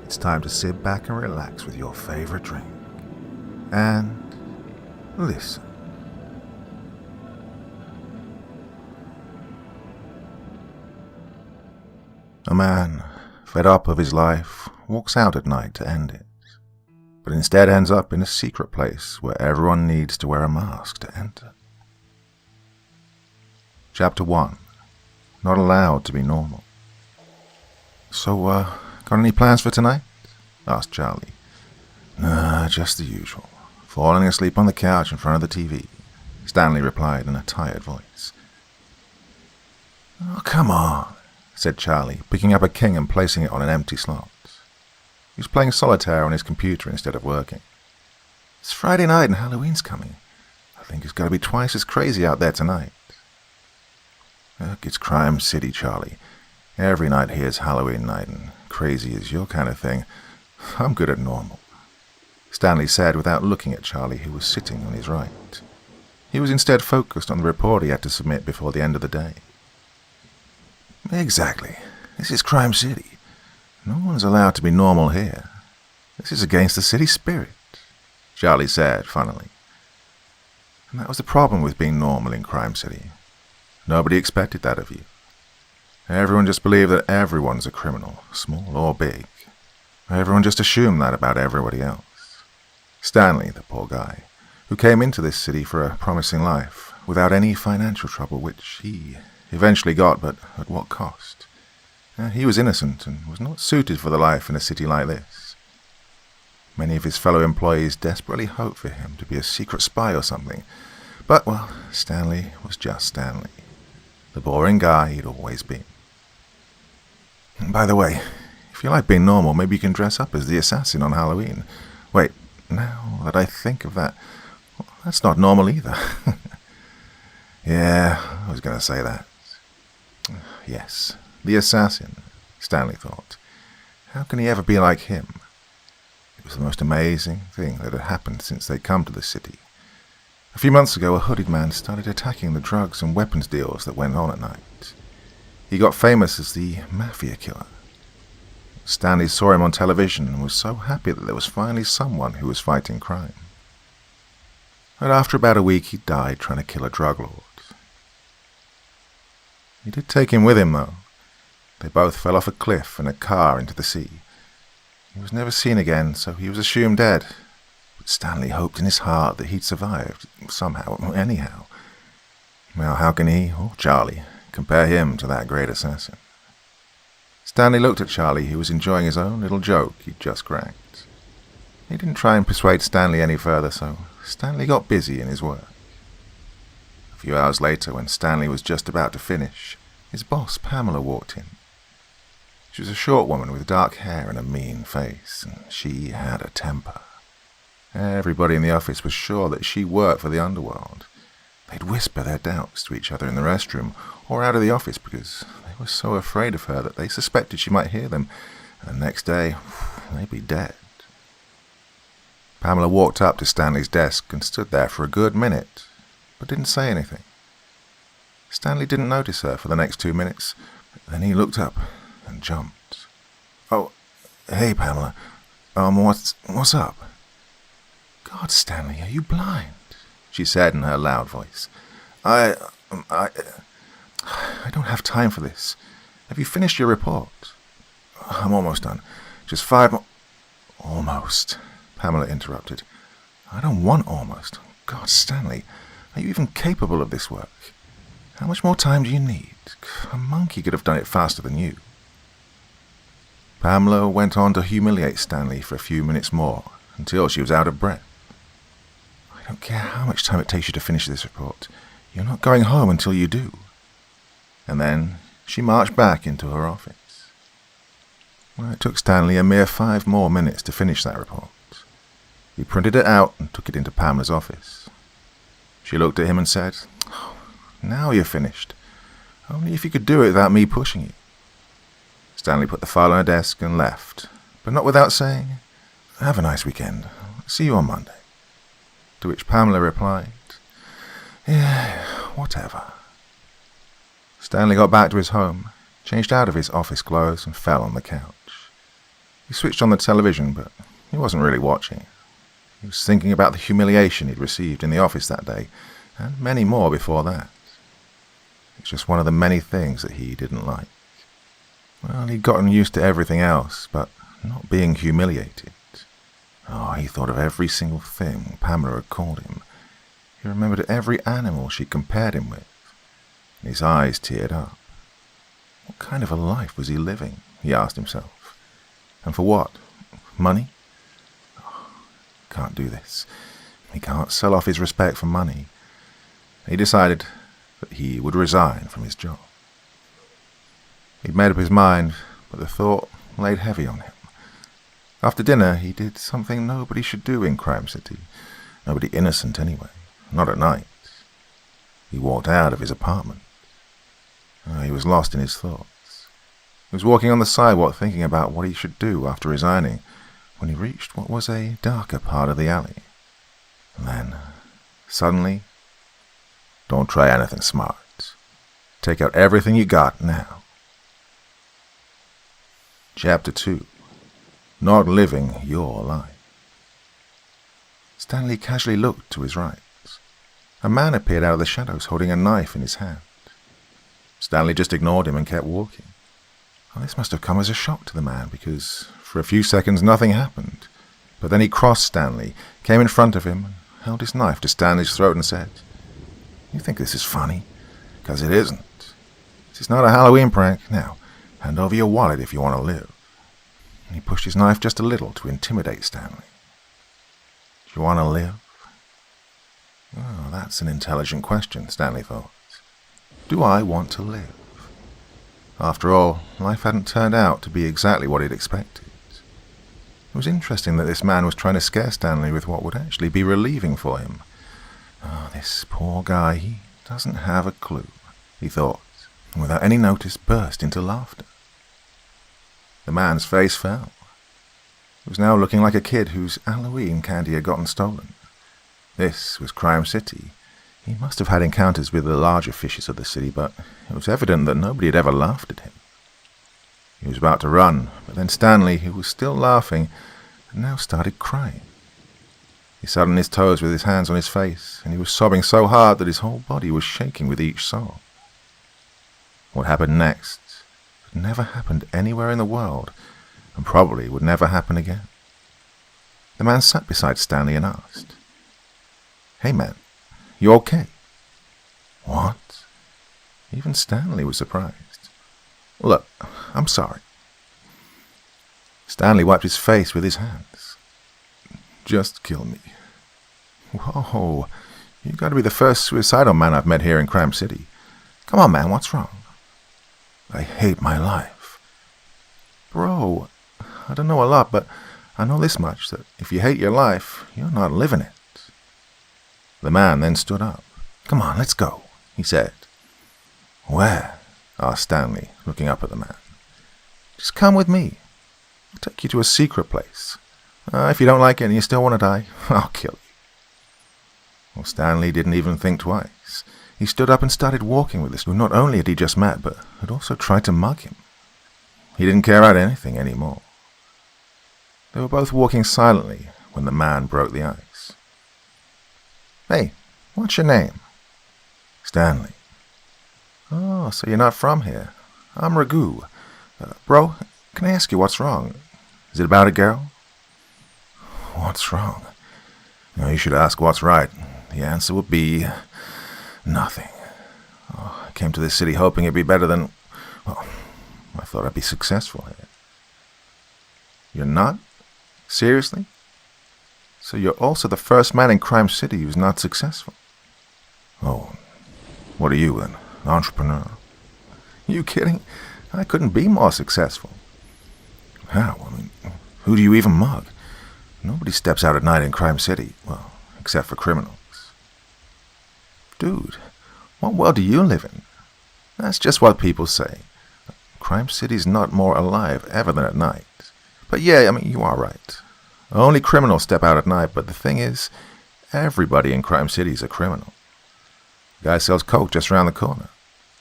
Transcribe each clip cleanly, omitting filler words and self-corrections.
it's time to sit back and relax with your favorite drink. And listen. A man, fed up of his life, walks out at night to end it, but instead ends up in a secret place where everyone needs to wear a mask to enter. Chapter 1. Not allowed to be normal. So, got any plans for tonight? Asked Charlie. Nah, just the usual. Falling asleep on the couch in front of the TV, Stanley replied in a tired voice. Oh, come on, said Charlie, picking up a king and placing it on an empty slot. He was playing solitaire on his computer instead of working. It's Friday night and Halloween's coming. I think it's got to be twice as crazy out there tonight. Look, it's Crime City, Charlie. Every night here's Halloween night, and crazy is your kind of thing. I'm good at normal, Stanley said without looking at Charlie, who was sitting on his right. He was instead focused on the report he had to submit before the end of the day. Exactly. This is Crime City. No one's allowed to be normal here. This is against the city spirit, Charlie said funnily. And that was the problem with being normal in Crime City. Nobody expected that of you. Everyone just believed that everyone's a criminal, small or big. Everyone just assumed that about everybody else. Stanley, the poor guy, who came into this city for a promising life, without any financial trouble, which he eventually got, but at what cost? He was innocent and was not suited for the life in a city like this. Many of his fellow employees desperately hoped for him to be a secret spy or something, but, well, Stanley was just Stanley, the boring guy he'd always been. And by the way, if you like being normal, maybe you can dress up as the assassin on Halloween. Wait, now that I think of that, well, that's not normal either. Yeah, I was going to say that. Yes, the assassin, Stanley thought. How can he ever be like him? It was the most amazing thing that had happened since they'd come to the city. A few months ago, a hooded man started attacking the drugs and weapons deals that went on at night. He got famous as the mafia killer. Stanley saw him on television and was so happy that there was finally someone who was fighting crime. But after about a week, he died trying to kill a drug lord. He did take him with him, though. They both fell off a cliff and a car into the sea. He was never seen again, so he was assumed dead. But Stanley hoped in his heart that he'd survived, somehow, anyhow. Now, how can he, or Charlie, compare him to that great assassin? Stanley looked at Charlie, who was enjoying his own little joke he'd just cracked. He didn't try and persuade Stanley any further, so Stanley got busy in his work. A few hours later, when Stanley was just about to finish, his boss, Pamela, walked in. She was a short woman with dark hair and a mean face, and she had a temper. Everybody in the office was sure that she worked for the underworld. They'd whisper their doubts to each other in the restroom or out of the office because they were so afraid of her that they suspected she might hear them, and the next day they'd be dead. Pamela walked up to Stanley's desk and stood there for a good minute, but didn't say anything. Stanley didn't notice her for the next 2 minutes, but then he looked up and jumped. Oh, hey, Pamela. What's up? God, Stanley, are you blind? She said in her loud voice. I don't have time for this. Have you finished your report? I'm almost done. Just 5 more... Almost, Pamela interrupted. I don't want almost. God, Stanley, are you even capable of this work? How much more time do you need? A monkey could have done it faster than you. Pamela went on to humiliate Stanley for a few minutes more, until she was out of breath. I don't care how much time it takes you to finish this report. You're not going home until you do. And then she marched back into her office. Well, it took Stanley a mere 5 more minutes to finish that report. He printed it out and took it into Pamela's office. She looked at him and said, "Oh, now you're finished. Only if you could do it without me pushing you." Stanley put the file on her desk and left, but not without saying, "Have a nice weekend. See you on Monday." To which Pamela replied, "Yeah, whatever." Stanley got back to his home, changed out of his office clothes and fell on the couch. He switched on the television, but he wasn't really watching. He was thinking about the humiliation he'd received in the office that day, and many more before that. It's just one of the many things that he didn't like. Well, he'd gotten used to everything else, but not being humiliated. Oh, he thought of every single thing Pamela had called him. He remembered every animal she compared him with. And his eyes teared up. What kind of a life was he living, he asked himself. And for what? Money? Oh, can't do this. He can't sell off his respect for money. He decided that he would resign from his job. He'd made up his mind, but the thought laid heavy on him. After dinner, he did something nobody should do in Crime City. Nobody innocent, anyway. Not at night. He walked out of his apartment. He was lost in his thoughts. He was walking on the sidewalk thinking about what he should do after resigning, when he reached what was a darker part of the alley. And then, suddenly, don't try anything smart. Take out everything you got now. Chapter 2. Not living your life. Stanley casually looked to his right. A man appeared out of the shadows holding a knife in his hand. Stanley just ignored him and kept walking. Well, this must have come as a shock to the man, because for a few seconds nothing happened. But then he crossed Stanley, came in front of him, and held his knife to Stanley's throat and said, "You think this is funny? Because it isn't. This is not a Halloween prank. Now, hand over your wallet if you want to live." And he pushed his knife just a little to intimidate Stanley. "Do you want to live?" Oh, that's an intelligent question, Stanley thought. Do I want to live? After all, life hadn't turned out to be exactly what he'd expected. It was interesting that this man was trying to scare Stanley with what would actually be relieving for him. Oh, this poor guy, he doesn't have a clue, he thought, and without any notice burst into laughter. The man's face fell. He was now looking like a kid whose Halloween candy had gotten stolen. This was Crime City. He must have had encounters with the larger fishes of the city, but it was evident that nobody had ever laughed at him. He was about to run, but then Stanley, who was still laughing, had now started crying. He sat on his toes with his hands on his face, and he was sobbing so hard that his whole body was shaking with each sob. What happened next had never happened anywhere in the world, and probably would never happen again. The man sat beside Stanley and asked, "Hey man, you okay?" What? Even Stanley was surprised. "Look, I'm sorry." Stanley wiped his face with his hands. "Just kill me." Whoa, you gotta be the first suicidal man I've met here in Crime City. Come on, man, what's wrong? "I hate my life." Bro, I don't know a lot, but I know this much, that if you hate your life, you're not living it. The man then stood up. "Come on, let's go," he said. "Where?" asked Stanley, looking up at the man. "Just come with me. I'll take you to a secret place. If you don't like it and you still want to die, I'll kill you." Well, Stanley didn't even think twice. He stood up and started walking with this who not only had he just met, but had also tried to mug him. He didn't care about anything anymore. They were both walking silently when the man broke the ice. "Hey, what's your name?" "Stanley." "Oh, so you're not from here. I'm Raghu. Bro, can I ask you what's wrong? Is it about a girl?" "What's wrong? No, you should ask what's right. The answer would be nothing. Oh, I came to this city hoping it'd be better than... Well, I thought I'd be successful here." "You're not? Seriously? So you're also the first man in Crime City who's not successful?" "Oh, what are you, an entrepreneur?" "You kidding? I couldn't be more successful." "How? I mean, who do you even mug? Nobody steps out at night in Crime City, well, except for criminals." "Dude, what world do you live in? That's just what people say. Crime City's not more alive ever than at night. But yeah, I mean, you are right. Only criminals step out at night, but the thing is, everybody in Crime City is a criminal. The guy sells coke just around the corner.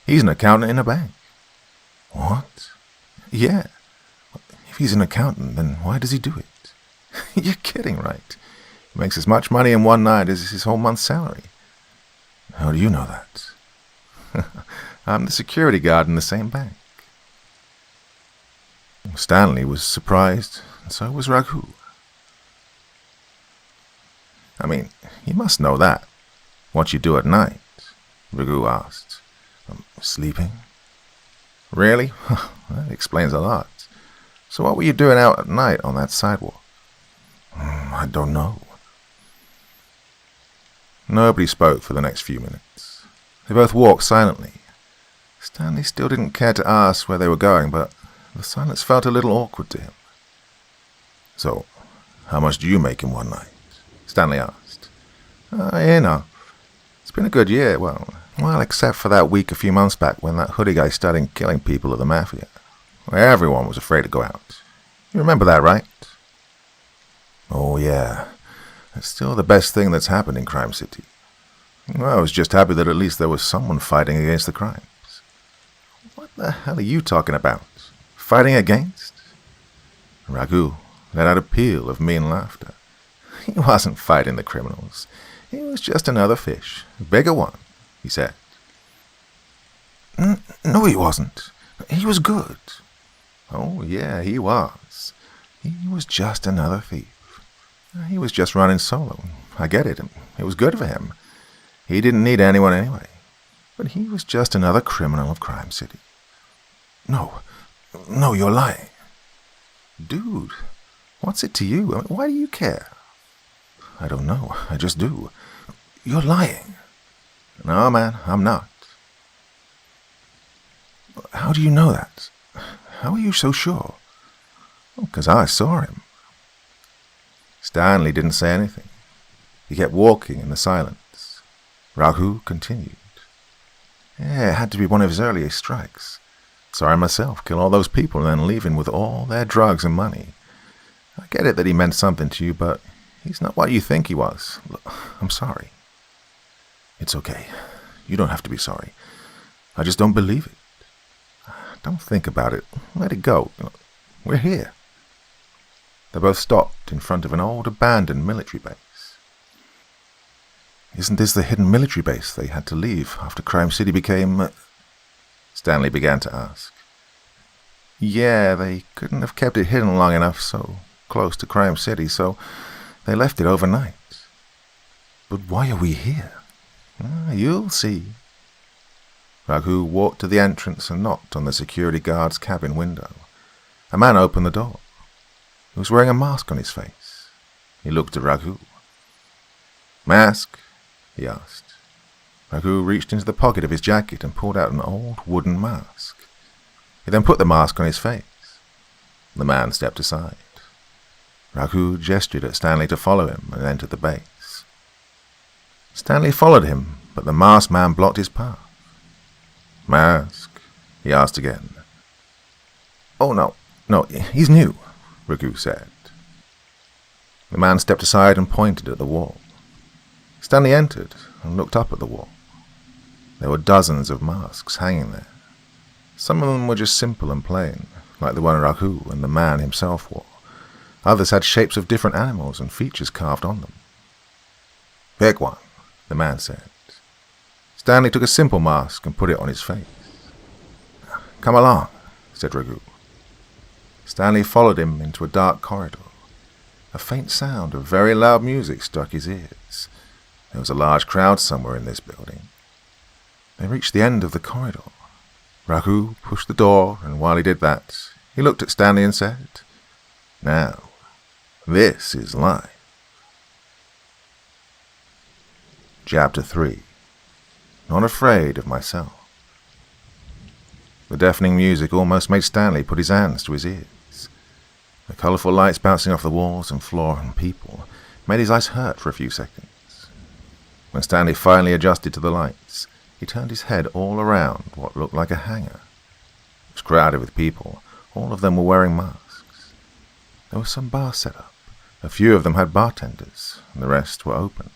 He's an accountant in a bank." "What?" "Yeah. If he's an accountant, then why does he do it? You're kidding, right? He makes as much money in one night as his whole month's salary. How do you know that? I'm the security guard in the same bank. Stanley was surprised, and so was Raghu. I mean, you must know that. What you do at night? Raghu asked. Sleeping? Really? That explains a lot. So what were you doing out at night on that sidewalk? I don't know. Nobody spoke for the next few minutes. They both walked silently. Stanley still didn't care to ask where they were going, but the silence felt a little awkward to him. So, how much do you make in one night? Stanley asked. Enough. It's been a good year, well, except for that week a few months back when that hoodie guy started killing people of the Mafia. Where everyone was afraid to go out. You remember that, right? Oh, yeah. It's still the best thing that's happened in Crime City. Well, I was just happy that at least there was someone fighting against the crimes. What the hell are you talking about? Fighting against? Raghu let out a peal of mean laughter. He wasn't fighting the criminals. He was just another fish. A bigger one, he said. No, he wasn't. He was good. Oh, yeah, he was. He was just another thief. He was just running solo. I get it. It was good for him. He didn't need anyone anyway. But he was just another criminal of Crime City. No, you're lying. Dude, what's it to you? I mean, why do you care? I don't know. I just do. You're lying. No, man, I'm not. How do you know that? How are you so sure? Because I saw him. Stanley didn't say anything. He kept walking in the silence. Raghu continued. Yeah, it had to be one of his earliest strikes. Saw him myself kill all those people and then leave him with all their drugs and money. I get it that he meant something to you, but he's not what you think he was. Look, I'm sorry. It's okay. You don't have to be sorry. I just don't believe it. Don't think about it. Let it go. We're here. They both stopped in front of an old abandoned military base. Isn't this the hidden military base they had to leave after Crime City became... Stanley began to ask. Yeah, they couldn't have kept it hidden long enough so close to Crime City, so they left it overnight. But why are we here? You'll see. Raghu walked to the entrance and knocked on the security guard's cabin window. A man opened the door. He was wearing a mask on his face. He looked at Raghu. Mask? He asked. Raghu reached into the pocket of his jacket and pulled out an old wooden mask. He then put the mask on his face. The man stepped aside. Raghu gestured at Stanley to follow him and entered the base. Stanley followed him, but the masked man blocked his path. Mask? He asked again. Oh, no, he's new, Raghu said. The man stepped aside and pointed at the wall. Stanley entered and looked up at the wall. There were dozens of masks hanging there. Some of them were just simple and plain, like the one Raghu and the man himself wore. Others had shapes of different animals and features carved on them. Pick one, the man said. Stanley took a simple mask and put it on his face. Come along, said Raghu. Stanley followed him into a dark corridor. A faint sound of very loud music struck his ears. There was a large crowd somewhere in this building. They reached the end of the corridor. Raghu pushed the door, and while he did that, he looked at Stanley and said, Now, this is life. Chapter 3. Not afraid of myself. The deafening music almost made Stanley put his hands to his ears. The colourful lights bouncing off the walls and floor and people made his eyes hurt for a few seconds. When Stanley finally adjusted to the lights, he turned his head all around what looked like a hangar. It was crowded with people. All of them were wearing masks. There was some bars set up. A few of them had bartenders, and the rest were open.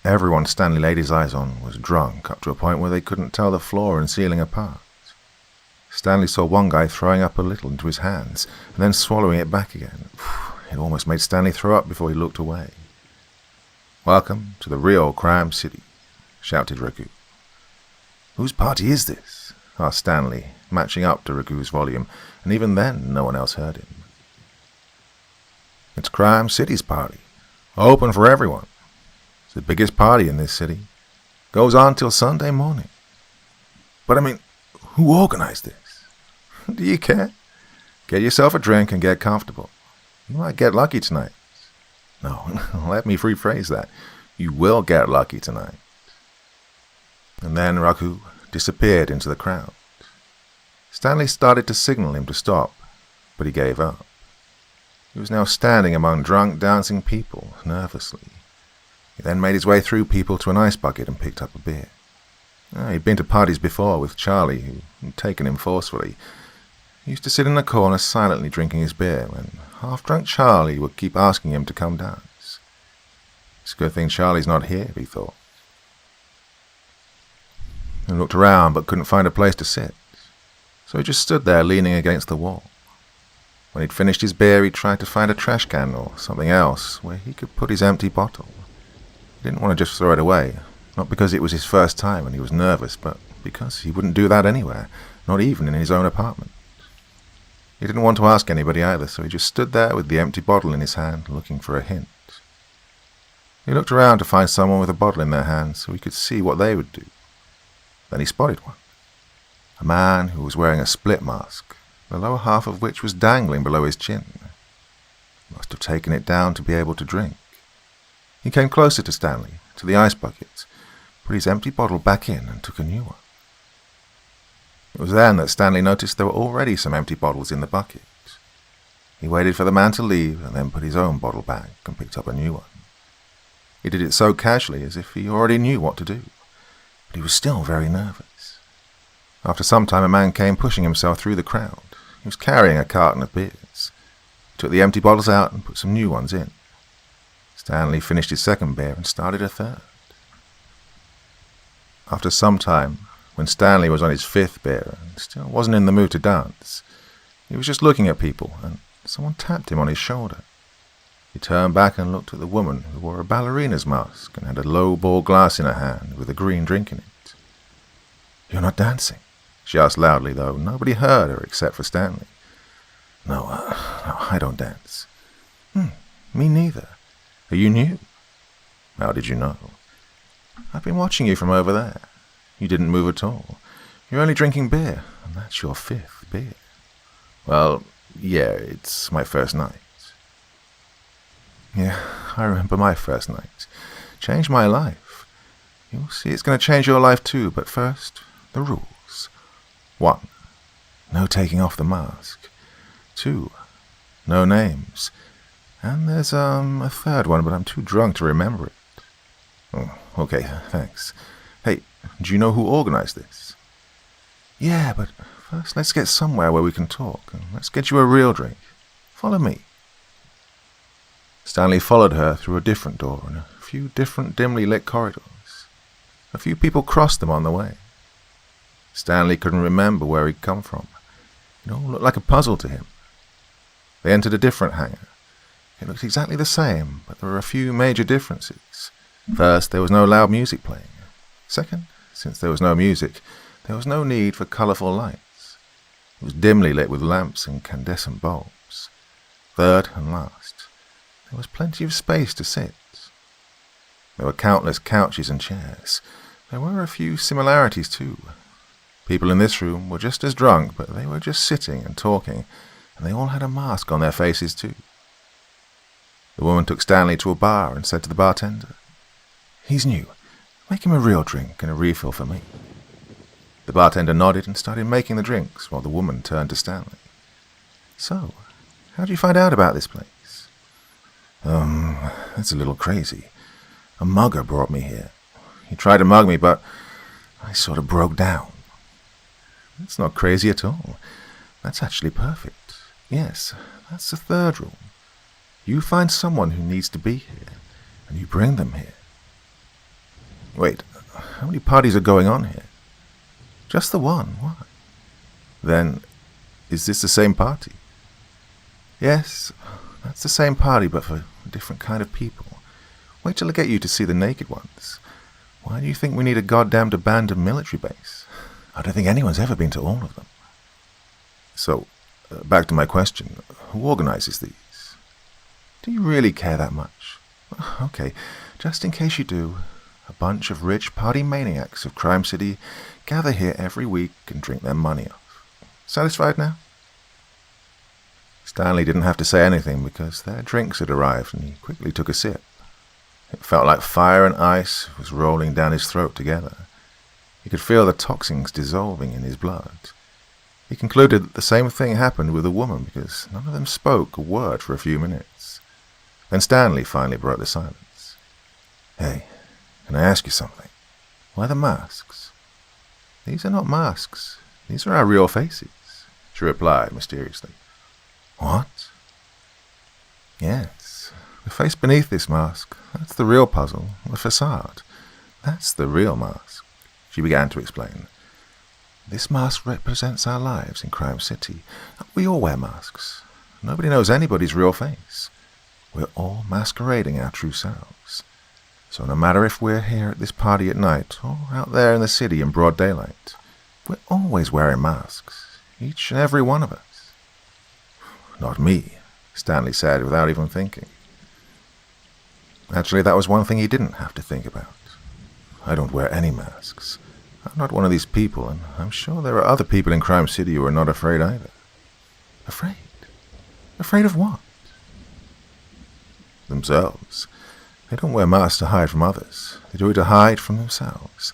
Everyone Stanley laid his eyes on was drunk up to a point where they couldn't tell the floor and ceiling apart. Stanley saw one guy throwing up a little into his hands and then swallowing it back again. It almost made Stanley throw up before he looked away. "Welcome to the real Crime City," shouted Ragu. "Whose party is this?" asked Stanley, matching up to Ragu's volume, and even then no one else heard him. "It's Crime City's party. Open for everyone. It's the biggest party in this city. Goes on till Sunday morning. But I mean, who organized this? Do you care? Get yourself a drink and get comfortable. You might get lucky tonight. No, let me rephrase that. You will get lucky tonight." And then Ragu disappeared into the crowd. Stanley started to signal him to stop, but he gave up. He was now standing among drunk, dancing people, nervously. He then made his way through people to an ice bucket and picked up a beer. He'd been to parties before with Charlie, who had taken him forcefully. He used to sit in a corner silently drinking his beer when half-drunk Charlie would keep asking him to come dance. It's a good thing Charlie's not here, he thought. He looked around but couldn't find a place to sit, so he just stood there leaning against the wall. When he'd finished his beer, he tried to find a trash can or something else where he could put his empty bottle. He didn't want to just throw it away, not because it was his first time and he was nervous, but because he wouldn't do that anywhere, not even in his own apartment. He didn't want to ask anybody either, so he just stood there with the empty bottle in his hand, looking for a hint. He looked around to find someone with a bottle in their hand so he could see what they would do. Then he spotted one. A man who was wearing a split mask, the lower half of which was dangling below his chin. He must have taken it down to be able to drink. He came closer to Stanley, to the ice bucket, put his empty bottle back in and took a new one. It was then that Stanley noticed there were already some empty bottles in the bucket. He waited for the man to leave and then put his own bottle back and picked up a new one. He did it so casually as if he already knew what to do, but he was still very nervous. After some time, a man came pushing himself through the crowd. He was carrying a carton of beers. He took the empty bottles out and put some new ones in. Stanley finished his second beer and started a third. After some time, when Stanley was on his fifth beer and still wasn't in the mood to dance, he was just looking at people and someone tapped him on his shoulder. He turned back and looked at the woman who wore a ballerina's mask and had a low-ball glass in her hand with a green drink in it. "You're not dancing?" she asked loudly, though nobody heard her except for Stanley. No, I don't dance." Me neither. Are you new?" "How did you know?" "I've been watching you from over there. You didn't move at all. You're only drinking beer, and that's your fifth beer." "Well, yeah, it's my first night." "Yeah, I remember my first night. Changed my life. You'll see it's going to change your life too, but first, the rules. 1. No taking off the mask. 2. No names. And there's a third one, but I'm too drunk to remember it." "Oh, okay, thanks. Hey, do you know who organized this?" "Yeah, but first let's get somewhere where we can talk, and let's get you a real drink. Follow me." Stanley followed her through a different door and a few different dimly lit corridors. A few people crossed them on the way. Stanley couldn't remember where he'd come from. It all looked like a puzzle to him. They entered a different hangar. It looked exactly the same, but there were a few major differences. First, there was no loud music playing. Second, since there was no music, there was no need for colourful lights. It was dimly lit with lamps and incandescent bulbs. Third and last, there was plenty of space to sit. There were countless couches and chairs. There were a few similarities too. People in this room were just as drunk, but they were just sitting and talking, and they all had a mask on their faces too. The woman took Stanley to a bar and said to the bartender, "He's new. Make him a real drink and a refill for me." The bartender nodded and started making the drinks while the woman turned to Stanley. "So, how did you find out about this place?" That's a little crazy. A mugger brought me here. He tried to mug me, but I sort of broke down." "That's not crazy at all. That's actually perfect. Yes, that's the third rule. You find someone who needs to be here, and you bring them here." "Wait, how many parties are going on here?" "Just the one. Why?" Then, is this the same party? Yes, that's the same party, but for a different kind of people. Wait till I get you to see the naked ones. Why do you think we need a goddamned abandoned military base? I don't think anyone's ever been to all of them. So, back to my question. Who organizes these? Do you really care that much? Okay, just in case you do, a bunch of rich party maniacs of Crime City gather here every week and drink their money off. Satisfied now? Stanley didn't have to say anything because their drinks had arrived and he quickly took a sip. It felt like fire and ice was rolling down his throat together. He could feel the toxins dissolving in his blood. He concluded that the same thing happened with the woman because none of them spoke a word for a few minutes. Then Stanley finally broke the silence. Hey, can I ask you something? Why the masks? These are not masks. These are our real faces, she replied mysteriously. What? Yes, the face beneath this mask. That's the real puzzle, the facade. That's the real mask, she began to explain. This mask represents our lives in Crime City. We all wear masks. Nobody knows anybody's real face. We're all masquerading our true selves. So no matter if we're here at this party at night or out there in the city in broad daylight, we're always wearing masks, each and every one of us. Not me, Stanley said without even thinking. Actually, that was one thing he didn't have to think about. I don't wear any masks. I'm not one of these people, and I'm sure there are other people in Crime City who are not afraid either. Afraid? Afraid of what? Themselves. They don't wear masks to hide from others. They do it to hide from themselves.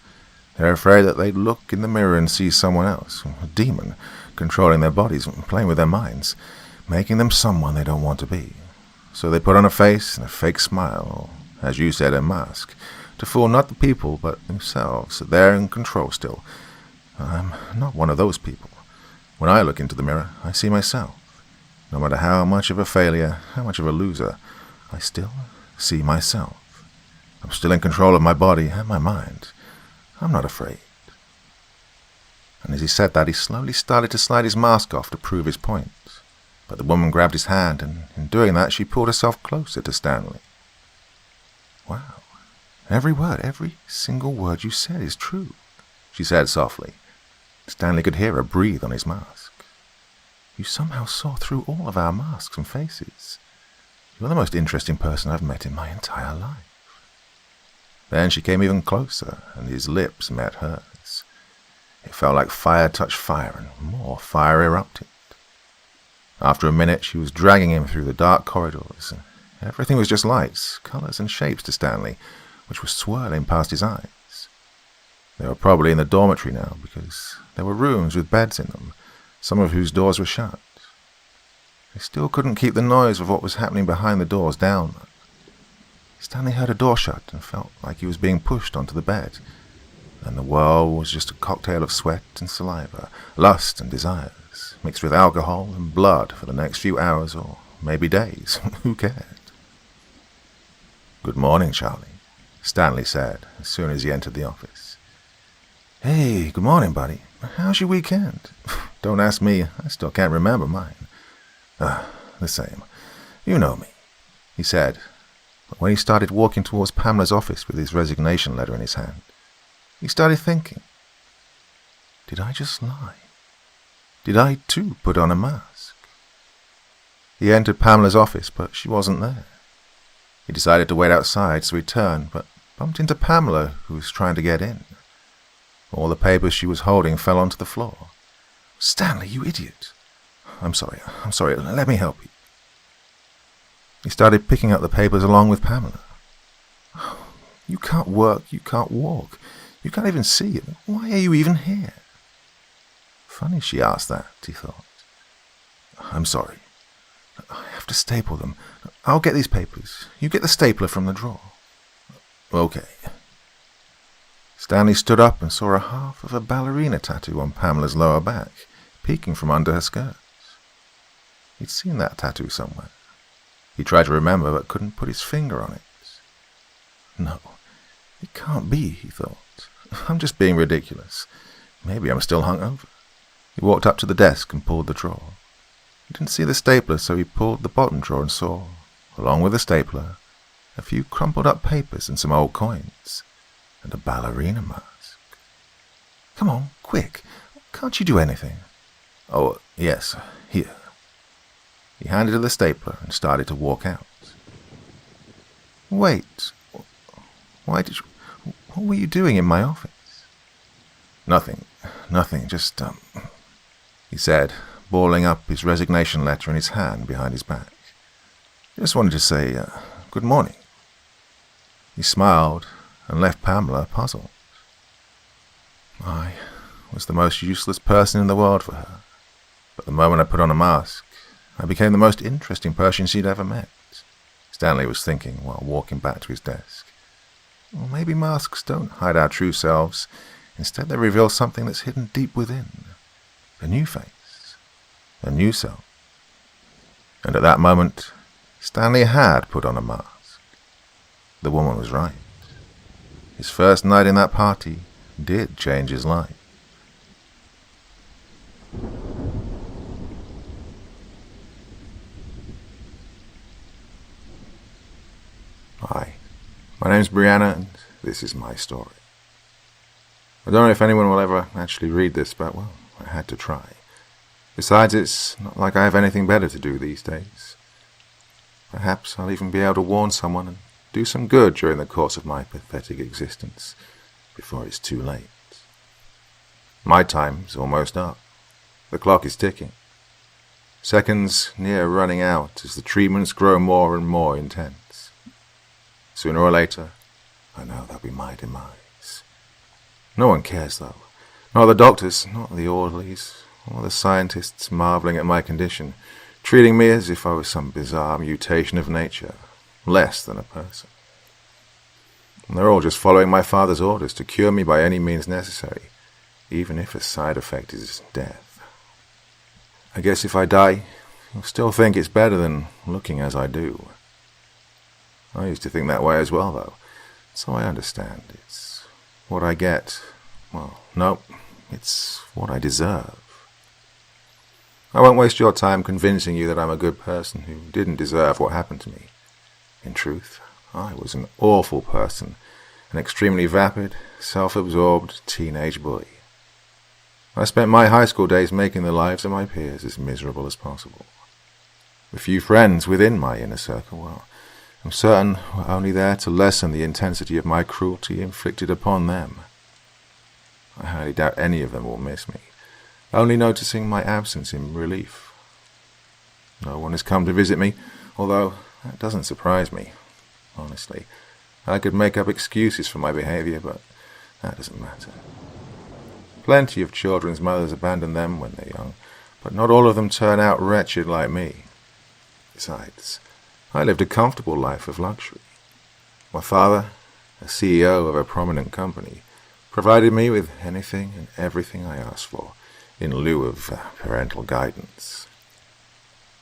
They're afraid that they'd look in the mirror and see someone else, a demon, controlling their bodies and playing with their minds, making them someone they don't want to be. So they put on a face and a fake smile, or, as you said, a mask, to fool not the people but themselves, that they're in control still. I'm not one of those people. When I look into the mirror, I see myself. No matter how much of a failure, how much of a loser, I still see myself. I'm still in control of my body and my mind. I'm not afraid. And as he said that, he slowly started to slide his mask off to prove his point. But the woman grabbed his hand, and in doing that, she pulled herself closer to Stanley. Wow. Every word, every single word you said is true, she said softly. Stanley could hear her breathe on his mask. You somehow saw through all of our masks and faces. You're the most interesting person I've met in my entire life. Then she came even closer, and his lips met hers. It felt like fire touched fire, and more fire erupted. After a minute, she was dragging him through the dark corridors. Everything was just lights, colors, and shapes to Stanley, which was swirling past his eyes. They were probably in the dormitory now, because there were rooms with beds in them, some of whose doors were shut. They still couldn't keep the noise of what was happening behind the doors down. Stanley heard a door shut and felt like he was being pushed onto the bed. And the world was just a cocktail of sweat and saliva, lust and desires, mixed with alcohol and blood for the next few hours or maybe days. Who cared? Good morning, Charlie, Stanley said as soon as he entered the office. Hey, good morning, buddy. How's your weekend? Don't ask me. I still can't remember mine. The same. You know me, he said. But when he started walking towards Pamela's office with his resignation letter in his hand, he started thinking, did I just lie? Did I too put on a mask? He entered Pamela's office, but she wasn't there. He decided to wait outside, so he turned, but bumped into Pamela, who was trying to get in. All the papers she was holding fell onto the floor. Stanley, you idiot! I'm sorry, let me help you. He started picking up the papers along with Pamela. You can't work, you can't walk, you can't even see. Why are you even here? Funny she asked that, he thought. I'm sorry. I have to staple them. I'll get these papers. You get the stapler from the drawer. Okay. Stanley stood up and saw a half of a ballerina tattoo on Pamela's lower back, peeking from under her skirts. He'd seen that tattoo somewhere. He tried to remember, but couldn't put his finger on it. No, it can't be, he thought. I'm just being ridiculous. Maybe I'm still hungover. He walked up to the desk and pulled the drawer. He didn't see the stapler, so he pulled the bottom drawer and saw, along with the stapler, a few crumpled up papers and some old coins, and a ballerina mask. "Come on, quick. Can't you do anything?" "Oh, yes, here." He handed her the stapler and started to walk out. "Wait. What were you doing in my office?" Nothing, just, he said, balling up his resignation letter in his hand behind his back. "Just wanted to say, good morning." He smiled and left Pamela puzzled. I was the most useless person in the world for her, but the moment I put on a mask, I became the most interesting person she'd ever met. Stanley was thinking while walking back to his desk. Well, maybe masks don't hide our true selves. Instead, they reveal something that's hidden deep within. A new face. A new self. And at that moment, Stanley had put on a mask. The woman was right. His first night in that party did change his life. Hi, my name's Brianna, and this is my story. I don't know if anyone will ever actually read this, but, well, I had to try. Besides, it's not like I have anything better to do these days. Perhaps I'll even be able to warn someone and do some good during the course of my pathetic existence, before it's too late. My time's almost up. The clock is ticking. Seconds near running out as the treatments grow more and more intense. Sooner or later, I know that'll be my demise. No one cares, though. Not the doctors, not the orderlies, or the scientists marveling at my condition, treating me as if I was some bizarre mutation of nature, less than a person. And they're all just following my father's orders to cure me by any means necessary, even if a side effect is death. I guess if I die, you'll still think it's better than looking as I do. I used to think that way as well, though, so I understand. It's what I get. Well, no, it's what I deserve. I won't waste your time convincing you that I'm a good person who didn't deserve what happened to me. In truth, I was an awful person, an extremely vapid, self-absorbed teenage boy. I spent my high school days making the lives of my peers as miserable as possible. The few friends within my inner circle, well, I'm certain were only there to lessen the intensity of my cruelty inflicted upon them. I highly doubt any of them will miss me, only noticing my absence in relief. No one has come to visit me, although that doesn't surprise me, honestly. I could make up excuses for my behavior, but that doesn't matter. Plenty of children's mothers abandon them when they're young, but not all of them turn out wretched like me. Besides, I lived a comfortable life of luxury. My father, a CEO of a prominent company, provided me with anything and everything I asked for, in lieu of parental guidance.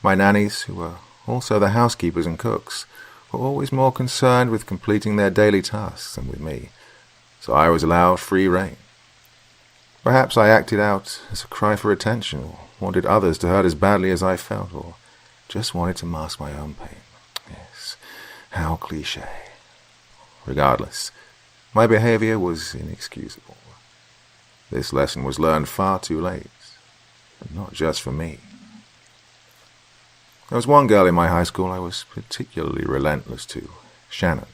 My nannies, who were also the housekeepers and cooks, were always more concerned with completing their daily tasks than with me, so I was allowed free rein. Perhaps I acted out as a cry for attention, or wanted others to hurt as badly as I felt, or just wanted to mask my own pain. Yes, how cliché. Regardless, my behavior was inexcusable. This lesson was learned far too late, and not just for me. There was one girl in my high school I was particularly relentless to, Shannon.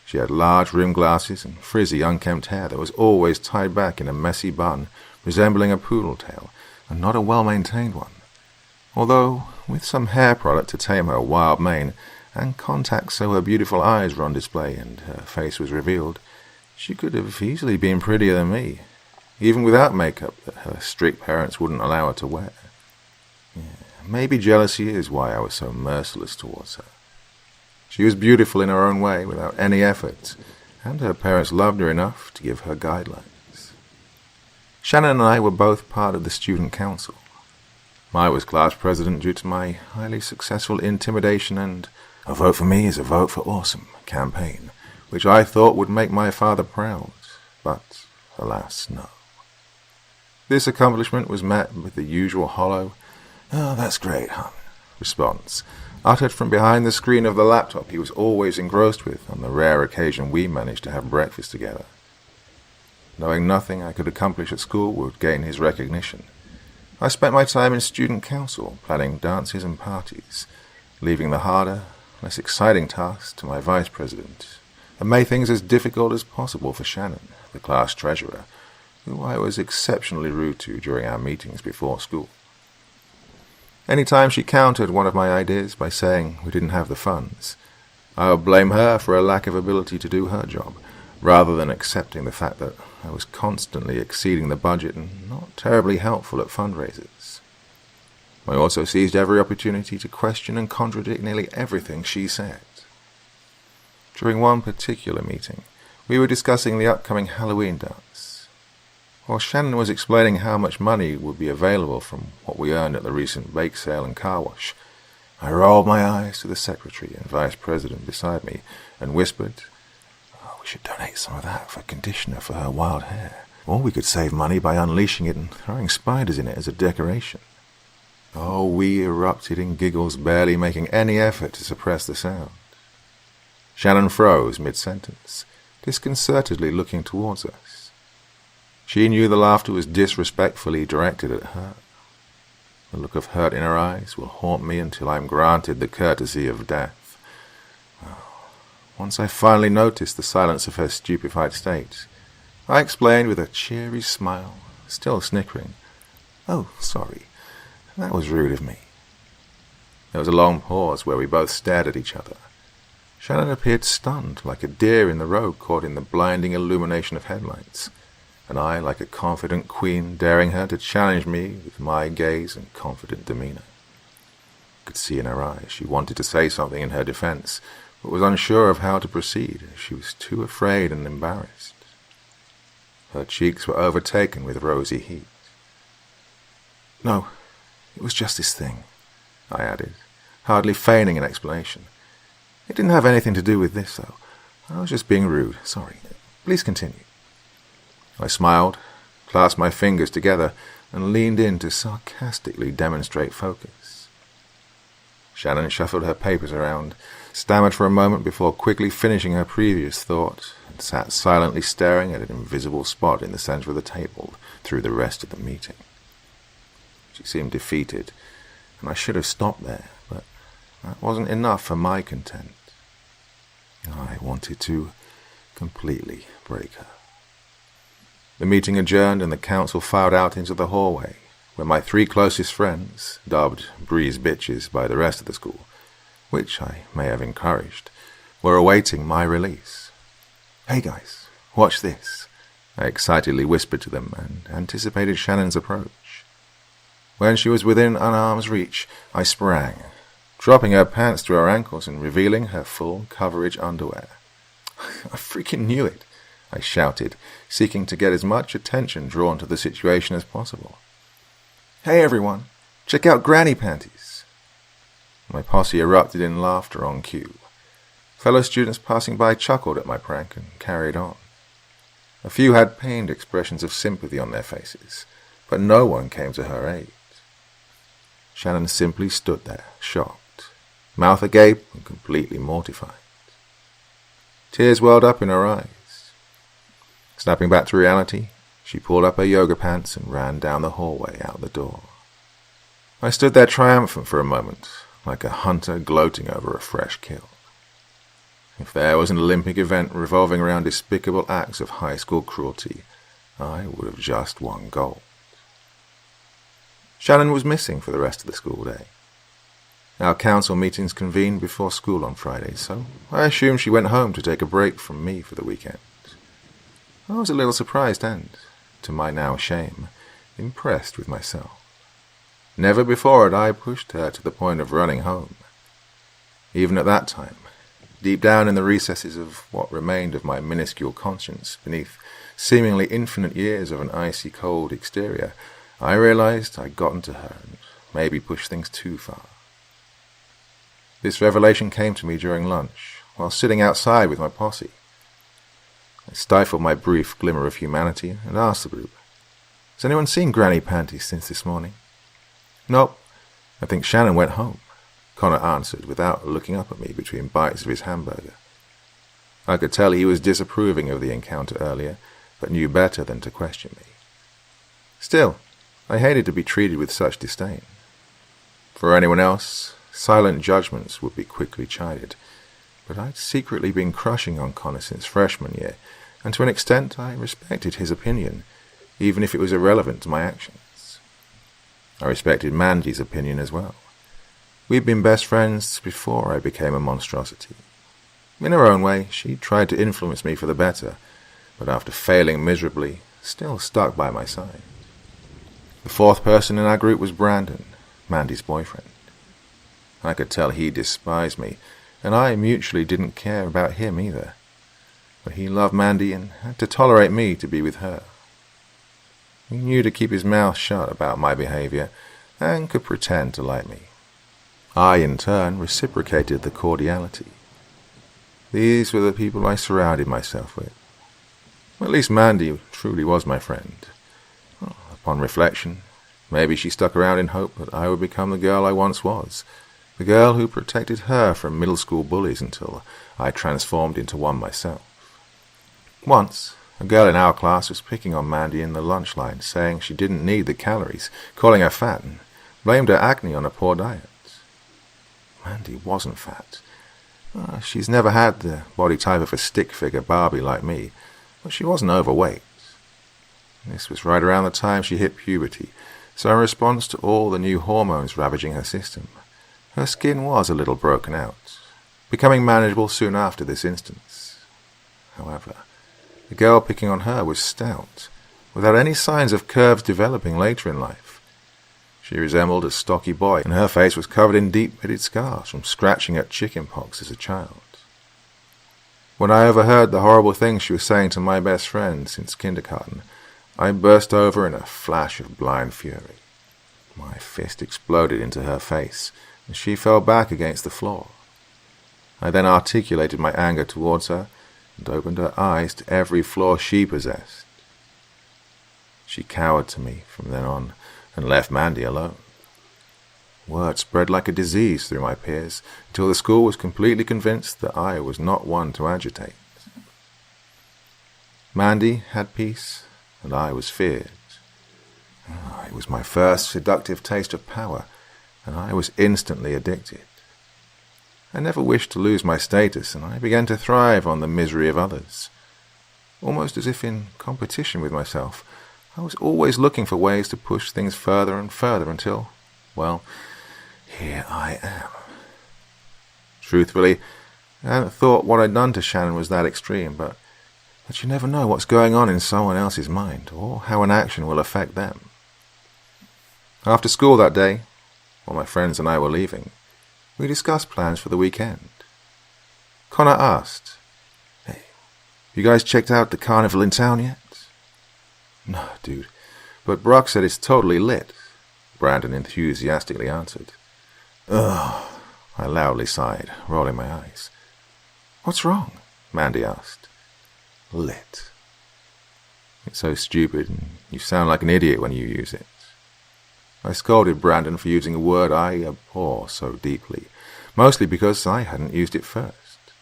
She had large rimmed glasses and frizzy, unkempt hair that was always tied back in a messy bun resembling a poodle tail, and not a well-maintained one. Although, with some hair product to tame her wild mane, and contacts so her beautiful eyes were on display and her face was revealed, she could have easily been prettier than me, even without makeup that her strict parents wouldn't allow her to wear. Yeah, maybe jealousy is why I was so merciless towards her. She was beautiful in her own way, without any effort, and her parents loved her enough to give her guidelines. Shannon and I were both part of the student council. I was class president due to my highly successful intimidation and "a vote for me is a vote for awesome" campaign, which I thought would make my father proud, but alas, no. This accomplishment was met with the usual hollow, "Oh, that's great, hon," response, uttered from behind the screen of the laptop he was always engrossed with on the rare occasion we managed to have breakfast together. Knowing nothing I could accomplish at school would gain his recognition, I spent my time in student council, planning dances and parties, leaving the harder, less exciting tasks to my vice president, and made things as difficult as possible for Shannon, the class treasurer, who I was exceptionally rude to during our meetings before school. Any time she countered one of my ideas by saying we didn't have the funds, I would blame her for a lack of ability to do her job, rather than accepting the fact that I was constantly exceeding the budget and not terribly helpful at fundraisers. I also seized every opportunity to question and contradict nearly everything she said. During one particular meeting, we were discussing the upcoming Halloween dance. While Shannon was explaining how much money would be available from what we earned at the recent bake sale and car wash, I rolled my eyes to the secretary and vice president beside me and whispered, "Oh, we should donate some of that for conditioner for her wild hair. Or we could save money by unleashing it and throwing spiders in it as a decoration." Oh, we erupted in giggles, barely making any effort to suppress the sound. Shannon froze mid-sentence, disconcertedly looking towards us. She knew the laughter was disrespectfully directed at her. The look of hurt in her eyes will haunt me until I am granted the courtesy of death. Once I finally noticed the silence of her stupefied state, I explained with a cheery smile, still snickering, "Oh, sorry. That was rude of me." There was a long pause where we both stared at each other. Shannon appeared stunned, like a deer in the road caught in the blinding illumination of headlights, and I like a confident queen daring her to challenge me with my gaze and confident demeanor. I could see in her eyes she wanted to say something in her defense, but was unsure of how to proceed. She was too afraid and embarrassed. Her cheeks were overtaken with rosy heat. "No, it was just this thing," I added, hardly feigning an explanation. "It didn't have anything to do with this, though. I was just being rude. Sorry. Please continue." I smiled, clasped my fingers together, and leaned in to sarcastically demonstrate focus. Shannon shuffled her papers around, stammered for a moment before quickly finishing her previous thought, and sat silently staring at an invisible spot in the center of the table through the rest of the meeting. She seemed defeated, and I should have stopped there, but that wasn't enough for my content. I wanted to completely break her. The meeting adjourned and the council filed out into the hallway, where my 3 closest friends, dubbed breeze bitches by the rest of the school, which I may have encouraged, were awaiting my release. "Hey guys, watch this," I excitedly whispered to them and anticipated Shannon's approach. When she was within an arm's reach, I sprang, dropping her pants to her ankles and revealing her full coverage underwear. "I freaking knew it," I shouted, seeking to get as much attention drawn to the situation as possible. "Hey everyone, check out granny panties." My posse erupted in laughter on cue. Fellow students passing by chuckled at my prank and carried on. A few had pained expressions of sympathy on their faces, but no one came to her aid. Shannon simply stood there, shocked, mouth agape and completely mortified. Tears welled up in her eyes. Snapping back to reality, she pulled up her yoga pants and ran down the hallway out the door. I stood there triumphant for a moment, like a hunter gloating over a fresh kill. If there was an Olympic event revolving around despicable acts of high school cruelty, I would have just won gold. Shannon was missing for the rest of the school day. Our council meetings convened before school on Fridays, so I assumed she went home to take a break from me for the weekend. I was a little surprised and, to my now shame, impressed with myself. Never before had I pushed her to the point of running home. Even at that time, deep down in the recesses of what remained of my minuscule conscience, beneath seemingly infinite years of an icy cold exterior, I realized I'd gotten to her and maybe pushed things too far. This revelation came to me during lunch, while sitting outside with my posse. I stifled my brief glimmer of humanity and asked the group, Has anyone seen Granny Panties since this morning? Nope. I think Shannon went home, Connor answered without looking up at me between bites of his hamburger. I could tell he was disapproving of the encounter earlier, but knew better than to question me. Still, I hated to be treated with such disdain. For anyone else, silent judgments would be quickly chided, but I'd secretly been crushing on Connor since freshman year, and to an extent I respected his opinion, even if it was irrelevant to my actions. I respected Mandy's opinion as well. We'd been best friends before I became a monstrosity. In her own way, she tried to influence me for the better, but after failing miserably, still stuck by my side. The fourth person in our group was Brandon, Mandy's boyfriend. I could tell he despised me, and I mutually didn't care about him either. But he loved Mandy and had to tolerate me to be with her. He knew to keep his mouth shut about my behavior and could pretend to like me. I, in turn, reciprocated the cordiality. These were the people I surrounded myself with. At least Mandy truly was my friend. Upon reflection, maybe she stuck around in hope that I would become the girl I once was, the girl who protected her from middle school bullies until I transformed into one myself. Once, a girl in our class was picking on Mandy in the lunch line, saying she didn't need the calories, calling her fat, and blamed her acne on a poor diet. Mandy wasn't fat. She's never had the body type of a stick figure Barbie like me, but she wasn't overweight. This was right around the time she hit puberty, so in response to all the new hormones ravaging her system, her skin was a little broken out, becoming manageable soon after this instance. However, the girl picking on her was stout, without any signs of curves developing later in life. She resembled a stocky boy, and her face was covered in deep-pitted scars from scratching at chicken pox as a child. When I overheard the horrible things she was saying to my best friend since kindergarten, I burst over in a flash of blind fury. My fist exploded into her face, and she fell back against the floor. I then articulated my anger towards her and opened her eyes to every flaw she possessed. She cowered to me from then on and left Mandy alone. Word spread like a disease through my peers until the school was completely convinced that I was not one to agitate. Mandy had peace, and I was feared. It was my first seductive taste of power, and I was instantly addicted. I never wished to lose my status, and I began to thrive on the misery of others. Almost as if in competition with myself, I was always looking for ways to push things further and further until, well, here I am. Truthfully, I hadn't thought what I'd done to Shannon was that extreme, but you never know what's going on in someone else's mind, or how an action will affect them. After school that day, while my friends and I were leaving, we discussed plans for the weekend. Connor asked, "Hey, you guys checked out the carnival in town yet?" "No, dude, but Brock said it's totally lit," Brandon enthusiastically answered. "Ugh," I loudly sighed, rolling my eyes. "What's wrong?" Mandy asked. "Lit. It's so stupid, and you sound like an idiot when you use it." I scolded Brandon for using a word I abhor so deeply, mostly because I hadn't used it first.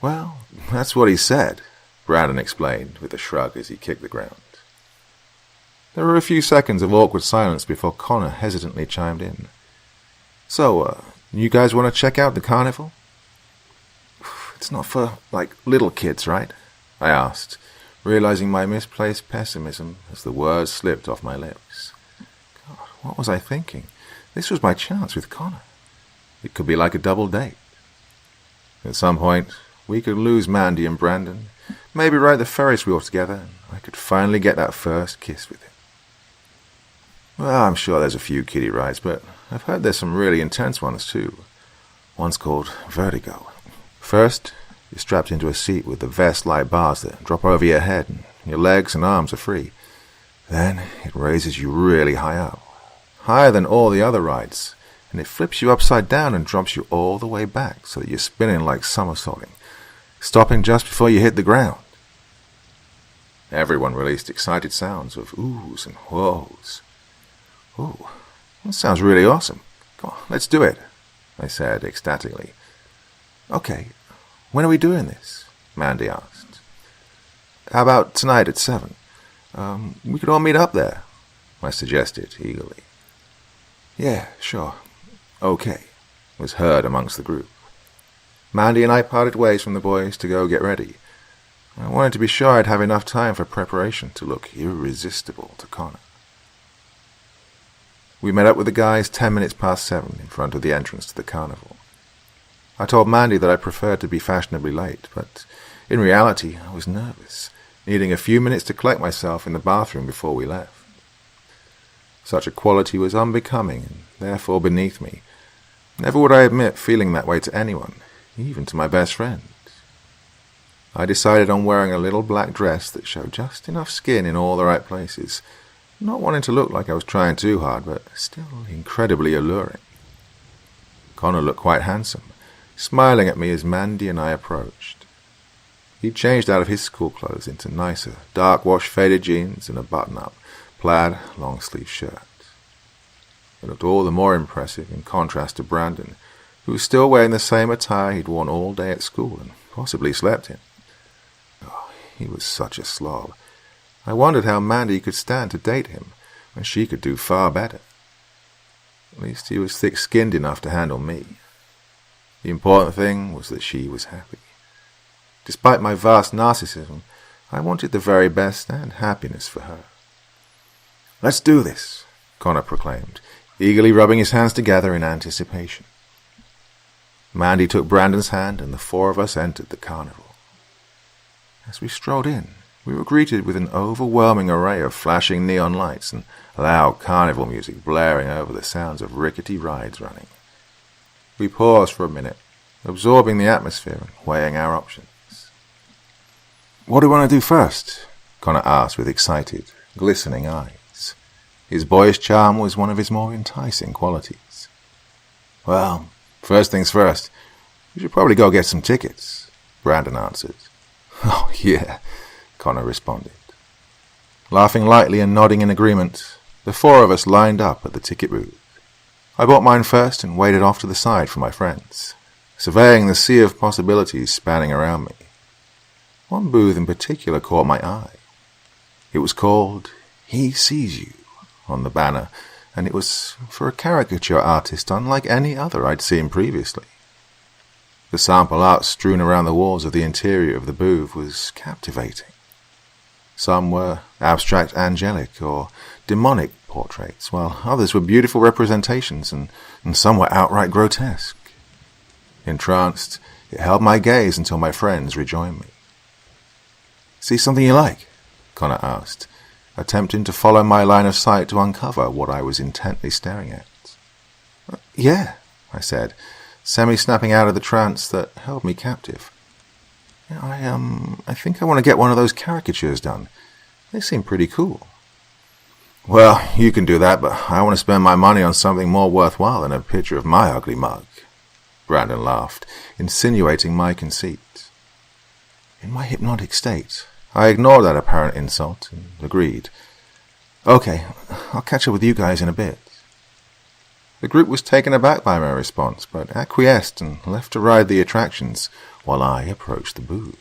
"Well, that's what he said," Brandon explained with a shrug as he kicked the ground. There were a few seconds of awkward silence before Connor hesitantly chimed in. "So, you guys want to check out the carnival?" "It's not for, little kids, right?" I asked, realizing my misplaced pessimism as the words slipped off my lips. God, what was I thinking? This was my chance with Connor. It could be like a double date. At some point, we could lose Mandy and Brandon, maybe ride the Ferris wheel together, and I could finally get that first kiss with him. Well, I'm sure there's a few kiddie rides, but I've heard there's some really intense ones too. One's called Vertigo. First, you're strapped into a seat with the vest-like bars that drop over your head, and your legs and arms are free. Then it raises you really high up, higher than all the other rides, and it flips you upside down and drops you all the way back so that you're spinning like somersaulting, stopping just before you hit the ground. Everyone released excited sounds of oohs and whoas. "Ooh, that sounds really awesome. Come on, let's do it," I said ecstatically. "Okay, when are we doing this?" Mandy asked. "How about tonight at 7? We could all meet up there," I suggested eagerly. "Yeah, sure. Okay," was heard amongst the group. Mandy and I parted ways from the boys to go get ready. I wanted to be sure I'd have enough time for preparation to look irresistible to Connor. We met up with the guys 10 minutes past 7 in front of the entrance to the carnival. I told Mandy that I preferred to be fashionably late, but in reality I was nervous, needing a few minutes to collect myself in the bathroom before we left. Such equality was unbecoming and therefore beneath me. Never would I admit feeling that way to anyone, even to my best friend. I decided on wearing a little black dress that showed just enough skin in all the right places, not wanting to look like I was trying too hard, but still incredibly alluring. Connor looked quite handsome, smiling at me as Mandy and I approached. He'd changed out of his school clothes into nicer, dark-wash faded jeans and a button-up, plaid, long-sleeve shirt. It looked all the more impressive in contrast to Brandon, who was still wearing the same attire he'd worn all day at school and possibly slept in. Oh, he was such a slob. I wondered how Mandy could stand to date him when she could do far better. At least he was thick-skinned enough to handle me. The important thing was that she was happy. Despite my vast narcissism, I wanted the very best and happiness for her. "Let's do this," Connor proclaimed, eagerly rubbing his hands together in anticipation. Mandy took Brandon's hand and the four of us entered the carnival. As we strolled in, we were greeted with an overwhelming array of flashing neon lights and loud carnival music blaring over the sounds of rickety rides running. We paused for a minute, absorbing the atmosphere and weighing our options. "What do you want to do first?" Connor asked with excited, glistening eyes. His boyish charm was one of his more enticing qualities. "Well, first things first, we should probably go get some tickets," Brandon answered. "Oh, yeah," Connor responded. Laughing lightly and nodding in agreement, the four of us lined up at the ticket booth. I bought mine first and waited off to the side for my friends, surveying the sea of possibilities spanning around me. One booth in particular caught my eye. It was called "He Sees You" on the banner, and it was for a caricature artist unlike any other I'd seen previously. The sample art strewn around the walls of the interior of the booth was captivating. Some were abstract angelic or demonic portraits, while others were beautiful representations, and some were outright grotesque. Entranced, it held my gaze until my friends rejoined me. "See something you like?" Connor asked, attempting to follow my line of sight to uncover what I was intently staring at. "Yeah," I said, semi-snapping out of the trance that held me captive. I think I want to get one of those caricatures done. They seem pretty cool." "Well, you can do that, but I want to spend my money on something more worthwhile than a picture of my ugly mug," Brandon laughed, insinuating my conceit. In my hypnotic state, I ignored that apparent insult and agreed. "Okay, I'll catch up with you guys in a bit." The group was taken aback by my response, but acquiesced and left to ride the attractions while I approached the booth.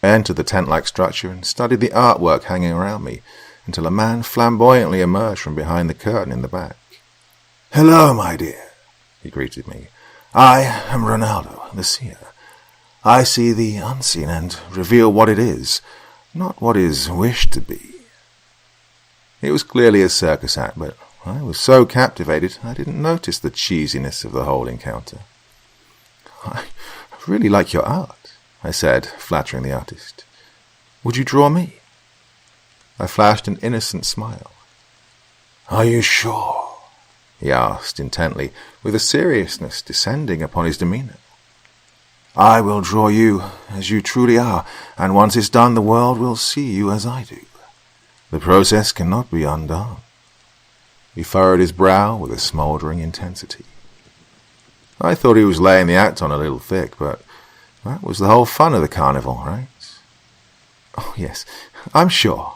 I entered the tent-like structure and studied the artwork hanging around me until a man flamboyantly emerged from behind the curtain in the back. "Hello, my dear," he greeted me. "I am Ronaldo, the seer. I see the unseen and reveal what it is, not what is wished to be." It was clearly a circus act, but I was so captivated I didn't notice the cheesiness of the whole encounter. "I really like your art," I said, flattering the artist. "Would you draw me?" I flashed an innocent smile. "Are you sure?" he asked intently, with a seriousness descending upon his demeanor. "I will draw you as you truly are, and once it's done, the world will see you as I do. The process cannot be undone." He furrowed his brow with a smouldering intensity. I thought he was laying the act on a little thick, but that was the whole fun of the carnival, right? Oh, yes, I'm sure,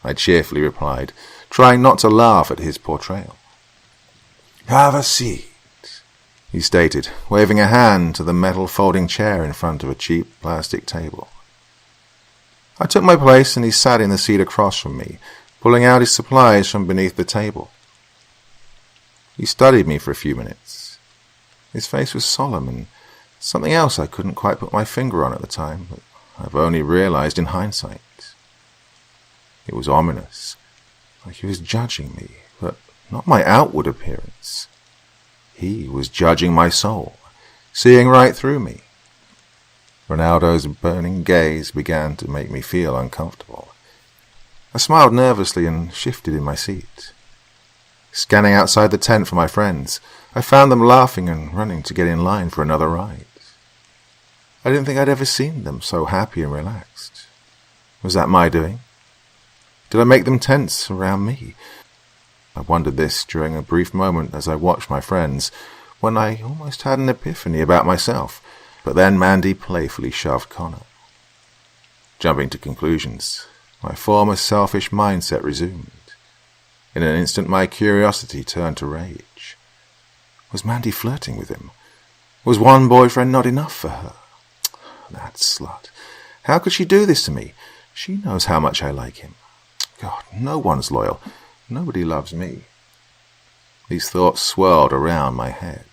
I cheerfully replied, trying not to laugh at his portrayal. Have a seat, he stated, waving a hand to the metal folding chair in front of a cheap plastic table. I took my place and he sat in the seat across from me, pulling out his supplies from beneath the table. He studied me for a few minutes. His face was solemn and something else I couldn't quite put my finger on at the time, but I've only realized in hindsight. It was ominous, like he was judging me, but not my outward appearance. He was judging my soul, seeing right through me. Ronaldo's burning gaze began to make me feel uncomfortable. I smiled nervously and shifted in my seat. Scanning outside the tent for my friends, I found them laughing and running to get in line for another ride. I didn't think I'd ever seen them so happy and relaxed. Was that my doing? Did I make them tense around me? I wondered this during a brief moment as I watched my friends, when I almost had an epiphany about myself, but then Mandy playfully shoved Connor. Jumping to conclusions, my former selfish mindset resumed. In an instant my curiosity turned to rage. Was Mandy flirting with him? Was one boyfriend not enough for her? That slut. How could she do this to me? She knows how much I like him. God, no one's loyal. Nobody loves me. These thoughts swirled around my head.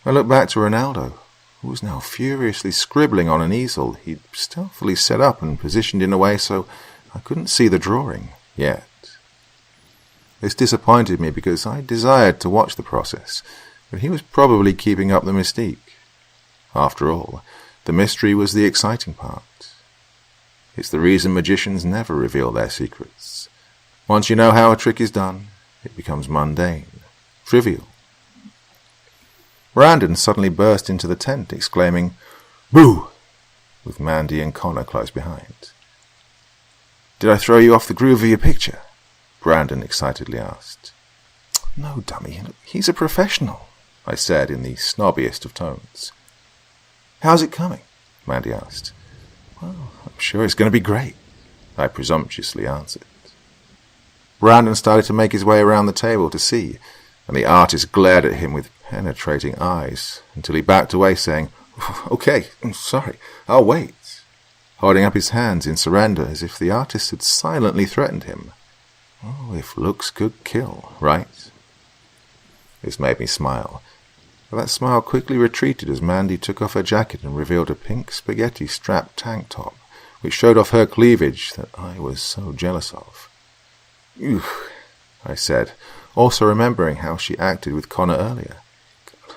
I looked back to Ronaldo, who was now furiously scribbling on an easel he'd stealthily set up and positioned in a way so I couldn't see the drawing yet. This disappointed me because I desired to watch the process, but he was probably keeping up the mystique. After all, the mystery was the exciting part. It's the reason magicians never reveal their secrets. Once you know how a trick is done, it becomes mundane, trivial. Brandon suddenly burst into the tent, exclaiming, "Boo!" with Mandy and Connor close behind. "Did I throw you off the groove of your picture?" Brandon excitedly asked. "No, dummy, he's a professional," I said in the snobbiest of tones. "How's it coming?" Mandy asked. "Well, I'm sure it's going to be great," I presumptuously answered. Brandon started to make his way around the table to see, and the artist glared at him with penetrating eyes until he backed away, saying, "Okay, I'm sorry, I'll wait," holding up his hands in surrender as if the artist had silently threatened him. Oh, if looks could kill, right? This made me smile, but that smile quickly retreated as Mandy took off her jacket and revealed a pink spaghetti-strapped tank top, which showed off her cleavage that I was so jealous of. "Ew," I said, also remembering how she acted with Connor earlier.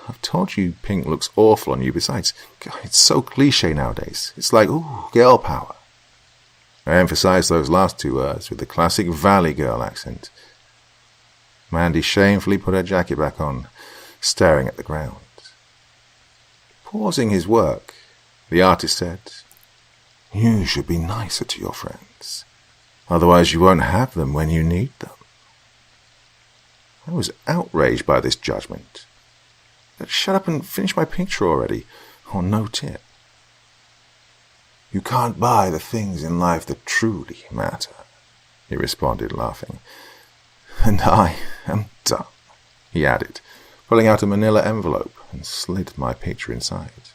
"I've told you pink looks awful on you. Besides, it's so cliché nowadays. It's like, ooh, girl power." I emphasized those last two words with the classic Valley Girl accent. Mandy shamefully put her jacket back on, staring at the ground. Pausing his work, the artist said, "You should be nicer to your friends. Otherwise you won't have them when you need them." I was outraged by this judgment. Shut up and finish my picture already, or no tip. "You can't buy the things in life that truly matter," he responded, laughing. "And I am done," he added, pulling out a manila envelope and slid my picture inside.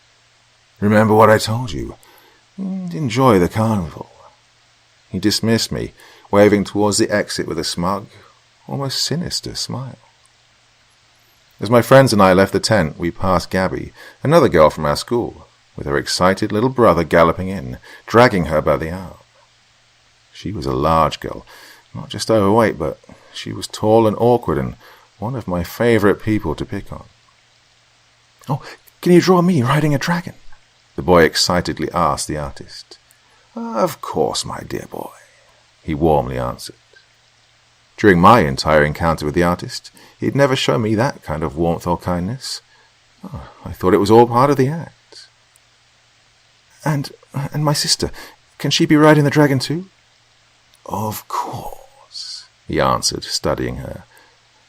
"Remember what I told you, and enjoy the carnival." He dismissed me, waving towards the exit with a smug, almost sinister smile. As my friends and I left the tent, we passed Gabby, another girl from our school, with her excited little brother galloping in, dragging her by the arm. She was a large girl, not just overweight, but she was tall and awkward and one of my favorite people to pick on. "Oh, can you draw me riding a dragon?" the boy excitedly asked the artist. "Of course, my dear boy," he warmly answered. During my entire encounter with the artist, he'd never shown me that kind of warmth or kindness. Oh, I thought it was all part of the act. And my sister, can she be riding the dragon too?" "Of course," he answered, studying her.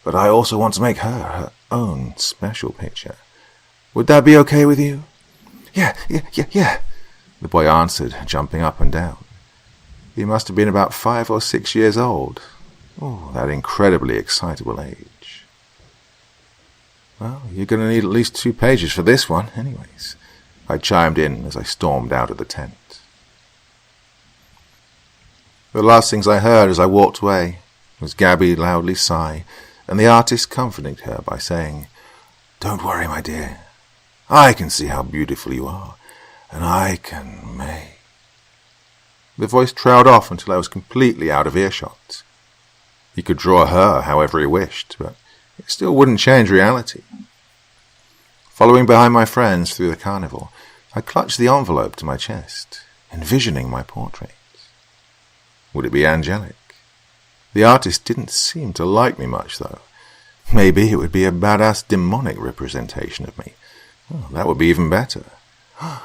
"But I also want to make her own special picture. Would that be okay with you?" Yeah, the boy answered, jumping up and down. He must have been about 5 or 6 years old. Oh, that incredibly excitable age. Well, you're going to need at least 2 pages for this one, anyways, I chimed in as I stormed out of the tent. The last things I heard as I walked away was Gabby loudly sigh, and the artist comforting her by saying, "Don't worry, my dear. I can see how beautiful you are, and I can make." The voice trailed off until I was completely out of earshot. He could draw her however he wished, but it still wouldn't change reality. Following behind my friends through the carnival, I clutched the envelope to my chest, envisioning my portrait. Would it be angelic? The artist didn't seem to like me much, though. Maybe it would be a badass demonic representation of me. Oh, that would be even better. The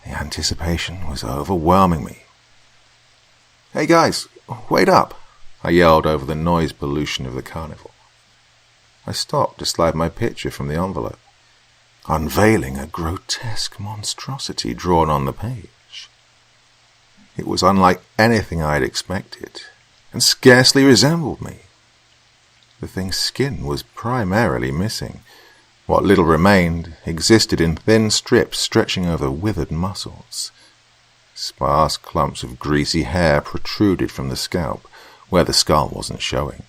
anticipation was overwhelming me. "Hey guys, wait up!" I yelled over the noise pollution of the carnival. I stopped to slide my picture from the envelope, unveiling a grotesque monstrosity drawn on the page. It was unlike anything I had expected, and scarcely resembled me. The thing's skin was primarily missing. What little remained existed in thin strips stretching over withered muscles. Sparse clumps of greasy hair protruded from the scalp, where the skull wasn't showing.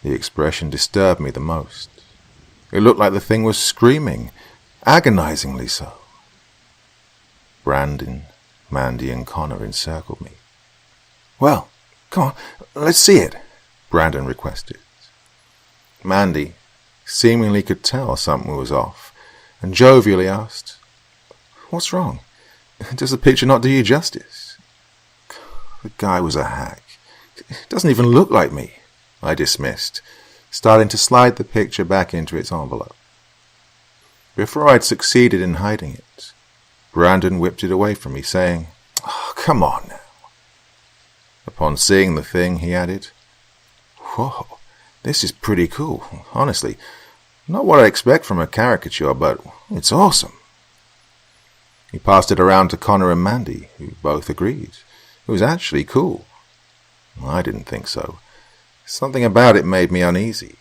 The expression disturbed me the most. It looked like the thing was screaming, agonizingly so. Brandon, Mandy, and Connor encircled me. "Well, come on, let's see it," Brandon requested. Mandy seemingly could tell something was off, and jovially asked, "What's wrong? Does the picture not do you justice?" The guy was a hack. "It doesn't even look like me," I dismissed, starting to slide the picture back into its envelope. Before I'd succeeded in hiding it, Brandon whipped it away from me, saying, "Oh, come on now." Upon seeing the thing, he added, "Whoa, this is pretty cool, honestly. Not what I expect from a caricature, but it's awesome." He passed it around to Connor and Mandy, who both agreed. It was actually cool. I didn't think so. Something about it made me uneasy.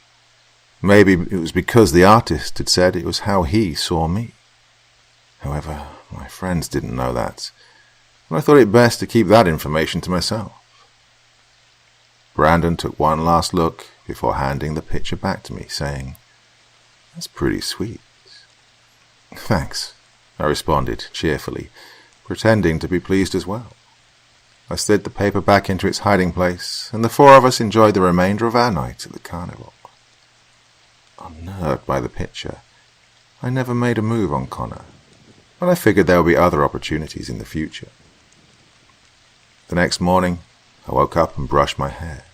Maybe it was because the artist had said it was how he saw me. However, my friends didn't know that, and I thought it best to keep that information to myself. Brandon took one last look before handing the picture back to me, saying, "That's pretty sweet." "Thanks," I responded cheerfully, pretending to be pleased as well. I slid the paper back into its hiding place, and the 4 of us enjoyed the remainder of our night at the carnival. Unnerved by the picture, I never made a move on Connor, but I figured there would be other opportunities in the future. The next morning, I woke up and brushed my hair.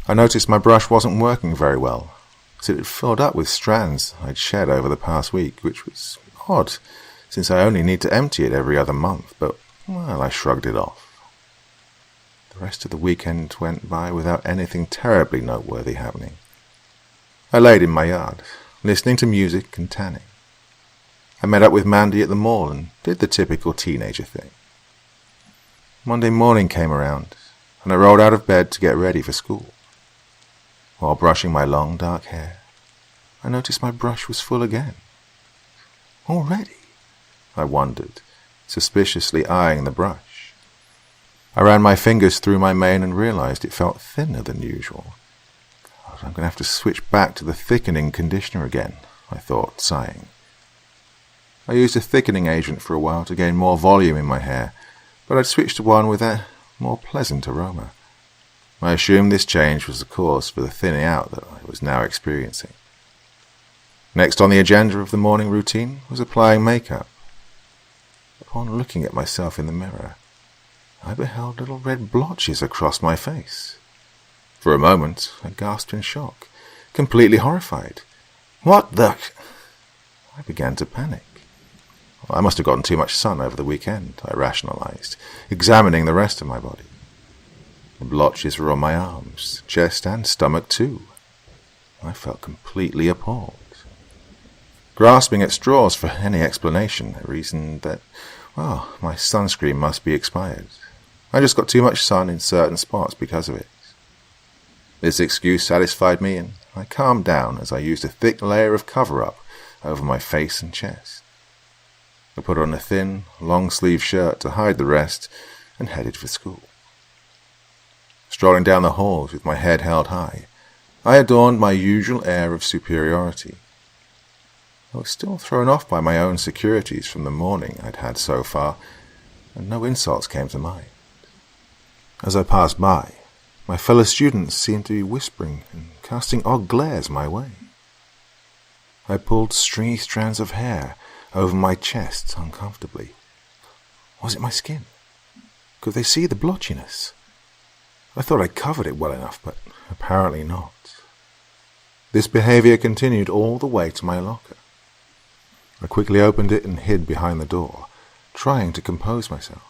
I noticed my brush wasn't working very well, as it had filled up with strands I'd shed over the past week, which was odd, since I only need to empty it every other month, but, well, I shrugged it off. The rest of the weekend went by without anything terribly noteworthy happening. I laid in my yard, listening to music and tanning. I met up with Mandy at the mall and did the typical teenager thing. Monday morning came around, and I rolled out of bed to get ready for school. While brushing my long dark hair, I noticed my brush was full again. Already? I wondered, suspiciously eyeing the brush. I ran my fingers through my mane and realized it felt thinner than usual. God, I'm going to have to switch back to the thickening conditioner again, I thought, sighing. I used a thickening agent for a while to gain more volume in my hair, but I'd switched to one with a more pleasant aroma. I assumed this change was the cause for the thinning out that I was now experiencing. Next on the agenda of the morning routine was applying makeup. Upon looking at myself in the mirror, I beheld little red blotches across my face. For a moment, I gasped in shock, completely horrified. "What the—" I began to panic. I must have gotten too much sun over the weekend, I rationalized, examining the rest of my body. The blotches were on my arms, chest, and stomach too. I felt completely appalled. Grasping at straws for any explanation, I reasoned that, well, my sunscreen must be expired. I just got too much sun in certain spots because of it. This excuse satisfied me, and I calmed down as I used a thick layer of cover-up over my face and chest. I put on a thin, long-sleeve shirt to hide the rest and headed for school. Strolling down the halls with my head held high, I adorned my usual air of superiority. I was still thrown off by my own securities from the morning I'd had so far, and no insults came to mind. As I passed by, my fellow students seemed to be whispering and casting odd glares my way. I pulled stringy strands of hair over my chest uncomfortably. Was it my skin? Could they see the blotchiness? I thought I covered it well enough, but apparently not. This behavior continued all the way to my locker. I quickly opened it and hid behind the door, trying to compose myself.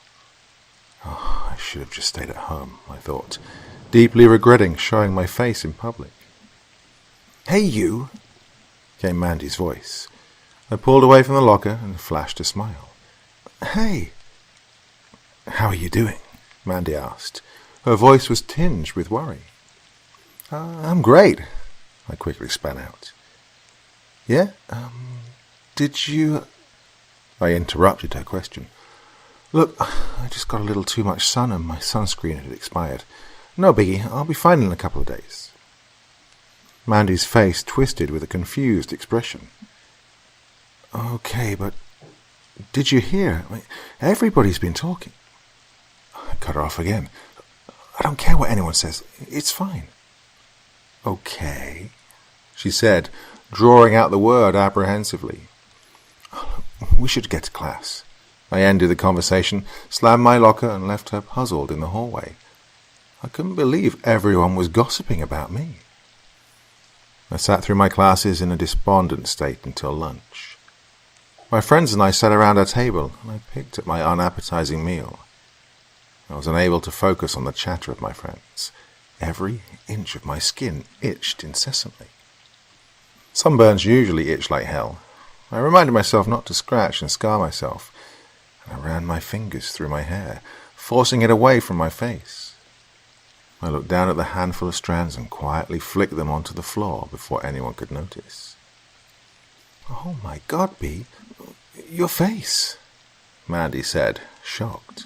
Oh, I should have just stayed at home, I thought, deeply regretting showing my face in public. "Hey, you!" came Mandy's voice. I pulled away from the locker and flashed a smile. "Hey!" "How are you doing?" Mandy asked. Her voice was tinged with worry. I'm great," I quickly span out. "Yeah? Did you—" I interrupted her question. "Look, I just got a little too much sun and my sunscreen had expired. No biggie, I'll be fine in a couple of days." Mandy's face twisted with a confused expression. "Okay, but did you hear? Everybody's been talking." I cut her off again. "I don't care what anyone says. It's fine." "Okay," she said, drawing out the word apprehensively. "We should get to class." I ended the conversation, slammed my locker, and left her puzzled in the hallway. I couldn't believe everyone was gossiping about me. I sat through my classes in a despondent state until lunch. My friends and I sat around our table, and I picked at my unappetizing meal. I was unable to focus on the chatter of my friends. Every inch of my skin itched incessantly. Sunburns usually itch like hell. I reminded myself not to scratch and scar myself, and I ran my fingers through my hair, forcing it away from my face. I looked down at the handful of strands and quietly flicked them onto the floor before anyone could notice. "Oh my God, Bea, your face," Mandy said, shocked.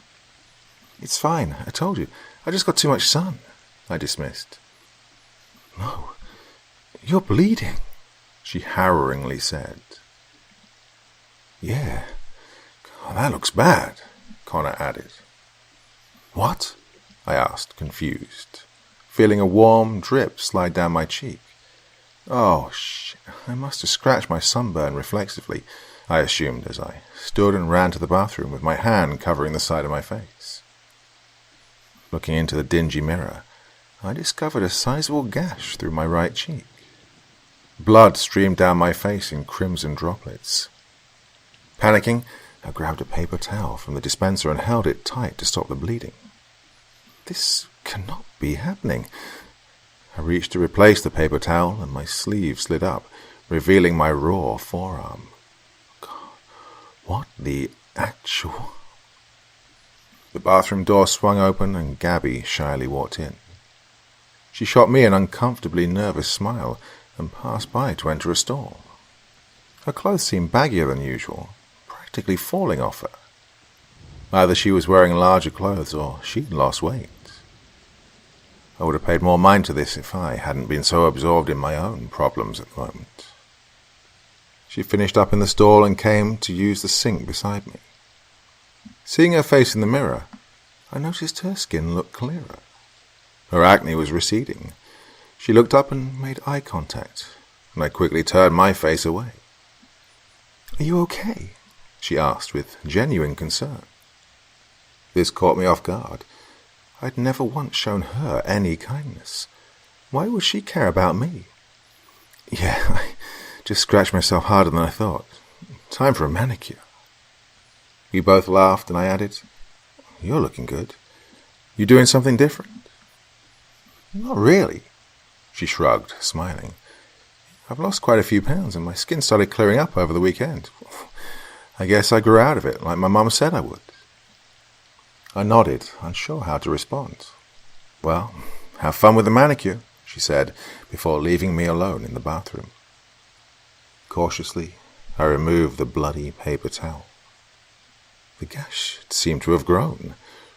"It's fine, I told you. I just got too much sun," I dismissed. "No, you're bleeding," she harrowingly said. "Yeah, God, that looks bad," Connor added. "What?" I asked, confused, feeling a warm drip slide down my cheek. Oh, shit, I must have scratched my sunburn reflexively, I assumed as I stood and ran to the bathroom with my hand covering the side of my face. Looking into the dingy mirror, I discovered a sizable gash through my right cheek. Blood streamed down my face in crimson droplets. Panicking, I grabbed a paper towel from the dispenser and held it tight to stop the bleeding. This cannot be happening. I reached to replace the paper towel, and my sleeve slid up, revealing my raw forearm. God, what the actual... The bathroom door swung open, and Gabby shyly walked in. She shot me an uncomfortably nervous smile and passed by to enter a stall. Her clothes seemed baggier than usual, practically falling off her. Either she was wearing larger clothes or she'd lost weight. I would have paid more mind to this if I hadn't been so absorbed in my own problems at the moment. She finished up in the stall and came to use the sink beside me. Seeing her face in the mirror, I noticed her skin looked clearer. Her acne was receding. She looked up and made eye contact, and I quickly turned my face away. "Are you okay?" she asked with genuine concern. This caught me off guard. I'd never once shown her any kindness. Why would she care about me? "Yeah, I just scratched myself harder than I thought. Time for a manicure." We both laughed, and I added, "You're looking good. You doing something different?" "Not really," she shrugged, smiling. "I've lost quite a few pounds, and my skin started clearing up over the weekend. I guess I grew out of it, like my mum said I would." I nodded, unsure how to respond. "Well, have fun with the manicure," she said, before leaving me alone in the bathroom. Cautiously, I removed the bloody paper towel. The gash seemed to have grown,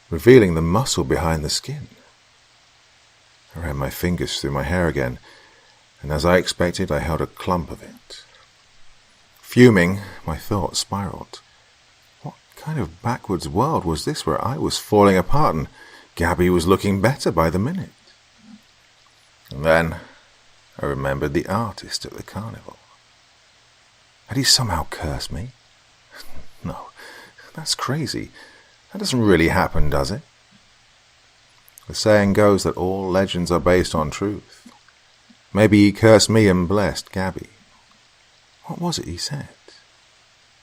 revealing the muscle behind the skin. I ran my fingers through my hair again, and as I expected, I held a clump of it. Fuming, my thoughts spiraled. What kind of backwards world was this where I was falling apart and Gabby was looking better by the minute? And then I remembered the artist at the carnival. Had he somehow cursed me? No, that's crazy. That doesn't really happen, does it? The saying goes that all legends are based on truth. Maybe he cursed me and blessed Gabby. What was it he said?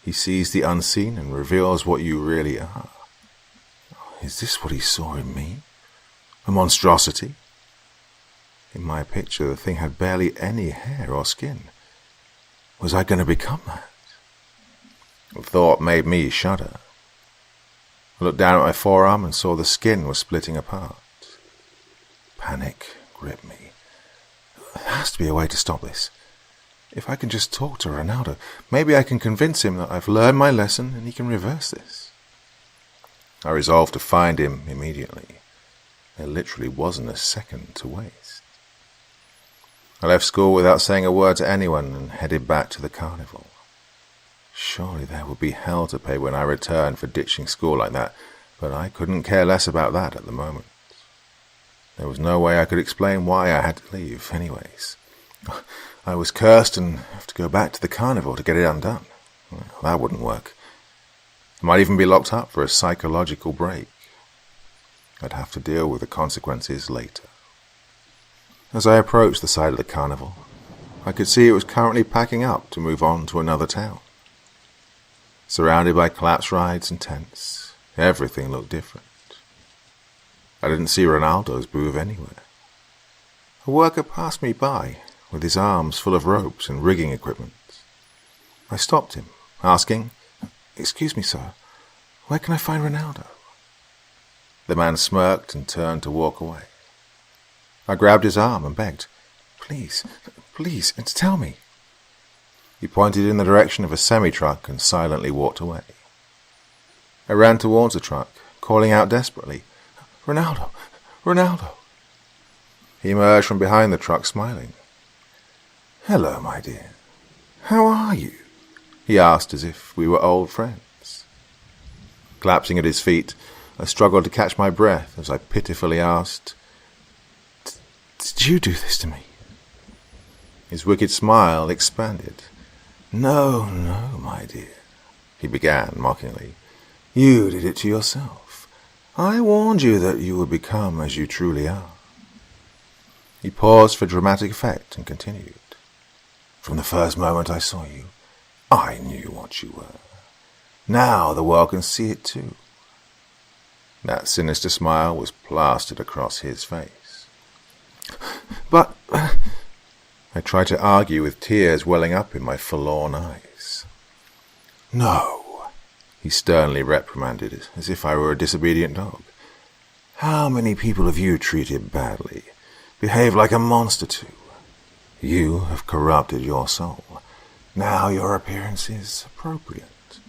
He sees the unseen and reveals what you really are. Is this what he saw in me? A monstrosity? In my picture, the thing had barely any hair or skin. Was I going to become that? The thought made me shudder. I looked down at my forearm and saw the skin was splitting apart. Panic gripped me. There has to be a way to stop this. If I can just talk to Ronaldo, maybe I can convince him that I've learned my lesson and he can reverse this. I resolved to find him immediately. There literally wasn't a second to waste. I left school without saying a word to anyone and headed back to the carnival. Surely there would be hell to pay when I returned for ditching school like that, but I couldn't care less about that at the moment. There was no way I could explain why I had to leave, anyways. I was cursed and have to go back to the carnival to get it undone. Well, that wouldn't work. I might even be locked up for a psychological break. I'd have to deal with the consequences later. As I approached the side of the carnival, I could see it was currently packing up to move on to another town. Surrounded by collapse rides and tents, everything looked different. I didn't see Ronaldo's booth anywhere. A worker passed me by, with his arms full of ropes and rigging equipment. I stopped him, asking, "Excuse me, sir, where can I find Ronaldo?" The man smirked and turned to walk away. I grabbed his arm and begged, please, tell me." He pointed in the direction of a semi-truck and silently walked away. I ran towards the truck, calling out desperately, "Ronaldo! Ronaldo!" He emerged from behind the truck smiling. "Hello, my dear. How are you?" he asked as if we were old friends. Collapsing at his feet, I struggled to catch my breath as I pitifully asked, "Did you do this to me?" His wicked smile expanded. No, my dear," he began mockingly. "You did it to yourself. I warned you that you would become as you truly are." He paused for dramatic effect and continued. "From the first moment I saw you, I knew what you were. Now the world can see it too." That sinister smile was plastered across his face. "But—" I tried to argue with tears welling up in my forlorn eyes. "No," he sternly reprimanded, as if I were a disobedient dog. "How many people have you treated badly, behaved like a monster to? You have corrupted your soul. Now your appearance is appropriate.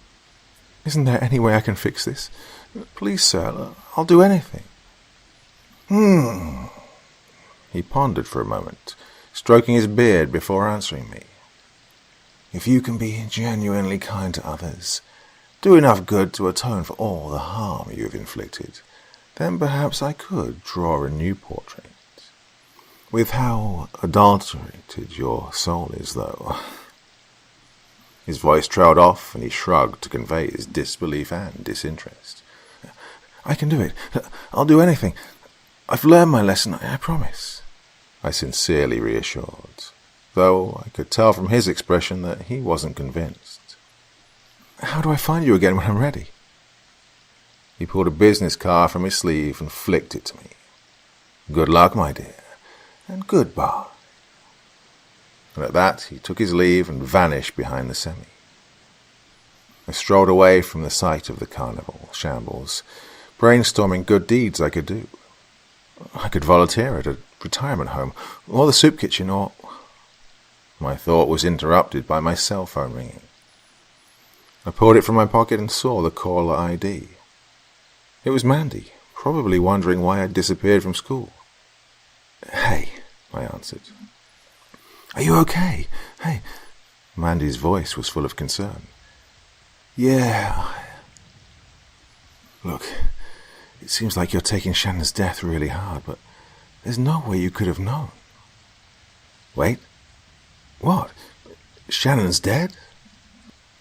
Isn't there any way I can fix this? Please, sir, I'll do anything." He pondered for a moment, stroking his beard before answering me. "If you can be genuinely kind to others, do enough good to atone for all the harm you have inflicted, then perhaps I could draw a new portrait. With how adulterated your soul is, though." His voice trailed off, and he shrugged to convey his disbelief and disinterest. "I can do it. I'll do anything. I've learned my lesson, I promise," I sincerely reassured, though I could tell from his expression that he wasn't convinced. "How do I find you again when I'm ready?" He pulled a business card from his sleeve and flicked it to me. "Good luck, my dear, and goodbye." And at that he took his leave and vanished behind the semi. I strolled away from the site of the carnival shambles, brainstorming good deeds I could do. I could volunteer at a retirement home, or the soup kitchen, or... My thought was interrupted by my cell phone ringing. I pulled it from my pocket and saw the caller ID. It was Mandy, probably wondering why I'd disappeared from school. "Hey," I answered. "Are you okay? Hey." Mandy's voice was full of concern. "Yeah. Look, it seems like you're taking Shannon's death really hard, but there's no way you could have known." "Wait. What? Shannon's dead?"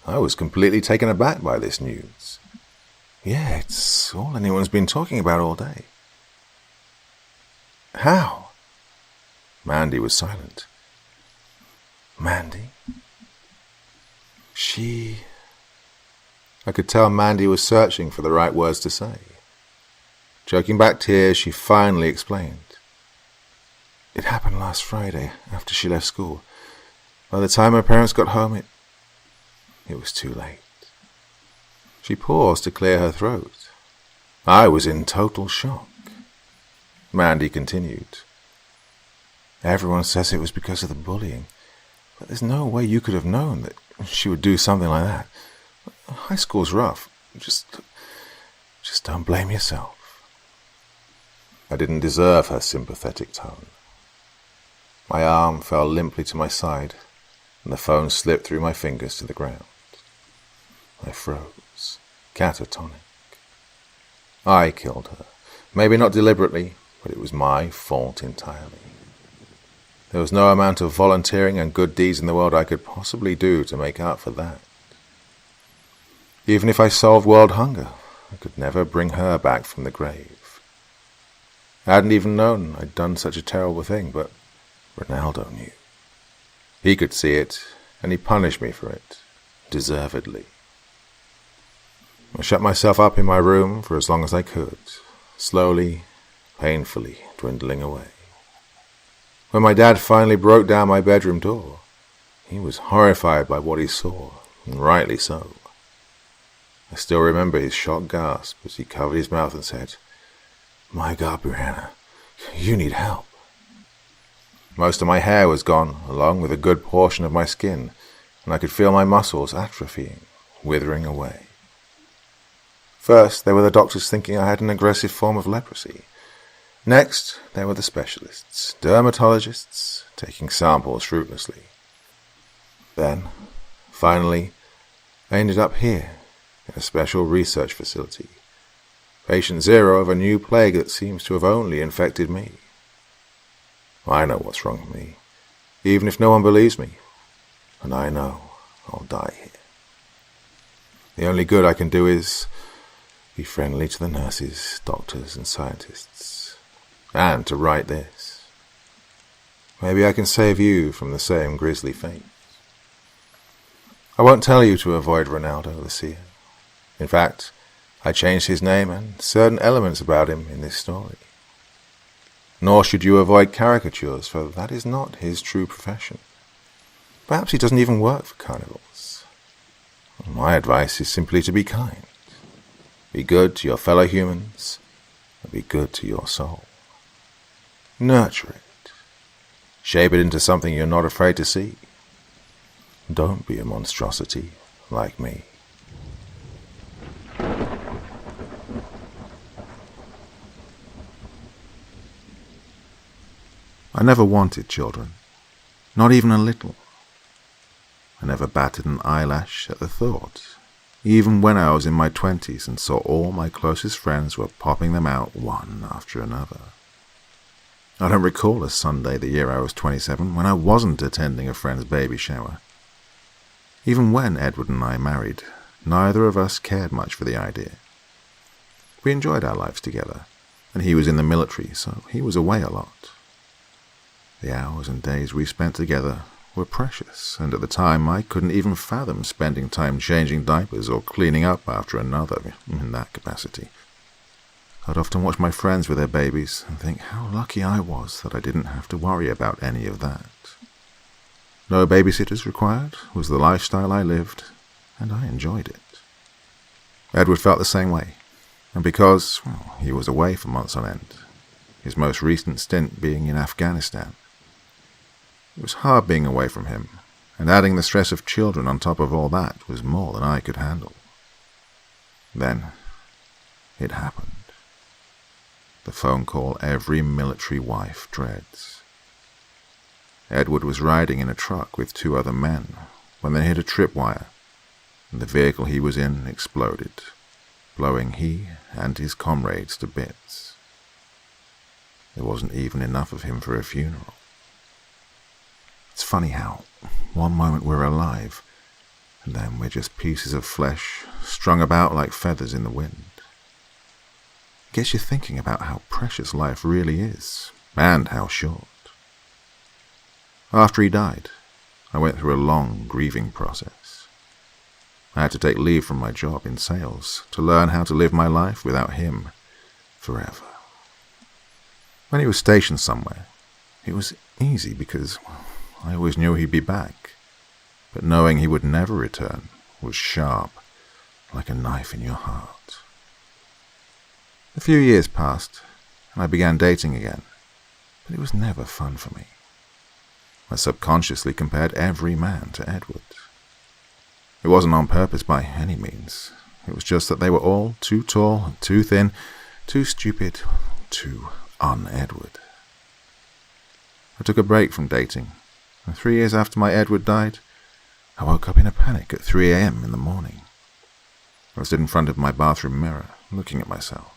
I was completely taken aback by this news. "Yeah, it's all anyone's been talking about all day." "How?" Mandy was silent. "Mandy? She..." I could tell Mandy was searching for the right words to say. Choking back tears, she finally explained. "It happened last Friday, after she left school. By the time her parents got home, it was too late." She paused to clear her throat. I was in total shock. Mandy continued. "Everyone says it was because of the bullying, but there's no way you could have known that she would do something like that. High school's rough. Just don't blame yourself." I didn't deserve her sympathetic tone. My arm fell limply to my side, and the phone slipped through my fingers to the ground. I froze, catatonic. I killed her. Maybe not deliberately, but it was my fault entirely. There was no amount of volunteering and good deeds in the world I could possibly do to make up for that. Even if I solved world hunger, I could never bring her back from the grave. I hadn't even known I'd done such a terrible thing, but Ronaldo knew. He could see it, and he punished me for it, deservedly. I shut myself up in my room for as long as I could, slowly, painfully dwindling away. When my dad finally broke down my bedroom door, he was horrified by what he saw, and rightly so. I still remember his shocked gasp as he covered his mouth and said, "My God, Brianna, you need help." Most of my hair was gone, along with a good portion of my skin, and I could feel my muscles atrophying, withering away. First, there were the doctors thinking I had an aggressive form of leprosy. Next, there were the specialists, dermatologists, taking samples fruitlessly. Then, finally, I ended up here, in a special research facility, patient zero of a new plague that seems to have only infected me. I know what's wrong with me, even if no one believes me, and I know I'll die here. The only good I can do is be friendly to the nurses, doctors, and scientists, and to write this. Maybe I can save you from the same grisly fate. I won't tell you to avoid Ronaldo the Seer. In fact, I changed his name and certain elements about him in this story. Nor should you avoid caricatures, for that is not his true profession. Perhaps he doesn't even work for carnivals. My advice is simply to be kind. Be good to your fellow humans, and be good to your soul. Nurture it. Shape it into something you're not afraid to see. Don't be a monstrosity like me. I never wanted children, not even a little. I never batted an eyelash at the thought, even when I was in my 20s and saw all my closest friends were popping them out one after another. I don't recall a Sunday the year I was 27 when I wasn't attending a friend's baby shower. Even when Edward and I married, neither of us cared much for the idea. We enjoyed our lives together, and he was in the military, so he was away a lot. The hours and days we spent together were precious, and at the time I couldn't even fathom spending time changing diapers or cleaning up after another in that capacity. I'd often watch my friends with their babies and think how lucky I was that I didn't have to worry about any of that. No babysitters required was the lifestyle I lived, and I enjoyed it. Edward felt the same way. And because, well, he was away for months on end, his most recent stint being in Afghanistan. It was hard being away from him, and adding the stress of children on top of all that was more than I could handle. Then, it happened. The phone call every military wife dreads. Edward was riding in a truck with 2 other men when they hit a tripwire, and the vehicle he was in exploded, blowing he and his comrades to bits. There wasn't even enough of him for a funeral. It's funny how one moment we're alive, and then we're just pieces of flesh strung about like feathers in the wind. It gets you thinking about how precious life really is, and how short. After he died, I went through a long grieving process. I had to take leave from my job in sales to learn how to live my life without him forever. When he was stationed somewhere, it was easy because I always knew he'd be back, but knowing he would never return was sharp, like a knife in your heart. A few years passed, and I began dating again, but it was never fun for me. I subconsciously compared every man to Edward. It wasn't on purpose by any means. It was just that they were all too tall, too thin, too stupid, too un-Edward. I took a break from dating, and 3 years after my Edward died, I woke up in a panic at 3 a.m. in the morning. I stood in front of my bathroom mirror, looking at myself.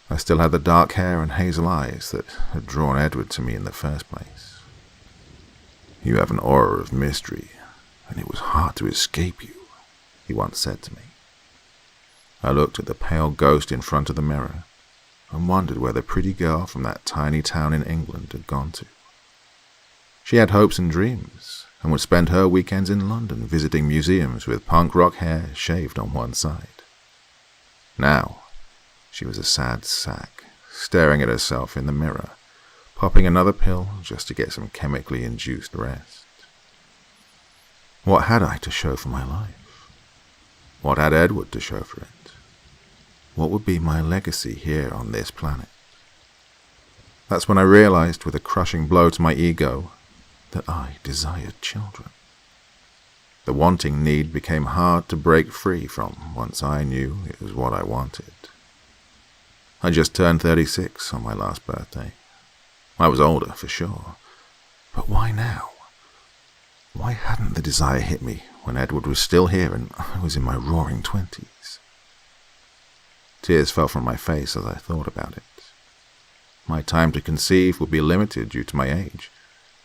I still had the dark hair and hazel eyes that had drawn Edward to me in the first place. "You have an aura of mystery, and it was hard to escape you," he once said to me. I looked at the pale ghost in front of the mirror and wondered where the pretty girl from that tiny town in England had gone to. She had hopes and dreams, and would spend her weekends in London visiting museums with punk rock hair shaved on one side. Now, she was a sad sack, staring at herself in the mirror, popping another pill just to get some chemically induced rest. What had I to show for my life? What had Edward to show for it? What would be my legacy here on this planet? That's when I realized, with a crushing blow to my ego, that I desired children. The wanting need became hard to break free from once I knew it was what I wanted. I just turned 36 on my last birthday. I was older, for sure. But why now? Why hadn't the desire hit me when Edward was still here and I was in my roaring 20s? Tears fell from my face as I thought about it. My time to conceive would be limited due to my age,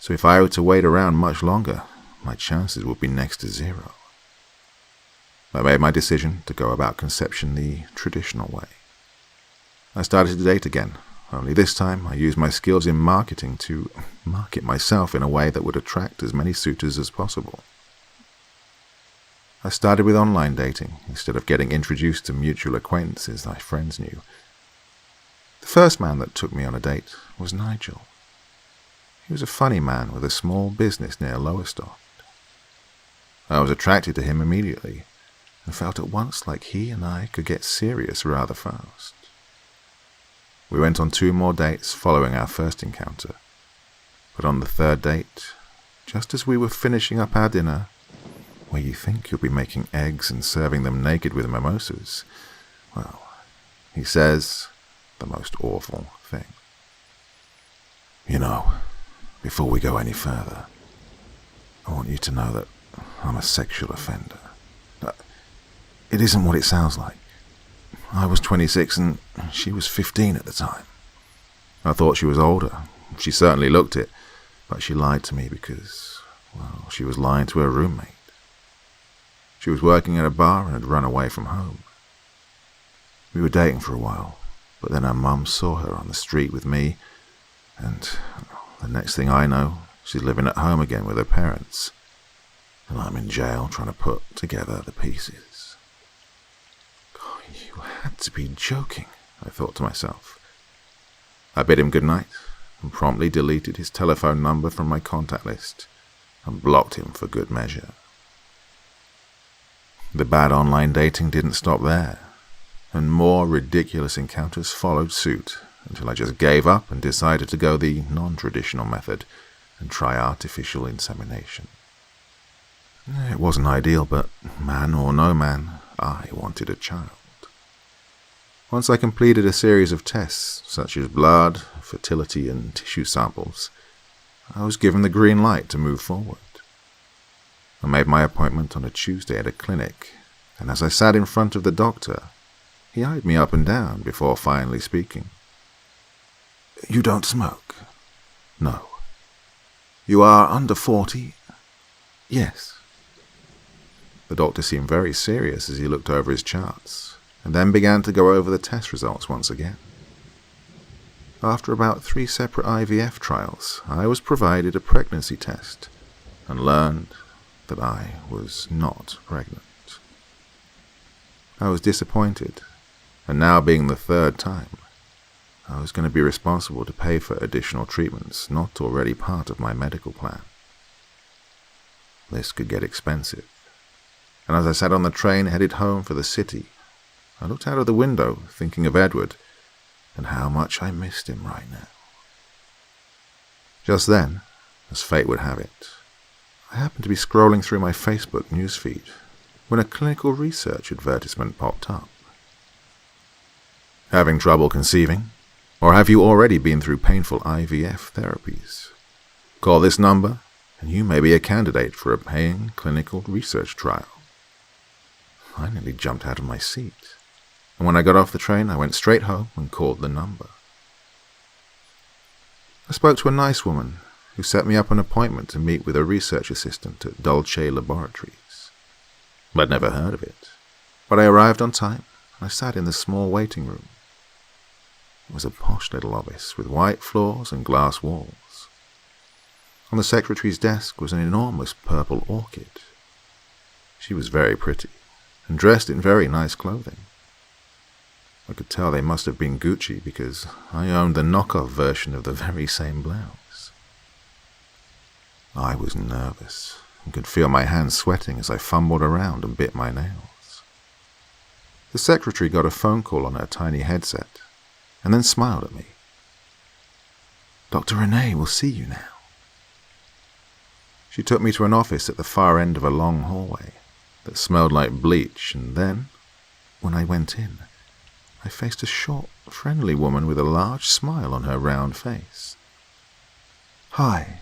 so if I were to wait around much longer, my chances would be next to zero. I made my decision to go about conception the traditional way. I started to date again, only this time I used my skills in marketing to market myself in a way that would attract as many suitors as possible. I started with online dating instead of getting introduced to mutual acquaintances my friends knew. The first man that took me on a date was Nigel. He was a funny man with a small business near Lowestoft. I was attracted to him immediately and felt at once like he and I could get serious rather fast. We went on 2 more dates following our first encounter, but on the 3rd date, just as we were finishing up our dinner, where you think you'll be making eggs and serving them naked with mimosas, well, he says the most awful thing. "You know, before we go any further, I want you to know that I'm a sexual offender." It isn't what it sounds like. I was 26 and she was 15 at the time. I thought she was older. She certainly looked it, but she lied to me because, well, she was lying to her roommate. She was working at a bar and had run away from home. We were dating for a while, but then her mum saw her on the street with me, and the next thing I know, she's living at home again with her parents, and I'm in jail trying to put together the pieces. "You had to be joking," I thought to myself. I bid him good night and promptly deleted his telephone number from my contact list and blocked him for good measure. The bad online dating didn't stop there. and more ridiculous encounters followed suit until I just gave up and decided to go the non-traditional method and try artificial insemination. It wasn't ideal, but man or no man, I wanted a child. Once I completed a series of tests, such as blood, fertility, and tissue samples, I was given the green light to move forward. I made my appointment on a Tuesday at a clinic, and as I sat in front of the doctor, he eyed me up and down before finally speaking. "You don't smoke?" "No." "You are under 40? "Yes." The doctor seemed very serious as he looked over his charts, and then began to go over the test results once again. After about 3 separate IVF trials, I was provided a pregnancy test and learned that I was not pregnant. I was disappointed, and now being the 3rd time, I was going to be responsible to pay for additional treatments not already part of my medical plan. This could get expensive, and as I sat on the train headed home for the city, I looked out of the window thinking of Edward and how much I missed him right now. Just then, as fate would have it, I happened to be scrolling through my Facebook newsfeed when a clinical research advertisement popped up. Having trouble conceiving? Or have you already been through painful IVF therapies? Call this number and you may be a candidate for a paying clinical research trial. I nearly jumped out of my seat, and when I got off the train, I went straight home and called the number. I spoke to a nice woman who set me up an appointment to meet with a research assistant at Dolce Laboratories. I'd never heard of it, but I arrived on time and I sat in the small waiting room. It was a posh little office with white floors and glass walls. On the secretary's desk was an enormous purple orchid. She was very pretty and dressed in very nice clothing. I could tell they must have been Gucci because I owned the knockoff version of the very same blouse. I was nervous and could feel my hands sweating as I fumbled around and bit my nails. The secretary got a phone call on her tiny headset and then smiled at me. "Dr. Renee will see you now." She took me to an office at the far end of a long hallway that smelled like bleach, and then, when I went in, I faced a short, friendly woman with a large smile on her round face. "Hi,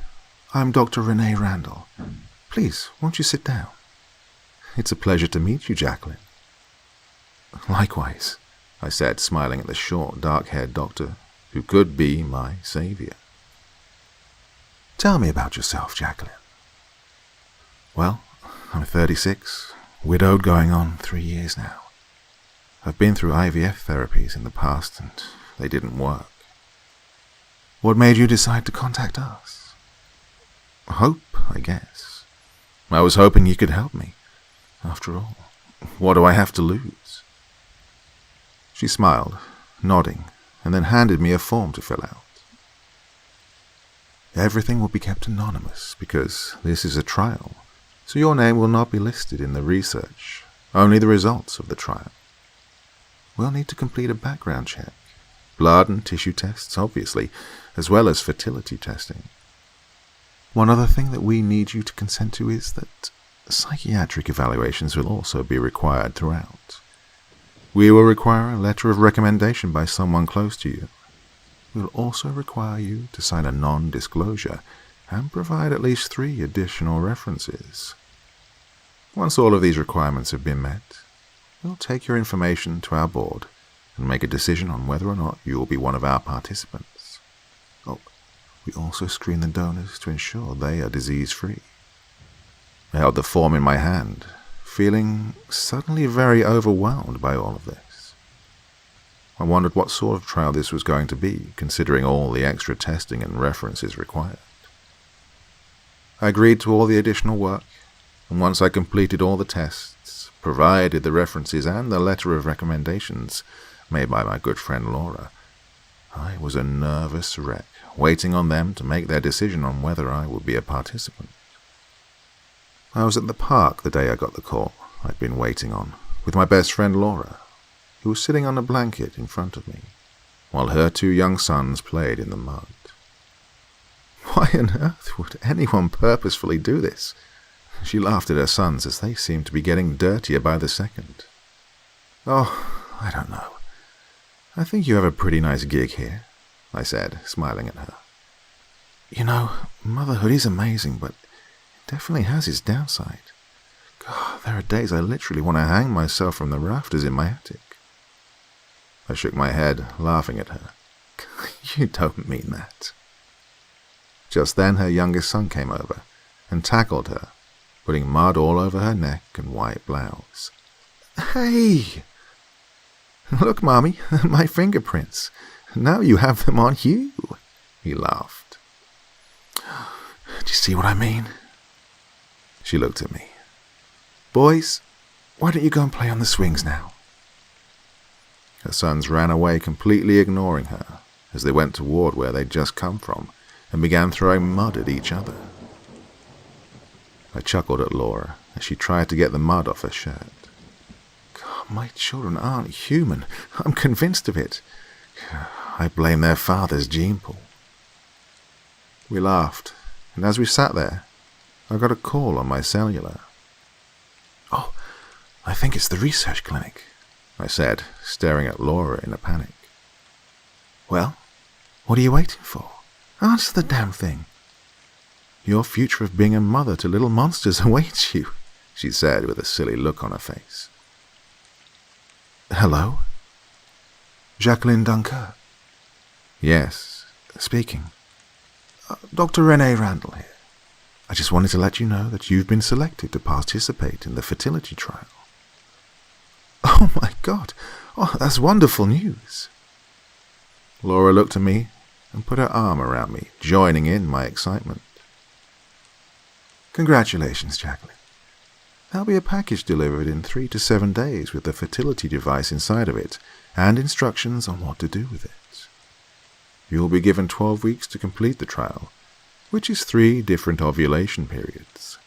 I'm Dr. Renee Randall. Please, won't you sit down?" "It's a pleasure to meet you, Jacqueline." "Likewise," I said, smiling at the short, dark-haired doctor who could be my savior. "Tell me about yourself, Jacqueline." "Well, I'm 36, widowed going on 3 years now. I've been through IVF therapies in the past and they didn't work." "What made you decide to contact us?" "Hope, I guess. I was hoping you could help me. After all, what do I have to lose?" She smiled, nodding, and then handed me a form to fill out. "Everything will be kept anonymous because this is a trial, so your name will not be listed in the research, only the results of the trial. We'll need to complete a background check, blood and tissue tests, obviously, as well as fertility testing. One other thing that we need you to consent to is that psychiatric evaluations will also be required throughout. We will require a letter of recommendation by someone close to you. We'll also require you to sign a non-disclosure and provide at least 3 additional references. Once all of these requirements have been met, we'll take your information to our board and make a decision on whether or not you will be one of our participants. Oh, we also screen the donors to ensure they are disease-free." I held the form in my hand, feeling suddenly very overwhelmed by all of this. I wondered what sort of trial this was going to be, considering all the extra testing and references required. I agreed to all the additional work, and once I completed all the tests, provided the references and the letter of recommendations made by my good friend Laura, I was a nervous wreck, waiting on them to make their decision on whether I would be a participant. I was at the park the day I got the call I'd been waiting on, with my best friend Laura. who was sitting on a blanket in front of me, while her 2 young sons played in the mud. Why on earth would anyone purposefully do this? She laughed at her sons as they seemed to be getting dirtier by the second. Oh, I don't know. I think you have a pretty nice gig here, I said, smiling at her. You know, motherhood is amazing, but it definitely has its downside. God, there are days I literally want to hang myself from the rafters in my attic. I shook my head, laughing at her. You don't mean that. Just then her youngest son came over and tackled her, putting mud all over her neck and white blouse. Hey! Look, Mommy, my fingerprints. Now you have them on you, he laughed. Do you see what I mean? She looked at me. Boys, why don't you go and play on the swings now? Her sons ran away, completely ignoring her, as they went toward where they'd just come from and began throwing mud at each other. I chuckled at Laura as she tried to get the mud off her shirt. God, my children aren't human. I'm convinced of it. I blame their father's gene pool. We laughed, and as we sat there, I got a call on my cellular. Oh, I think it's the research clinic, I said, staring at Laura in a panic. Well, what are you waiting for? Answer the damn thing. Your future of being a mother to little monsters awaits you, she said with a silly look on her face. Hello? Jacqueline Dunkirk? Yes, speaking. Dr. Renee Randall here. I just wanted to let you know that you've been selected to participate in the fertility trial. Oh my God! Oh, that's wonderful news! Laura looked at me and put her arm around me, joining in my excitement. Congratulations, Jacqueline. There'll be a package delivered in 3 to 7 days with the fertility device inside of it and instructions on what to do with it. You'll be given 12 weeks to complete the trial, which is 3 different ovulation periods.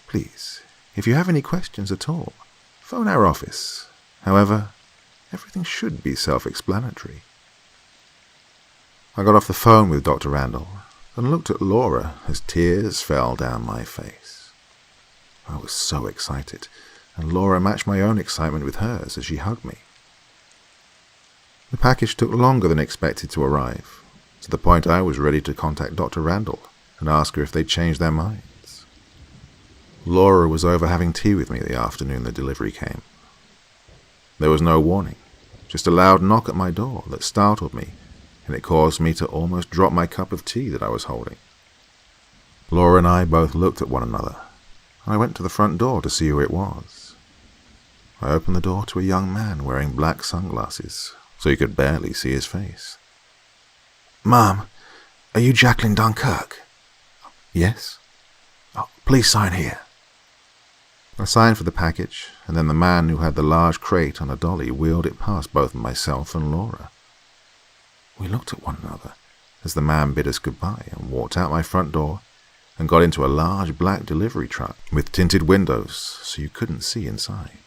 Please, if you have any questions at all, phone our office. However, everything should be self-explanatory. I got off the phone with Dr. Randall and looked at Laura as tears fell down my face. I was so excited, and Laura matched my own excitement with hers as she hugged me. The package took longer than expected to arrive, to the point I was ready to contact Dr. Randall and ask her if they'd changed their minds. Laura was over having tea with me the afternoon the delivery came. There was no warning, just a loud knock at my door that startled me, and it caused me to almost drop my cup of tea that I was holding. Laura and I both looked at one another, and I went to the front door to see who it was. I opened the door to a young man wearing black sunglasses, so you could barely see his face. Mom, are you Jacqueline Dunkirk? Yes. Oh, please sign here. I signed for the package, and then the man who had the large crate on a dolly wheeled it past both myself and Laura. We looked at one another as the man bid us goodbye and walked out my front door and got into a large black delivery truck with tinted windows so you couldn't see inside.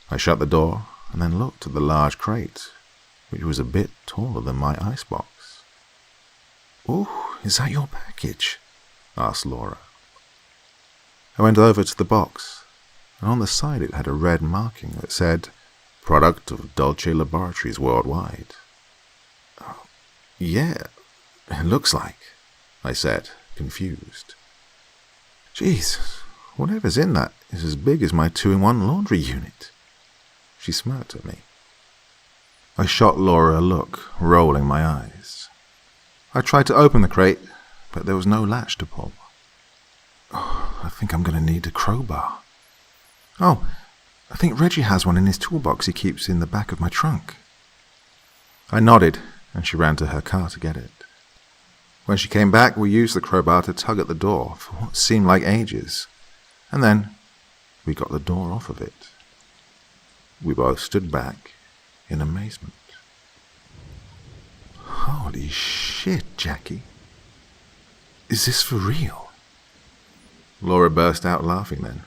I shut the door and then looked at the large crate, which was a bit taller than my icebox. "Ooh, is that your package?" asked Laura. I went over to the box, and on the side it had a red marking that said, "Product of Dulce Laboratories Worldwide." "Oh, yeah, it looks like," I said, confused. "Jeez, whatever's in that is as big as my 2-in-1 laundry unit." She smirked at me. I shot Laura a look, rolling my eyes. I tried to open the crate, but there was no latch to pull. Oh, I think I'm going to need a crowbar. Oh, I think Reggie has one in his toolbox he keeps in the back of my trunk. I nodded, and she ran to her car to get it. When she came back, we used the crowbar to tug at the door for what seemed like ages, and then we got the door off of it. We both stood back in amazement. Holy shit, Jackie. Is this for real? Laura burst out laughing then.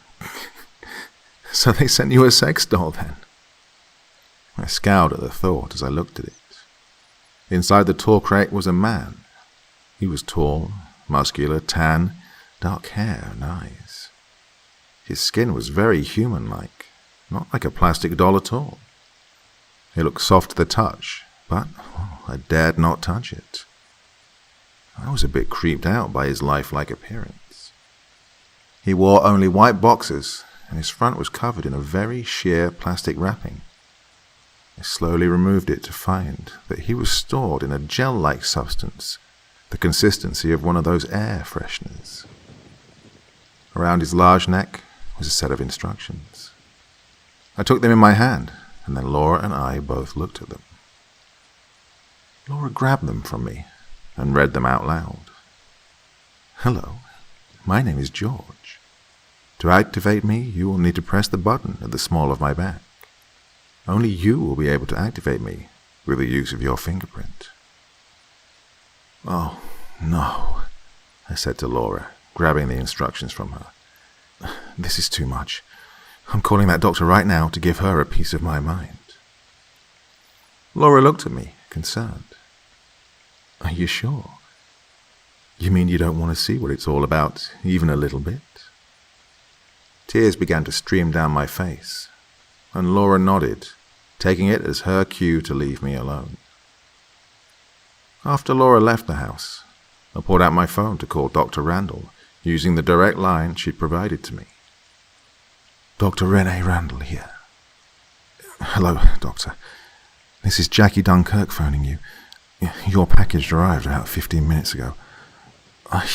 So they sent you a sex doll then? I scowled at the thought as I looked at it. Inside the tall crate was a man. He was tall, muscular, tan, dark hair and eyes. His skin was very human-like, not like a plastic doll at all. It looked soft to the touch, but I dared not touch it. I was a bit creeped out by his lifelike appearance. He wore only white boxers, and his front was covered in a very sheer plastic wrapping. I slowly removed it to find that he was stored in a gel-like substance, the consistency of one of those air fresheners. Around his large neck was a set of instructions. I took them in my hand, and then Laura and I both looked at them. Laura grabbed them from me and read them out loud. "Hello, my name is George. To activate me, you will need to press the button at the small of my back. Only you will be able to activate me with the use of your fingerprint." "Oh, no," I said to Laura, grabbing the instructions from her. "This is too much. I'm calling that doctor right now to give her a piece of my mind." Laura looked at me, concerned. "Are you sure? You mean you don't want to see what it's all about, even a little bit?" Tears began to stream down my face, and Laura nodded, taking it as her cue to leave me alone. After Laura left the house, I pulled out my phone to call Dr. Randall, using the direct line she'd provided to me. "Dr. Renee Randall here." "Hello, Doctor. This is Jackie Dunkirk phoning you. Your package arrived about 15 minutes ago. I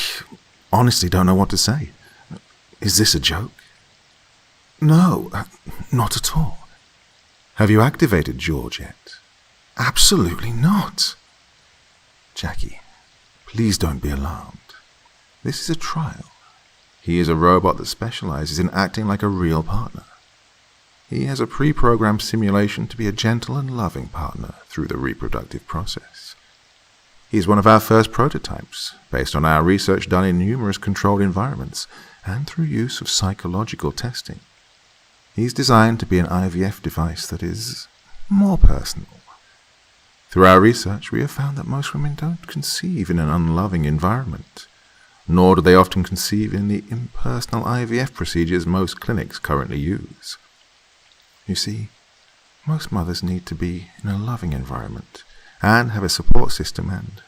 honestly don't know what to say. Is this a joke?" "No, not at all." "Have you activated George yet?" "Absolutely not." "Jackie, please don't be alarmed. This is a trial. He is a robot that specializes in acting like a real partner. He has a pre-programmed simulation to be a gentle and loving partner through the reproductive process. He is one of our first prototypes, based on our research done in numerous controlled environments and through use of psychological testing. He's designed to be an IVF device that is more personal. Through our research, we have found that most women don't conceive in an unloving environment, nor do they often conceive in the impersonal IVF procedures most clinics currently use. You see, most mothers need to be in a loving environment and have a support system, and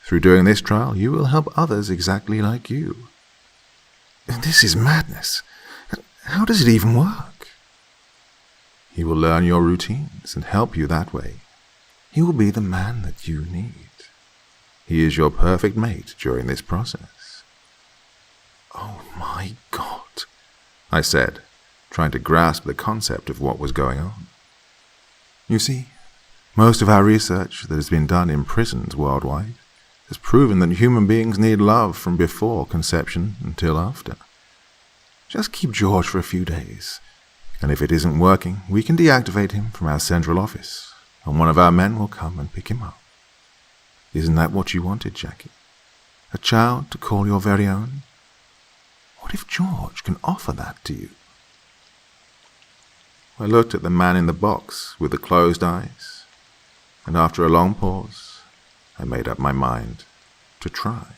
through doing this trial, you will help others exactly like you." "This is madness. How does it even work?" "He will learn your routines and help you that way. He will be the man that you need. He is your perfect mate during this process." "Oh my God," I said, trying to grasp the concept of what was going on. "You see, most of our research that has been done in prisons worldwide has proven that human beings need love from before conception until after. Just keep George for a few days, and if it isn't working, we can deactivate him from our central office, and one of our men will come and pick him up. Isn't that what you wanted, Jackie? A child to call your very own? What if George can offer that to you?" I looked at the man in the box with the closed eyes, and after a long pause, I made up my mind to try.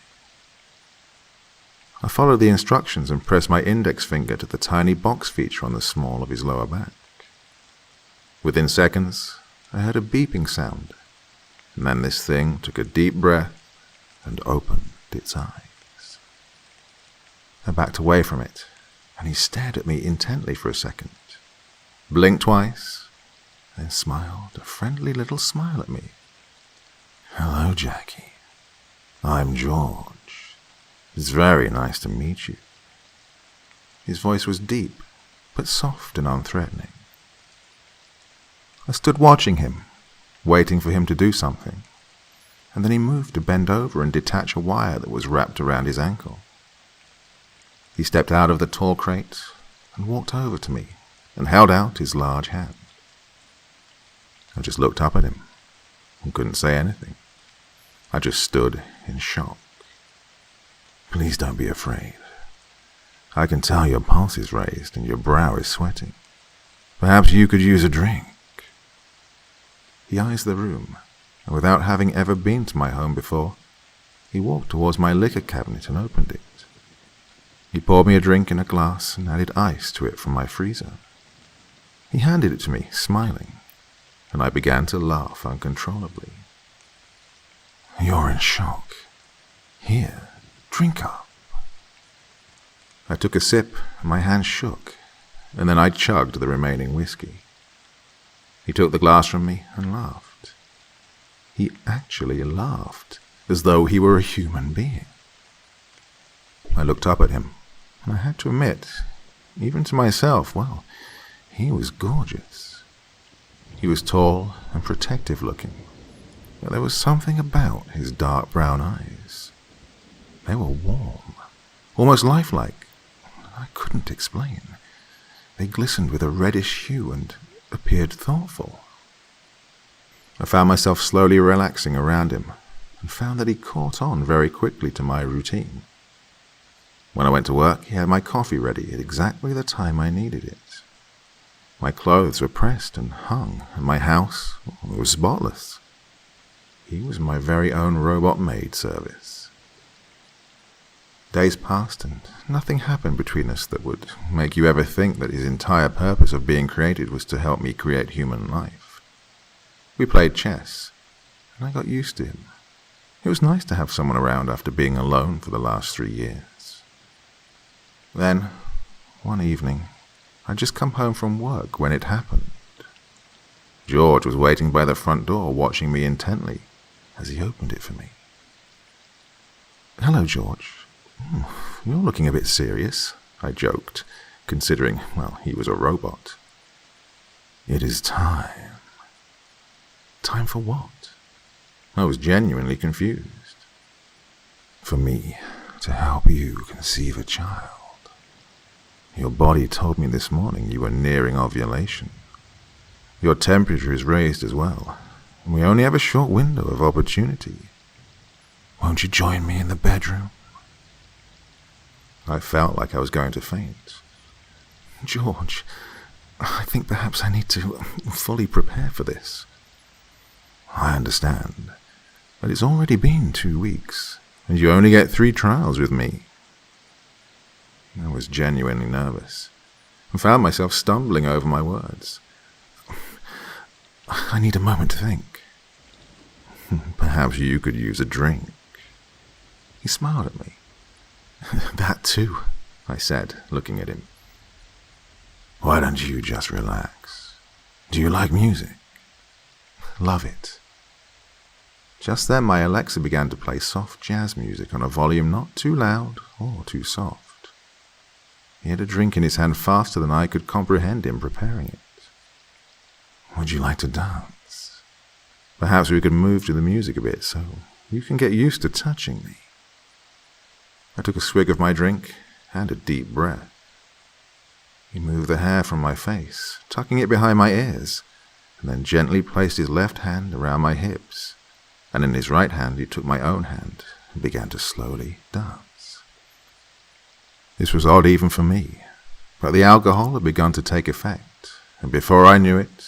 I followed the instructions and pressed my index finger to the tiny box feature on the small of his lower back. Within seconds, I heard a beeping sound, and then this thing took a deep breath and opened its eyes. I backed away from it, and he stared at me intently for a second, blinked twice, then smiled a friendly little smile at me. "Hello, Jackie. I'm George. It's very nice to meet you." His voice was deep, but soft and unthreatening. I stood watching him, waiting for him to do something, and then he moved to bend over and detach a wire that was wrapped around his ankle. He stepped out of the tall crate and walked over to me and held out his large hand. I just looked up at him and couldn't say anything. I just stood in shock. "Please don't be afraid. I can tell your pulse is raised and your brow is sweating. Perhaps you could use a drink." He eyes the room, and without having ever been to my home before, he walked towards my liquor cabinet and opened it. He poured me a drink in a glass and added ice to it from my freezer. He handed it to me, smiling, and I began to laugh uncontrollably. "You're in shock. Here, drink up." I took a sip, and my hand shook, and then I chugged the remaining whiskey. He took the glass from me and laughed. He actually laughed, as though he were a human being. I looked up at him, and I had to admit, even to myself, well, he was gorgeous. He was tall and protective looking, but there was something about his dark brown eyes. They were warm, almost lifelike. I couldn't explain. They glistened with a reddish hue and appeared thoughtful. I found myself slowly relaxing around him and found that he caught on very quickly to my routine. When I went to work, he had my coffee ready at exactly the time I needed it. My clothes were pressed and hung, and my house was spotless. He was my very own robot maid service. Days passed, and nothing happened between us that would make you ever think that his entire purpose of being created was to help me create human life. We played chess, and I got used to him. It was nice to have someone around after being alone for the last 3 years. Then, one evening, I'd just come home from work when it happened. George was waiting by the front door, watching me intently as he opened it for me. "Hello, George. You're looking a bit serious," I joked, considering, well, he was a robot. "It is time." "Time for what?" I was genuinely confused. "For me to help you conceive a child. Your body told me this morning you were nearing ovulation. Your temperature is raised as well, and we only have a short window of opportunity. Won't you join me in the bedroom?" I felt like I was going to faint. "George, I think perhaps I need to fully prepare for this." "I understand, but it's already been 2 weeks, and you only get 3 trials with me." I was genuinely nervous, and found myself stumbling over my words. "I need a moment to think." "Perhaps you could use a drink." He smiled at me. "That too," I said, looking at him. "Why don't you just relax? Do you like music?" "Love it." Just then my Alexa began to play soft jazz music on a volume not too loud or too soft. He had a drink in his hand faster than I could comprehend him preparing it. "Would you like to dance? Perhaps we could move to the music a bit so you can get used to touching me." I took a swig of my drink and a deep breath. He moved the hair from my face, tucking it behind my ears, and then gently placed his left hand around my hips, and in his right hand he took my own hand and began to slowly dance. This was odd even for me, but the alcohol had begun to take effect, and before I knew it,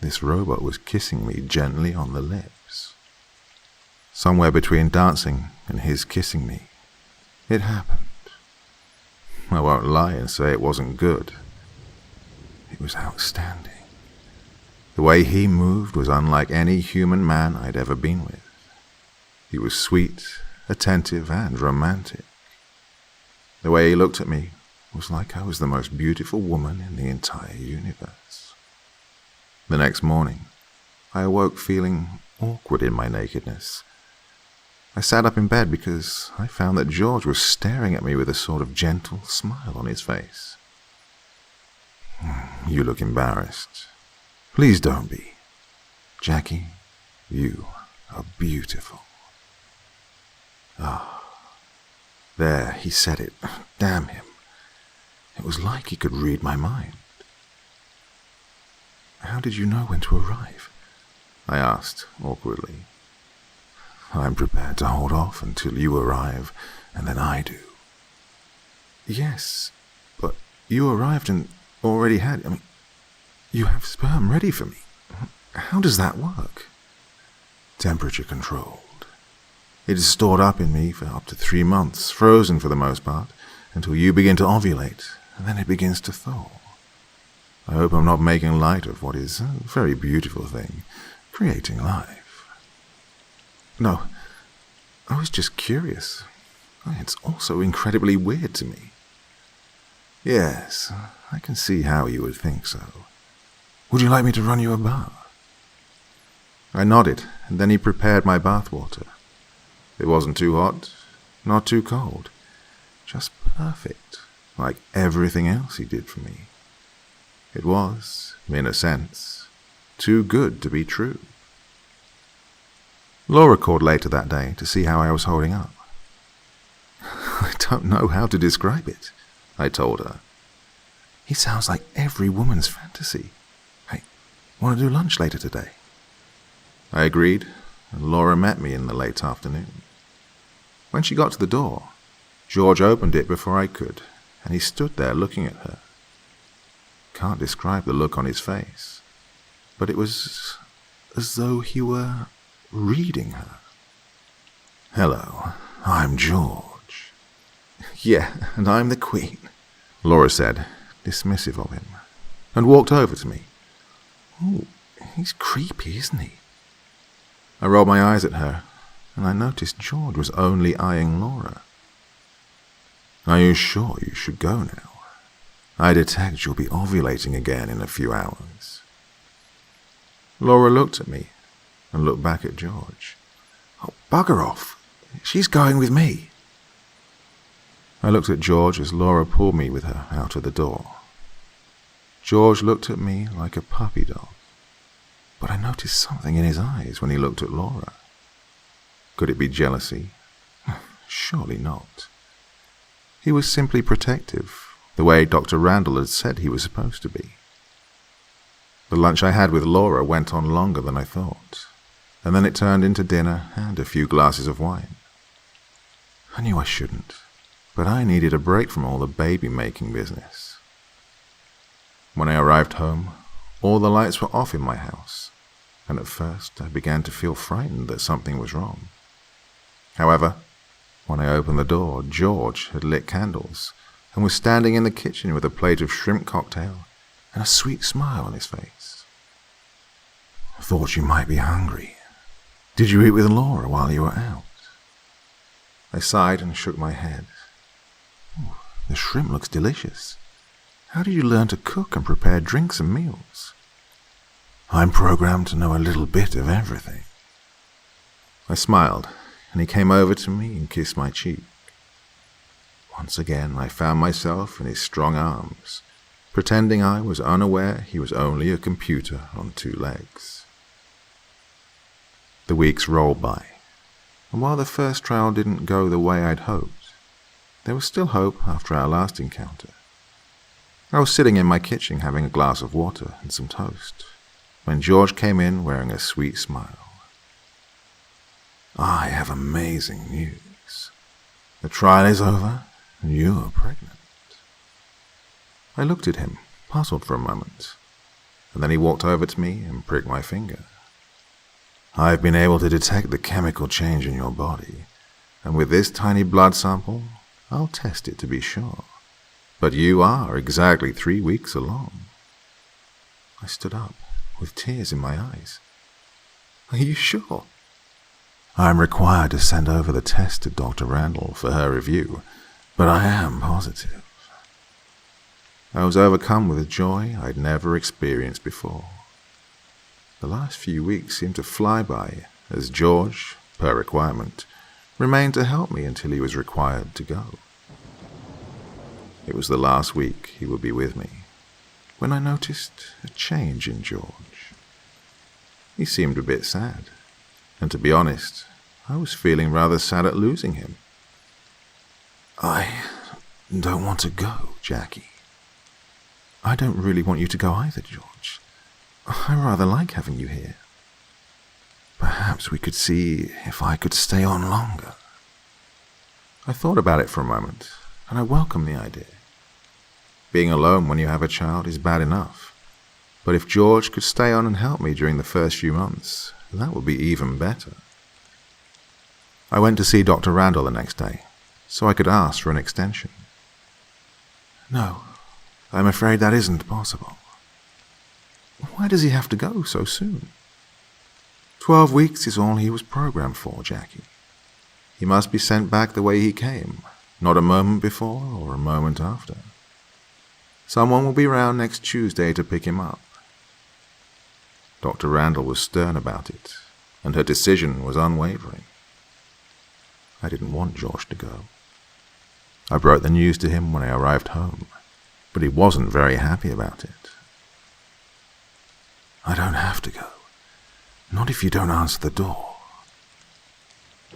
this robot was kissing me gently on the lips. Somewhere between dancing and his kissing me, it happened. I won't lie and say it wasn't good. It was outstanding. The way he moved was unlike any human man I'd ever been with. He was sweet, attentive, and romantic. The way he looked at me was like I was the most beautiful woman in the entire universe. The next morning, I awoke feeling awkward in my nakedness. I sat up in bed because I found that George was staring at me with a sort of gentle smile on his face. "You look embarrassed. Please don't be. Jackie, you are beautiful." Ah. There, he said it. Damn him. It was like he could read my mind. "How did you know when to arrive?" I asked, awkwardly. "I'm prepared to hold off until you arrive, and then I do." "Yes, but you arrived and already had... you have sperm ready for me. How does that work? Temperature controlled. It is stored up in me for up to 3 months, frozen for the most part, until you begin to ovulate, and then it begins to thaw. I hope I'm not making light of what is a very beautiful thing, creating life. No, I was just curious. It's also incredibly weird to me. Yes, I can see how you would think so. Would you like me to run you a bath? I nodded, and then he prepared my bath water. It wasn't too hot, not too cold, just perfect, like everything else he did for me. It was, in a sense, too good to be true. Laura called later that day to see how I was holding up. I don't know how to describe it, I told her. He sounds like every woman's fantasy. Hey, want to do lunch later today? I agreed, and Laura met me in the late afternoon. When she got to the door, George opened it before I could, and he stood there looking at her. Can't describe the look on his face, but it was as though he were reading her. Hello, I'm George. Yeah, and I'm the Queen, Laura said, dismissive of him, and walked over to me. Oh, he's creepy, isn't he? I rolled my eyes at her, and I noticed George was only eyeing Laura. Are you sure you should go now? I detect you'll be ovulating again in a few hours. Laura looked at me and looked back at George. Oh, bugger off. She's going with me. I looked at George as Laura pulled me with her out of the door. George looked at me like a puppy dog, but I noticed something in his eyes when he looked at Laura. Could it be jealousy? Surely not. He was simply protective, the way Dr. Randall had said he was supposed to be. The lunch I had with Laura went on longer than I thought, and then it turned into dinner and a few glasses of wine. I knew I shouldn't, but I needed a break from all the baby-making business. When I arrived home, all the lights were off in my house, and at first I began to feel frightened that something was wrong. However, when I opened the door, George had lit candles and was standing in the kitchen with a plate of shrimp cocktail and a sweet smile on his face. I thought you might be hungry. Did you eat with Laura while you were out? I sighed and shook my head. Ooh, the shrimp looks delicious. How did you learn to cook and prepare drinks and meals? I'm programmed to know a little bit of everything. I smiled, and he came over to me and kissed my cheek. Once again, I found myself in his strong arms, pretending I was unaware he was only a computer on 2 legs. The weeks rolled by, and while the first trial didn't go the way I'd hoped, there was still hope after our last encounter. I was sitting in my kitchen having a glass of water and some toast, when George came in wearing a sweet smile. I have amazing news. The trial is over, and you are pregnant. I looked at him, puzzled for a moment, and then he walked over to me and pricked my finger. I've been able to detect the chemical change in your body, and with this tiny blood sample, I'll test it to be sure. But you are exactly 3 weeks along. I stood up, with tears in my eyes. Are you sure? I'm required to send over the test to Dr. Randall for her review, but I am positive. I was overcome with a joy I'd never experienced before. The last few weeks seemed to fly by, as George, per requirement, remained to help me until he was required to go. It was the last week he would be with me, when I noticed a change in George. He seemed a bit sad, and to be honest, I was feeling rather sad at losing him. I don't want to go, Jackie. I don't really want you to go either, George. I rather like having you here. Perhaps we could see if I could stay on longer. I thought about it for a moment, and I welcomed the idea. Being alone when you have a child is bad enough, But if George could stay on and help me during the first few months, that would be even better. I went to see Dr. Randall the next day, so I could ask for an extension. No, I'm afraid that isn't possible. Why does he have to go so soon? 12 weeks is all he was programmed for, Jackie. He must be sent back the way he came, not a moment before or a moment after. Someone will be round next Tuesday to pick him up. Dr. Randall was stern about it, and her decision was unwavering. I didn't want George to go. I broke the news to him when I arrived home, but he wasn't very happy about it. I don't have to go. Not if you don't answer the door.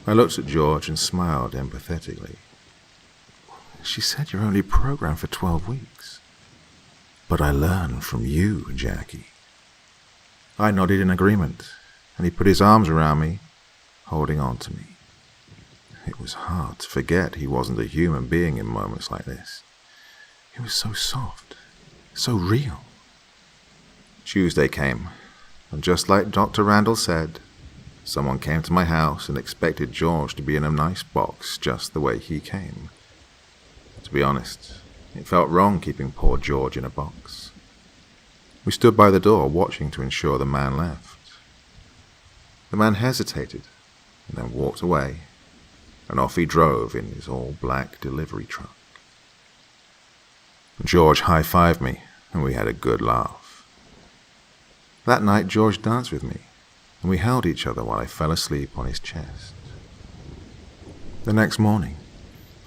I looked at George and smiled empathetically. She said you're only programmed for 12 weeks. But I learned from you, Jackie. I nodded in agreement, and he put his arms around me, holding on to me. It was hard to forget he wasn't a human being in moments like this. He was so soft, so real. Tuesday came, and just like Dr. Randall said, someone came to my house and expected George to be in a nice box just the way he came. To be honest, it felt wrong keeping poor George in a box. We stood by the door watching to ensure the man left. The man hesitated and then walked away, and off he drove in his all-black delivery truck. George high-fived me, and we had a good laugh. That night George danced with me, and we held each other while I fell asleep on his chest. The next morning,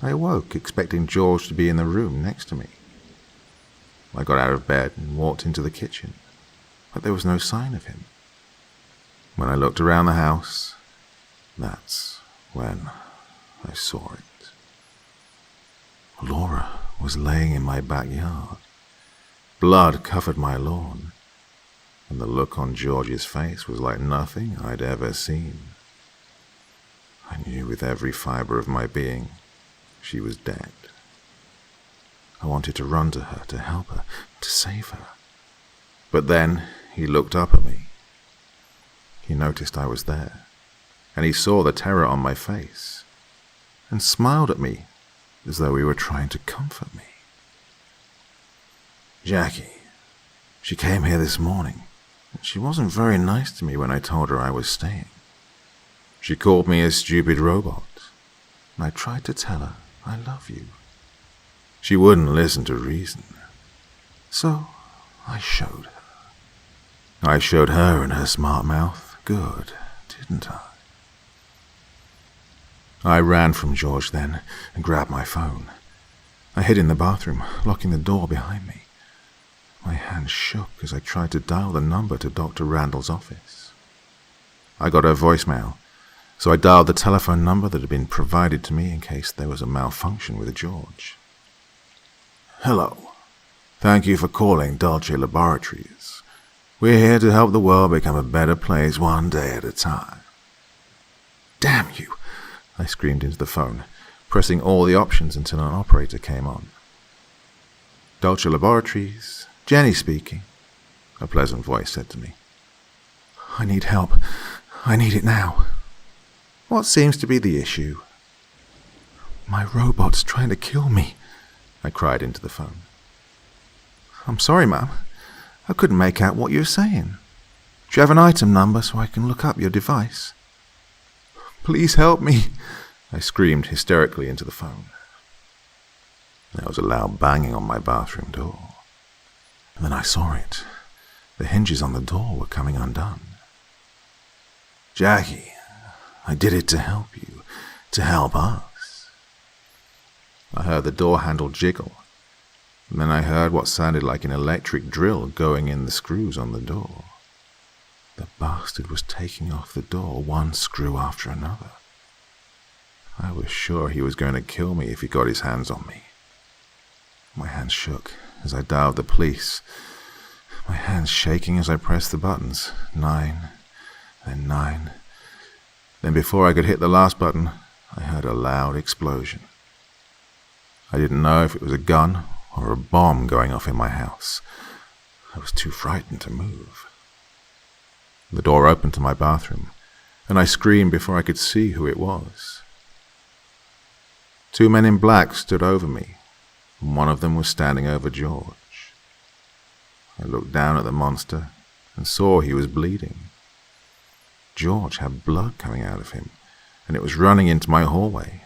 I awoke expecting George to be in the room next to me. I got out of bed and walked into the kitchen, but there was no sign of him. When I looked around the house, that's when I saw it. Laura was laying in my backyard. Blood covered my lawn, and the look on George's face was like nothing I'd ever seen. I knew with every fiber of my being she was dead. I wanted to run to her, to help her, to save her. But then he looked up at me. He noticed I was there, and he saw the terror on my face, and smiled at me as though he were trying to comfort me. Jackie, she came here this morning, and she wasn't very nice to me when I told her I was staying. She called me a stupid robot, and I tried to tell her I love you. She wouldn't listen to reason, so I showed her. I showed her and her smart mouth good, didn't I? I ran from George then and grabbed my phone. I hid in the bathroom, locking the door behind me. My hands shook as I tried to dial the number to Dr. Randall's office. I got her voicemail, so I dialed the telephone number that had been provided to me in case there was a malfunction with George. Hello. Thank you for calling Dulce Laboratories. We're here to help the world become a better place one day at a time. Damn you! I screamed into the phone, pressing all the options until an operator came on. Dulce Laboratories, Jenny speaking, a pleasant voice said to me. I need help. I need it now. What seems to be the issue? My robot's trying to kill me, I cried into the phone. I'm sorry, ma'am. I couldn't make out what you were saying. Do you have an item number so I can look up your device? Please help me, I screamed hysterically into the phone. There was a loud banging on my bathroom door. And then I saw it. The hinges on the door were coming undone. Jackie, I did it to help you, to help us. I heard the door handle jiggle, and then I heard what sounded like an electric drill going in the screws on the door. The bastard was taking off the door one screw after another. I was sure he was going to kill me if he got his hands on me. My hands shook as I dialed the police, my hands shaking as I pressed the buttons. 9, then 9. Then before I could hit the last button, I heard a loud explosion. I didn't know if it was a gun or a bomb going off in my house. I was too frightened to move. The door opened to my bathroom, and I screamed before I could see who it was. 2 men in black stood over me, and one of them was standing over George. I looked down at the monster and saw he was bleeding. George had blood coming out of him, and it was running into my hallway.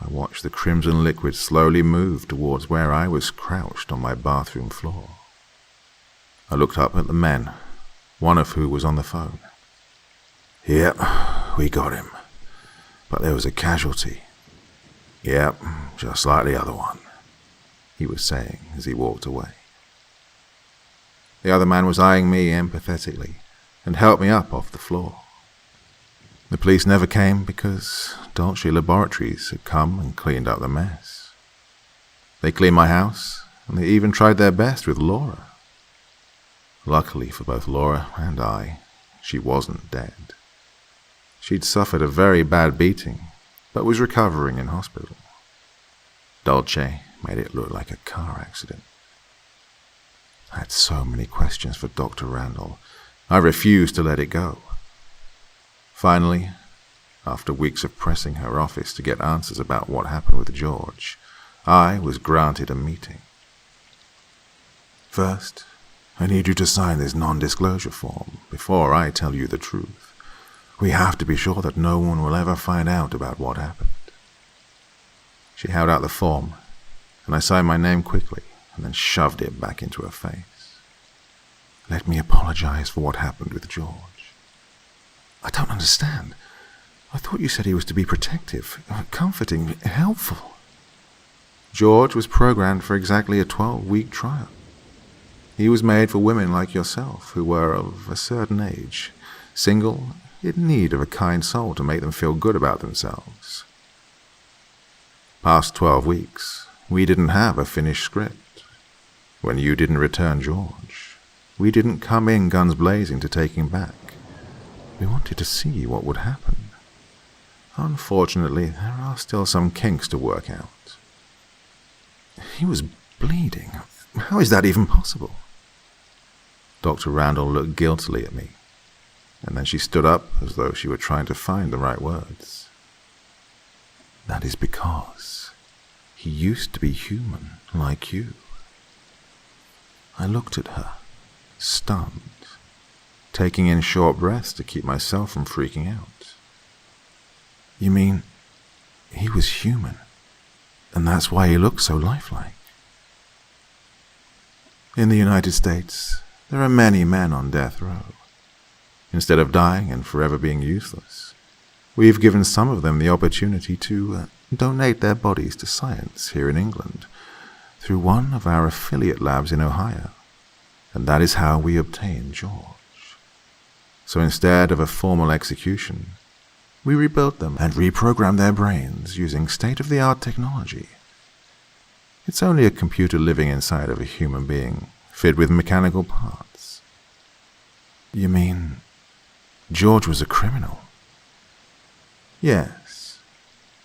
I watched the crimson liquid slowly move towards where I was crouched on my bathroom floor. I looked up at the men, one of who was on the phone. "Yep, we got him, but there was a casualty." "Yep, just like the other one," he was saying as he walked away. The other man was eyeing me empathetically and helped me up off the floor. The police never came because Dolce Laboratories had come and cleaned up the mess. They cleaned my house, and they even tried their best with Laura. Luckily for both Laura and I, she wasn't dead. She'd suffered a very bad beating, but was recovering in hospital. Dolce made it look like a car accident. I had so many questions for Dr. Randall. I refused to let it go. Finally, after weeks of pressing her office to get answers about what happened with George, I was granted a meeting. "First, I need you to sign this non-disclosure form before I tell you the truth. We have to be sure that no one will ever find out about what happened." She held out the form, and I signed my name quickly and then shoved it back into her face. "Let me apologize for what happened with George." "I don't understand. I thought you said he was to be protective, comforting, helpful." "George was programmed for exactly a 12-week trial. He was made for women like yourself who were of a certain age, single, in need of a kind soul to make them feel good about themselves. Past 12 weeks, we didn't have a finished script. When you didn't return George, we didn't come in guns blazing to take him back. We wanted to see what would happen. Unfortunately, there are still some kinks to work out." "He was bleeding. How is that even possible?" Dr. Randall looked guiltily at me, and then she stood up as though she were trying to find the right words. "That is because he used to be human, like you." I looked at her, stunned, taking in short breaths to keep myself from freaking out. "You mean he was human, and that's why he looked so lifelike?" "In the United States, there are many men on death row. Instead of dying and forever being useless, we've given some of them the opportunity to donate their bodies to science here in England through one of our affiliate labs in Ohio, and that is how we obtained George. So instead of a formal execution, we rebuilt them and reprogrammed their brains using state-of-the-art technology. It's only a computer living inside of a human being, fitted with mechanical parts." "You mean George was a criminal?" "Yes.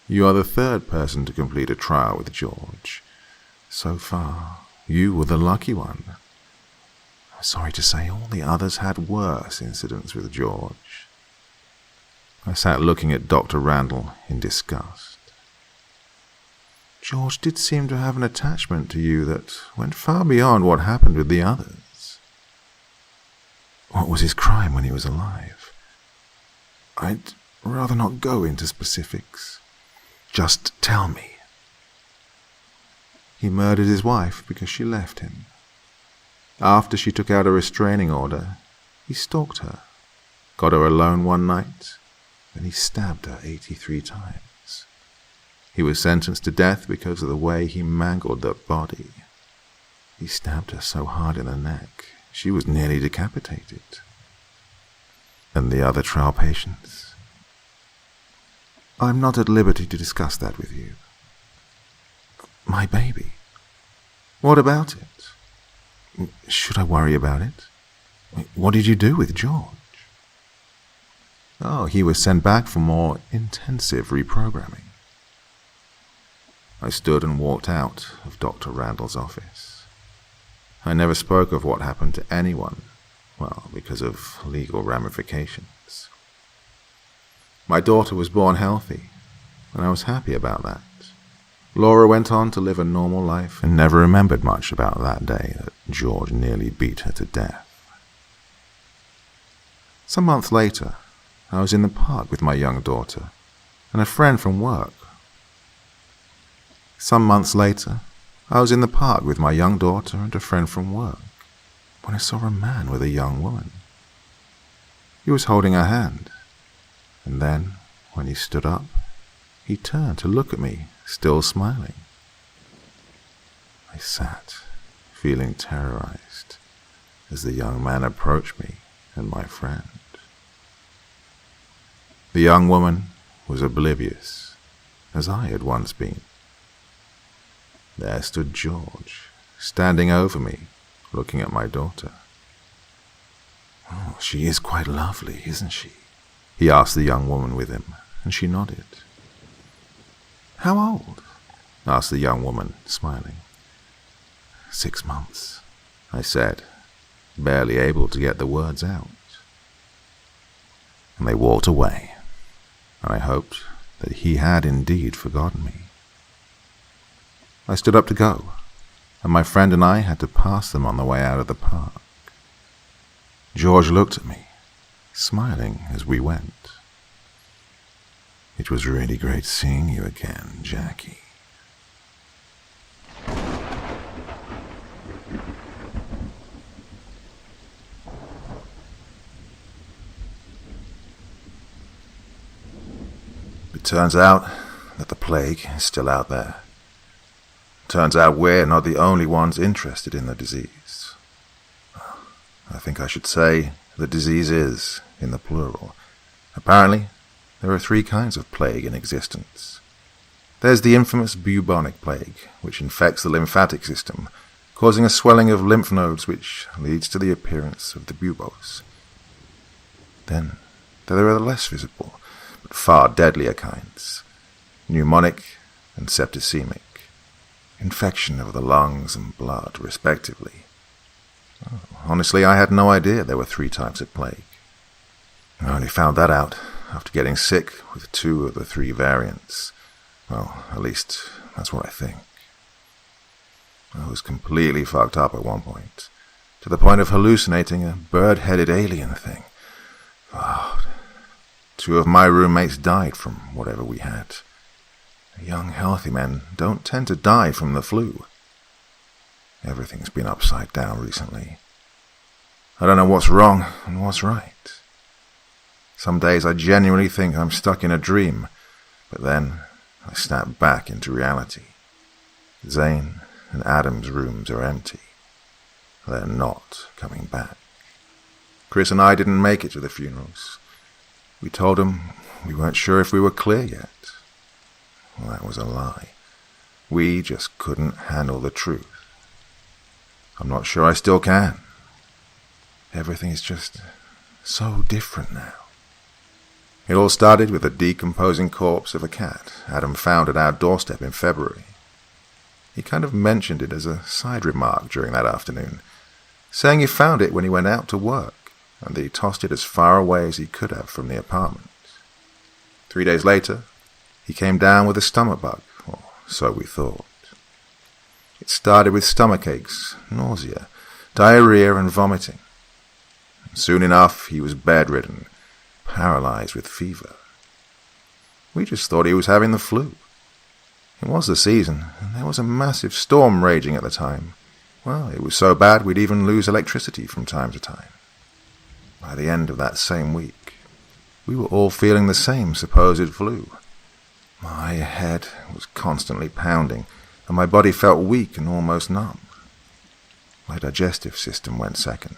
You are the third person to complete a trial with George. So far, you were the lucky one. I'm sorry to say all the others had worse incidents with George." I sat looking at Dr. Randall in disgust. "George did seem to have an attachment to you that went far beyond what happened with the others." "What was his crime when he was alive?" "I'd rather not go into specifics. Just tell me." "He murdered his wife because she left him. After she took out a restraining order, he stalked her, got her alone one night, then he stabbed her 83 times. He was sentenced to death because of the way he mangled the body. He stabbed her so hard in the neck, she was nearly decapitated." "And the other trial patients?" "I'm not at liberty to discuss that with you." "My baby? What about it? Should I worry about it? What did you do with George?" "Oh, he was sent back for more intensive reprogramming." I stood and walked out of Dr. Randall's office. I never spoke of what happened to anyone, well, because of legal ramifications. My daughter was born healthy, and I was happy about that. Laura went on to live a normal life and never remembered much about that day that George nearly beat her to death. Some months later, I was in the park with my young daughter and a friend from work. When I saw a man with a young woman. He was holding her hand, and then, when he stood up, he turned to look at me, still smiling. I sat, feeling terrorized, as the young man approached me and my friend. The young woman was oblivious, as I had once been. There stood George, standing over me, looking at my daughter. "Oh, she is quite lovely, isn't she?" he asked the young woman with him, and she nodded. "How old?" asked the young woman, smiling. 6 months, I said, barely able to get the words out. And they walked away, and I hoped that he had indeed forgotten me. I stood up to go, and my friend and I had to pass them on the way out of the park. George looked at me, smiling as we went. "It was really great seeing you again, Jackie." It turns out that the plague is still out there. Turns out we're not the only ones interested in the disease. I think I should say the disease is, in the plural. Apparently, there are 3 kinds of plague in existence. There's the infamous bubonic plague, which infects the lymphatic system, causing a swelling of lymph nodes which leads to the appearance of the buboes. Then there are the less visible, but far deadlier kinds, pneumonic and septicemic, infection of the lungs and blood, respectively. Honestly, I had no idea there were 3 types of plague. I only found that out after getting sick with 2 of the 3 variants. Well, at least that's what I think. I was completely fucked up at one point, to the point of hallucinating a bird-headed alien thing. Oh, 2 of my roommates died from whatever we had. Young, healthy men don't tend to die from the flu. Everything's been upside down recently. I don't know what's wrong and what's right. Some days I genuinely think I'm stuck in a dream, but then I snap back into reality. Zane and Adam's rooms are empty. They're not coming back. Chris and I didn't make it to the funerals. We told them we weren't sure if we were clear yet. Well, that was a lie. We just couldn't handle the truth. I'm not sure I still can. Everything is just so different now. It all started with a decomposing corpse of a cat Adam found at our doorstep in February. He kind of mentioned it as a side remark during that afternoon, saying he found it when he went out to work, and that he tossed it as far away as he could have from the apartment. 3 days later, he came down with a stomach bug, or so we thought. It started with stomach aches, nausea, diarrhea and vomiting. Soon enough, he was bedridden, paralyzed with fever. We just thought he was having the flu. It was the season, and there was a massive storm raging at the time. Well, it was so bad we'd even lose electricity from time to time. By the end of that same week, we were all feeling the same supposed flu. My head was constantly pounding, and my body felt weak and almost numb. My digestive system went second.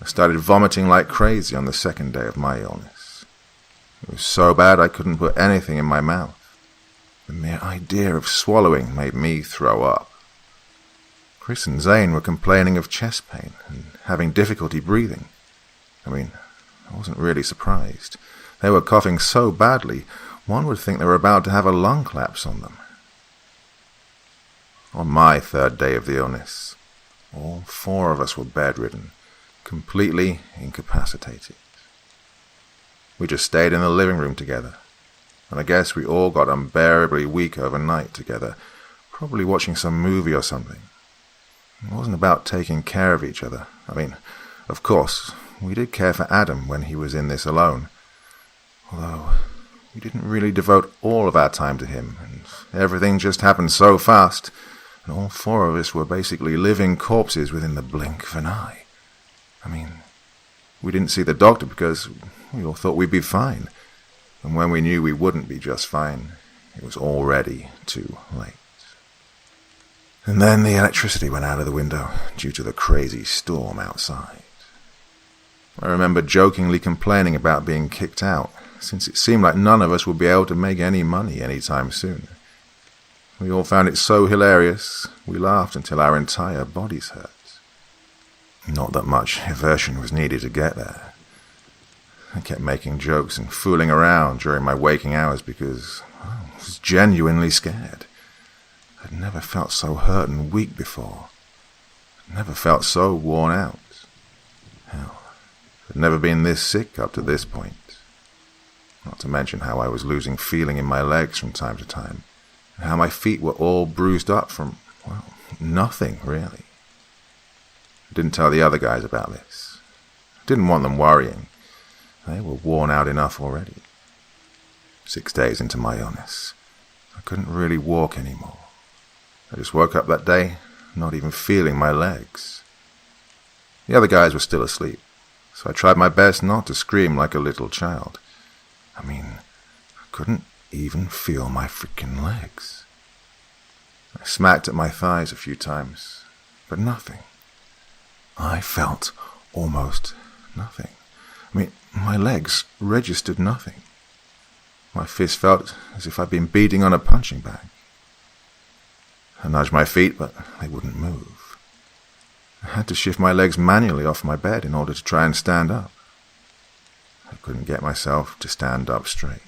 I started vomiting like crazy on the 2nd day of my illness. It was so bad I couldn't put anything in my mouth. The mere idea of swallowing made me throw up. Chris and Zane were complaining of chest pain and having difficulty breathing. I wasn't really surprised. They were coughing so badly, one would think they were about to have a lung collapse on them. On my 3rd day of the illness, All 4 of us were bedridden, completely incapacitated. We just stayed in the living room together, and I guess we all got unbearably weak overnight together, probably watching some movie or something. It wasn't about taking care of each other. I mean, of course, we did care for Adam when he was in this alone, although we didn't really devote all of our time to him, and everything just happened so fast, and all 4 of us were basically living corpses within the blink of an eye. I mean, we didn't see the doctor because we all thought we'd be fine, and when we knew we wouldn't be just fine, it was already too late. And then the electricity went out of the window due to the crazy storm outside. I remember jokingly complaining about being kicked out, since it seemed like none of us would be able to make any money anytime soon. We all found it so hilarious, we laughed until our entire bodies hurt. Not that much aversion was needed to get there. I kept making jokes and fooling around during my waking hours because I was genuinely scared. I'd never felt so hurt and weak before. I'd never felt so worn out. Hell, I'd never been this sick up to this point. Not to mention how I was losing feeling in my legs from time to time, and how my feet were all bruised up from, well, nothing really. I didn't tell the other guys about this. I didn't want them worrying. They were worn out enough already. 6 days into my illness, I couldn't really walk anymore. I just woke up that day, not even feeling my legs. The other guys were still asleep, so I tried my best not to scream like a little child. I mean, I couldn't even feel my freaking legs. I smacked at my thighs a few times, but nothing. I felt almost nothing. I mean, my legs registered nothing. My fist felt as if I'd been beating on a punching bag. I nudged my feet, but they wouldn't move. I had to shift my legs manually off my bed in order to try and stand up. I couldn't get myself to stand up straight.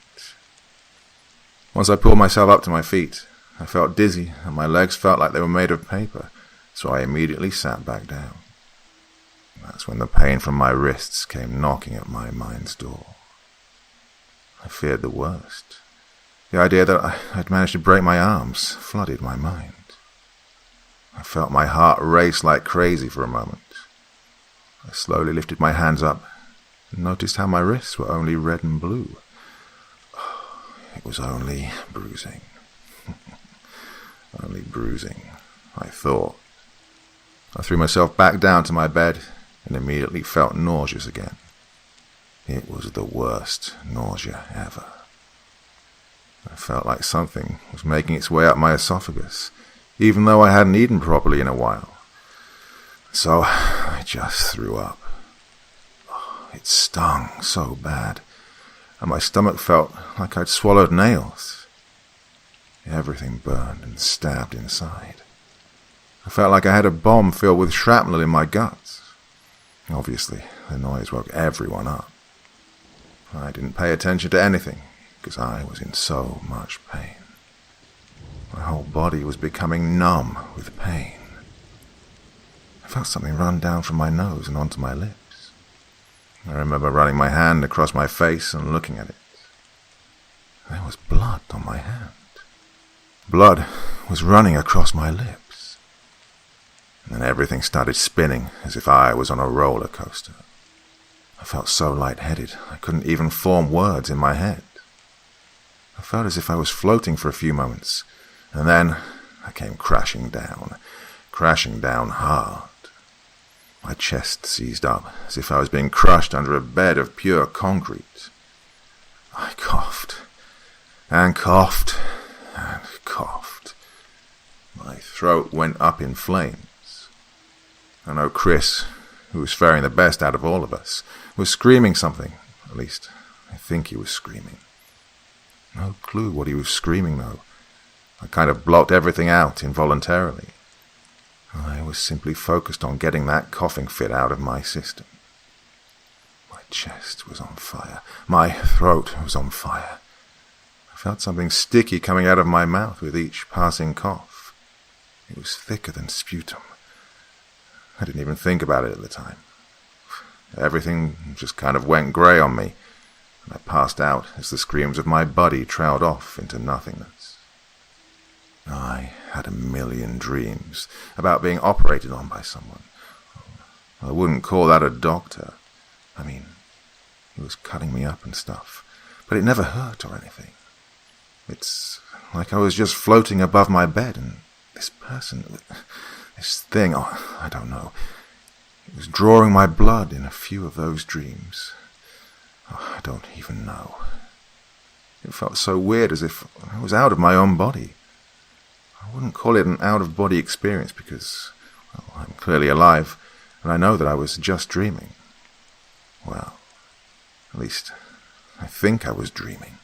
Once I pulled myself up to my feet, I felt dizzy and my legs felt like they were made of paper, so I immediately sat back down. That's when the pain from my wrists came knocking at my mind's door. I feared the worst. The idea that I'd managed to break my arms flooded my mind. I felt my heart race like crazy for a moment. I slowly lifted my hands up and noticed how my wrists were only red and blue. It was only bruising. Only bruising, I thought. I threw myself back down to my bed and immediately felt nauseous again. It was the worst nausea ever. I felt like something was making its way up my esophagus, even though I hadn't eaten properly in a while. So I just threw up. It stung so bad, and my stomach felt like I'd swallowed nails. Everything burned and stabbed inside. I felt like I had a bomb filled with shrapnel in my guts. Obviously, the noise woke everyone up. I didn't pay attention to anything, because I was in so much pain. My whole body was becoming numb with pain. I felt something run down from my nose and onto my lips. I remember running my hand across my face and looking at it. There was blood on my hand. Blood was running across my lips. And then everything started spinning as if I was on a roller coaster. I felt so lightheaded I couldn't even form words in my head. I felt as if I was floating for a few moments, and then I came crashing down hard. My chest seized up as if I was being crushed under a bed of pure concrete. I coughed and coughed and coughed. My throat went up in flames. I know Chris, who was faring the best out of all of us, was screaming something. At least, I think he was screaming. No clue what he was screaming, though. I kind of blocked everything out involuntarily. I was simply focused on getting that coughing fit out of my system. My chest was on fire. My throat was on fire. I felt something sticky coming out of my mouth with each passing cough. It was thicker than sputum. I didn't even think about it at the time. Everything just kind of went grey on me, and I passed out as the screams of my body trailed off into nothingness. I had a million dreams about being operated on by someone. I wouldn't call that a doctor. I mean, he was cutting me up and stuff, but it never hurt or anything. It's like I was just floating above my bed, and this person, this thing, I don't know, it was drawing my blood in a few of those dreams. I don't even know. It felt so weird, as if I was out of my own body. I wouldn't call it an out-of-body experience because, well, I'm clearly alive, and I know that I was just dreaming. Well, at least I think I was dreaming.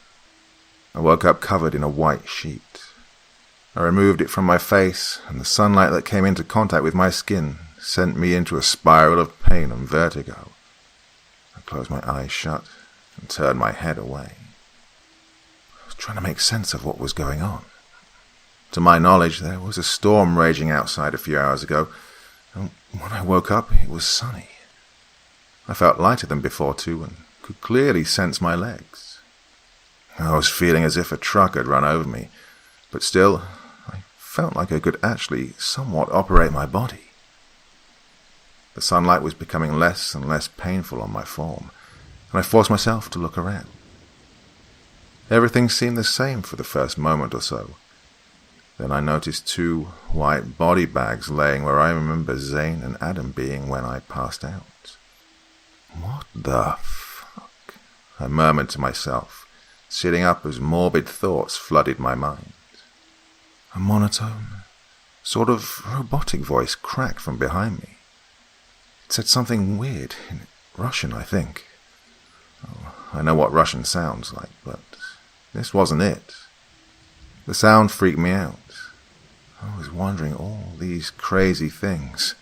I woke up covered in a white sheet. I removed it from my face, and the sunlight that came into contact with my skin sent me into a spiral of pain and vertigo. I closed my eyes shut and turned my head away. I was trying to make sense of what was going on. To my knowledge, there was a storm raging outside a few hours ago, and when I woke up, it was sunny. I felt lighter than before, too, and could clearly sense my legs. I was feeling as if a truck had run over me, but still, I felt like I could actually somewhat operate my body. The sunlight was becoming less and less painful on my form, and I forced myself to look around. Everything seemed the same for the first moment or so. Then I noticed 2 white body bags laying where I remember Zane and Adam being when I passed out. What the fuck? I murmured to myself, sitting up as morbid thoughts flooded my mind. A monotone, sort of robotic voice cracked from behind me. It said something weird, in Russian, I think. Oh, I know what Russian sounds like, but this wasn't it. The sound freaked me out. I was wondering all these crazy things.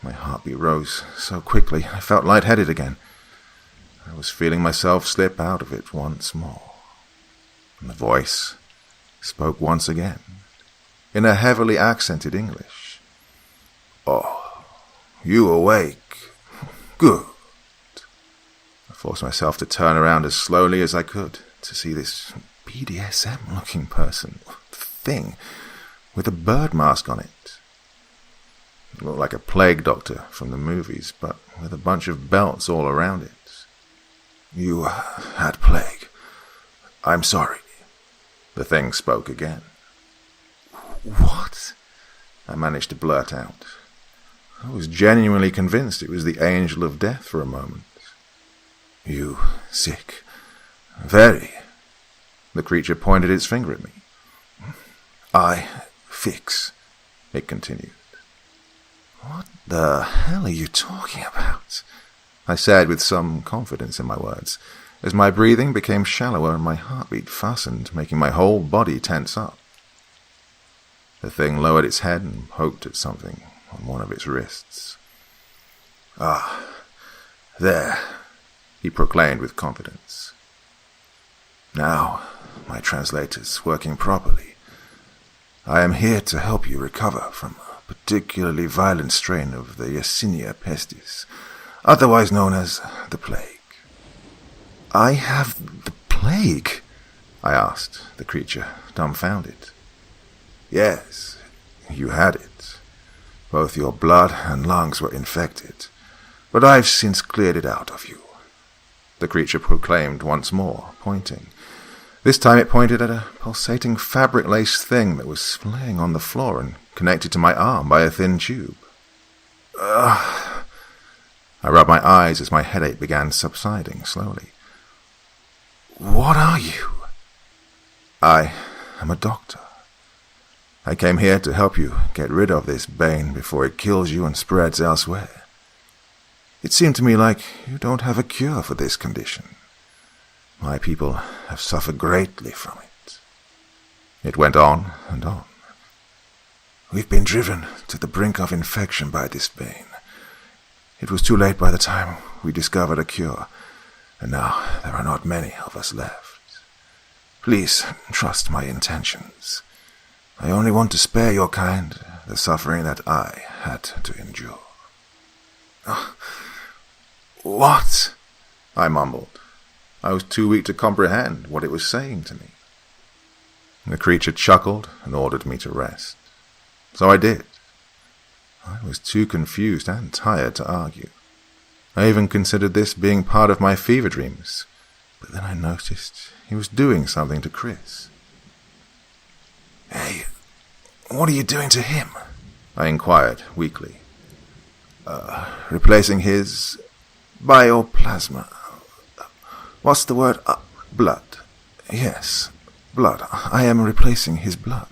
My heartbeat rose so quickly I felt lightheaded again. I was feeling myself slip out of it once more. And the voice spoke once again, in a heavily accented English. "Oh, you awake? Good." I forced myself to turn around as slowly as I could to see this BDSM-looking person, thing, with a bird mask on it. It looked like a plague doctor from the movies, but with a bunch of belts all around it. "You had plague. I'm sorry." The thing spoke again. "What?" I managed to blurt out. I was genuinely convinced it was the angel of death for a moment. "You sick? Very." The creature pointed its finger at me. "I fix," it continued. "What the hell are you talking about?" I said with some confidence in my words, as my breathing became shallower and my heartbeat fastened, making my whole body tense up. The thing lowered its head and poked at something on one of its wrists. "Ah, there," he proclaimed with confidence. "Now, my translator's working properly. I am here to help you recover from a particularly violent strain of the Yersinia pestis, otherwise known as the plague." "I have the plague?" I asked the creature, dumbfounded. "Yes, you had it. Both your blood and lungs were infected, but I've since cleared it out of you," the creature proclaimed once more, pointing. This time it pointed at a pulsating fabric-laced thing that was laying on the floor and connected to my arm by a thin tube. I rubbed my eyes as my headache began subsiding slowly. "What are you?" "I am a doctor. I came here to help you get rid of this bane before it kills you and spreads elsewhere. It seemed to me like you don't have a cure for this condition. My people have suffered greatly from it." It went on and on. "We've been driven to the brink of infection by this bane. It was too late by the time we discovered a cure, and now there are not many of us left. Please trust my intentions. I only want to spare your kind the suffering that I had to endure." What? I mumbled. I was too weak to comprehend what it was saying to me. The creature chuckled and ordered me to rest. So I did. I was too confused and tired to argue. I even considered this being part of my fever dreams, but then I noticed he was doing something to Chris. Hey, what are you doing to him? I inquired weakly. Replacing his bioplasma. What's the word? Blood. Yes, blood. I am replacing his blood.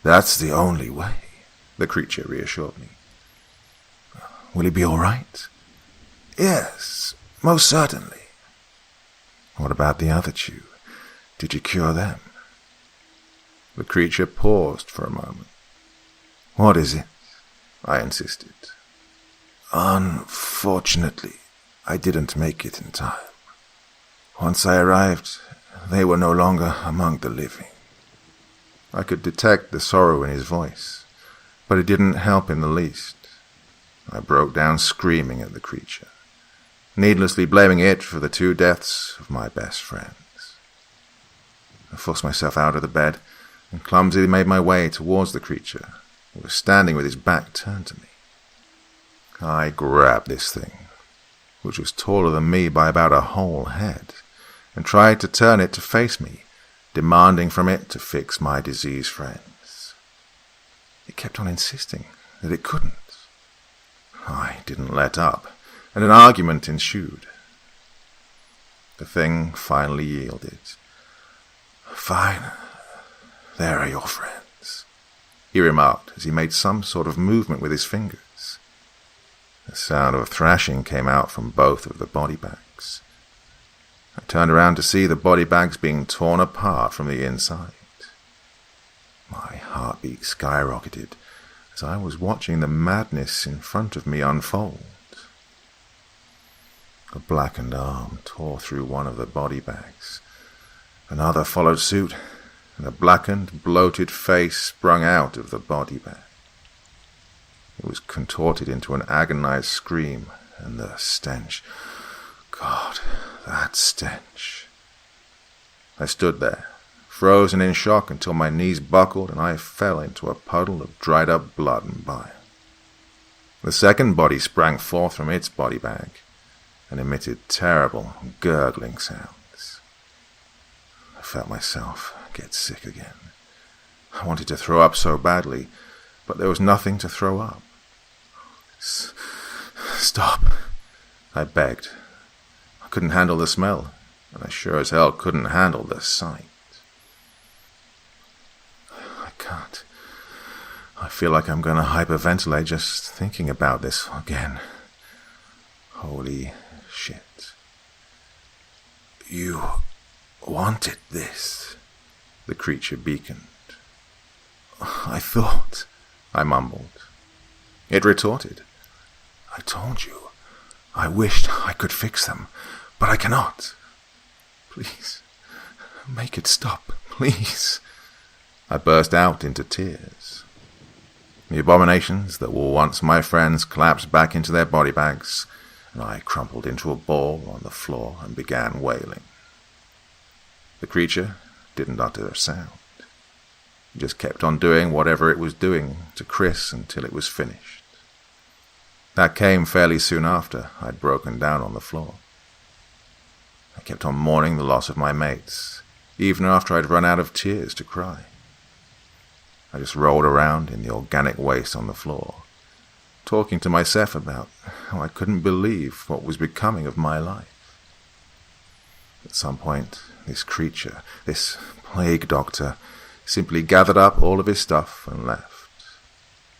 That's the only way, the creature reassured me. Will he be all right? Yes, most certainly. What about the other two? Did you cure them? The creature paused for a moment. What is it? I insisted. Unfortunately, I didn't make it in time. Once I arrived, they were no longer among the living. I could detect the sorrow in his voice, but it didn't help in the least. I broke down screaming at the creature, needlessly blaming it for the 2 deaths of my best friends. I forced myself out of the bed and clumsily made my way towards the creature, who was standing with his back turned to me. I grabbed this thing, which was taller than me by about a whole head, and tried to turn it to face me, demanding from it to fix my diseased friends. It kept on insisting that it couldn't. I didn't let up, and an argument ensued. The thing finally yielded. Fine, there are your friends, he remarked as he made some sort of movement with his fingers. The sound of thrashing came out from both of the body bags. I turned around to see the body bags being torn apart from the inside. My heartbeat skyrocketed as I was watching the madness in front of me unfold. A blackened arm tore through one of the body bags. Another followed suit, and a blackened, bloated face sprung out of the body bag. It was contorted into an agonized scream, and the stench. God, that stench. I stood there, frozen in shock until my knees buckled and I fell into a puddle of dried-up blood and bile. The second body sprang forth from its body bag and emitted terrible, gurgling sounds. I felt myself get sick again. I wanted to throw up so badly, but there was nothing to throw up. Stop, I begged. I couldn't handle the smell, and I sure as hell couldn't handle the sight. I can't. I feel like I'm going to hyperventilate just thinking about this again. Holy shit. You wanted this, the creature beaconed. I thought, I mumbled. It retorted. I told you. I wished I could fix them, but I cannot. Please, make it stop, please. I burst out into tears. The abominations that were once my friends collapsed back into their body bags, and I crumpled into a ball on the floor and began wailing. The creature didn't utter a sound. It just kept on doing whatever it was doing to Chris until it was finished. That came fairly soon after I'd broken down on the floor. I kept on mourning the loss of my mates, even after I'd run out of tears to cry. I just rolled around in the organic waste on the floor, talking to myself about how I couldn't believe what was becoming of my life. At some point, this creature, this plague doctor, simply gathered up all of his stuff and left.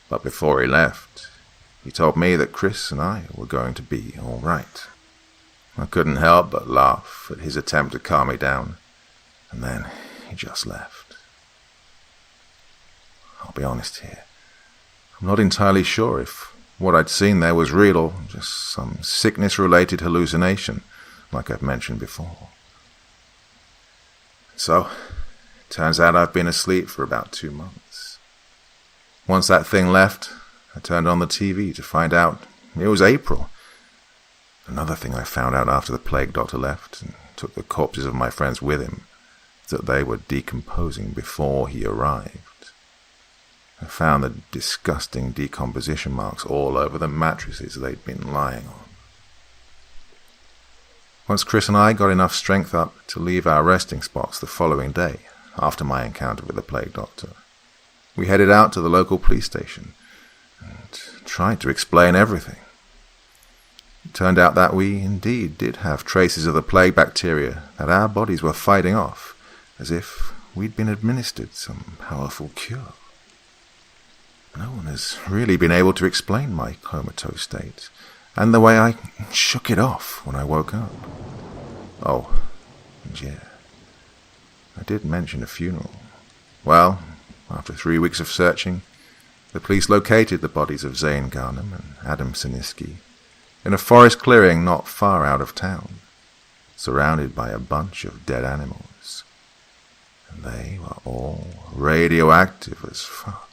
But before he left, he told me that Chris and I were going to be all right. I couldn't help but laugh at his attempt to calm me down, and then he just left. I'll be honest here. I'm not entirely sure if what I'd seen there was real or just some sickness-related hallucination, like I've mentioned before. So, it turns out I've been asleep for about 2 months. Once that thing left, I turned on the TV to find out It was April. Another thing I found out after the plague doctor left and took the corpses of my friends with him is that they were decomposing before he arrived. I found the disgusting decomposition marks all over the mattresses they'd been lying on. Once Chris and I got enough strength up to leave our resting spots the following day, after my encounter with the plague doctor, we headed out to the local police station and tried to explain everything. It turned out that we indeed did have traces of the plague bacteria that our bodies were fighting off, as if we'd been administered some powerful cure. No one has really been able to explain my comatose state, and the way I shook it off when I woke up. Oh, and yeah, I did mention a funeral. Well, after 3 weeks of searching, the police located the bodies of Zane Garnham and Adam Siniski in a forest clearing not far out of town, surrounded by a bunch of dead animals. And they were all radioactive as fuck.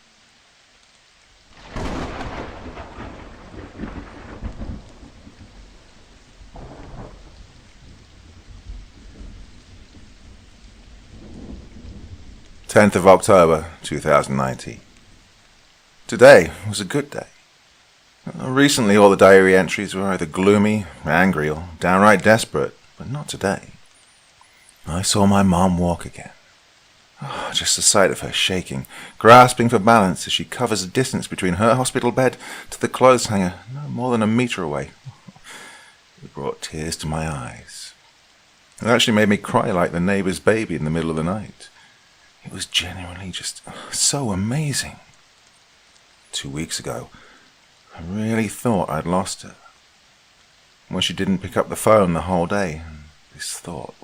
October 10th, 2019. Today was a good day. Recently all the diary entries were either gloomy, angry, or downright desperate, but not today. I saw my mom walk again. Oh, just the sight of her shaking, grasping for balance as she covers the distance between her hospital bed to the clothes hanger, no more than a meter away. It brought tears to my eyes. It actually made me cry like the neighbor's baby in the middle of the night. It was genuinely just so amazing. 2 weeks ago, I really thought I'd lost her. When she didn't pick up the phone the whole day, this thought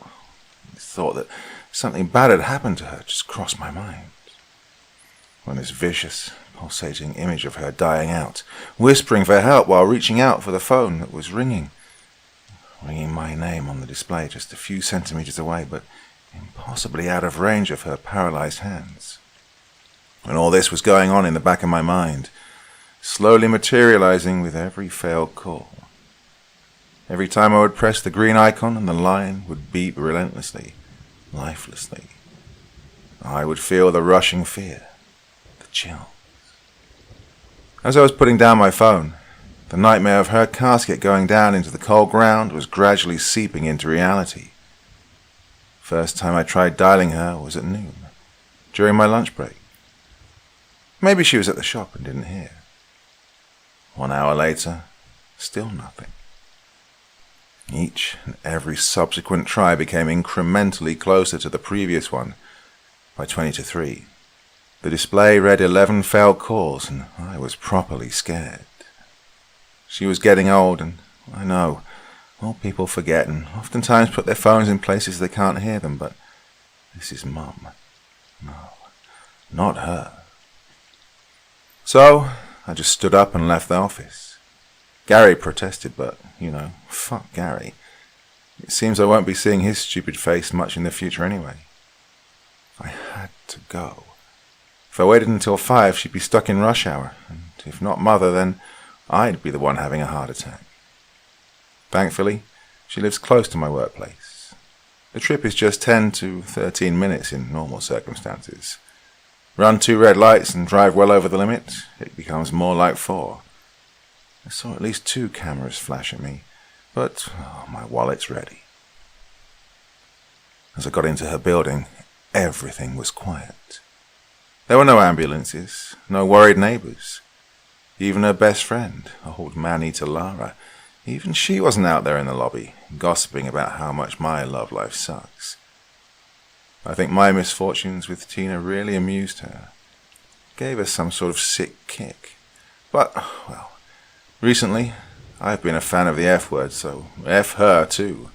that something bad had happened to her just crossed my mind. When this vicious, pulsating image of her dying out, whispering for help while reaching out for the phone that was ringing my name on the display just a few centimeters away, but impossibly out of range of her paralyzed hands. When all this was going on in the back of my mind, slowly materializing with every failed call. Every time I would press the green icon and the line would beep relentlessly, lifelessly, I would feel the rushing fear, the chill. As I was putting down my phone, the nightmare of her casket going down into the cold ground was gradually seeping into reality. First time I tried dialing her was at noon, during my lunch break. Maybe she was at the shop and didn't hear. 1 hour later, still nothing. Each and every subsequent try became incrementally closer to the previous one. By 20 to 3, the display read 11 failed calls, and I was properly scared. She was getting old, and I know, old people forget and oftentimes put their phones in places they can't hear them, but this is Mum. No, not her. So I just stood up and left the office. Gary protested, but, fuck Gary. It seems I won't be seeing his stupid face much in the future anyway. I had to go. If I waited until 5, she'd be stuck in rush hour, and if not Mother, then I'd be the one having a heart attack. Thankfully, she lives close to my workplace. The trip is just 10 to 13 minutes in normal circumstances. Run 2 red lights and drive well over the limit, it becomes more like 4. I saw at least 2 cameras flash at me, but my wallet's ready. As I got into her building, everything was quiet. There were no ambulances, no worried neighbors. Even her best friend, old man-eater Lara, even she wasn't out there in the lobby, gossiping about how much my love life sucks. I think my misfortunes with Tina really amused her. Gave her some sort of sick kick. But, well, recently, I've been a fan of the F word, so F her too.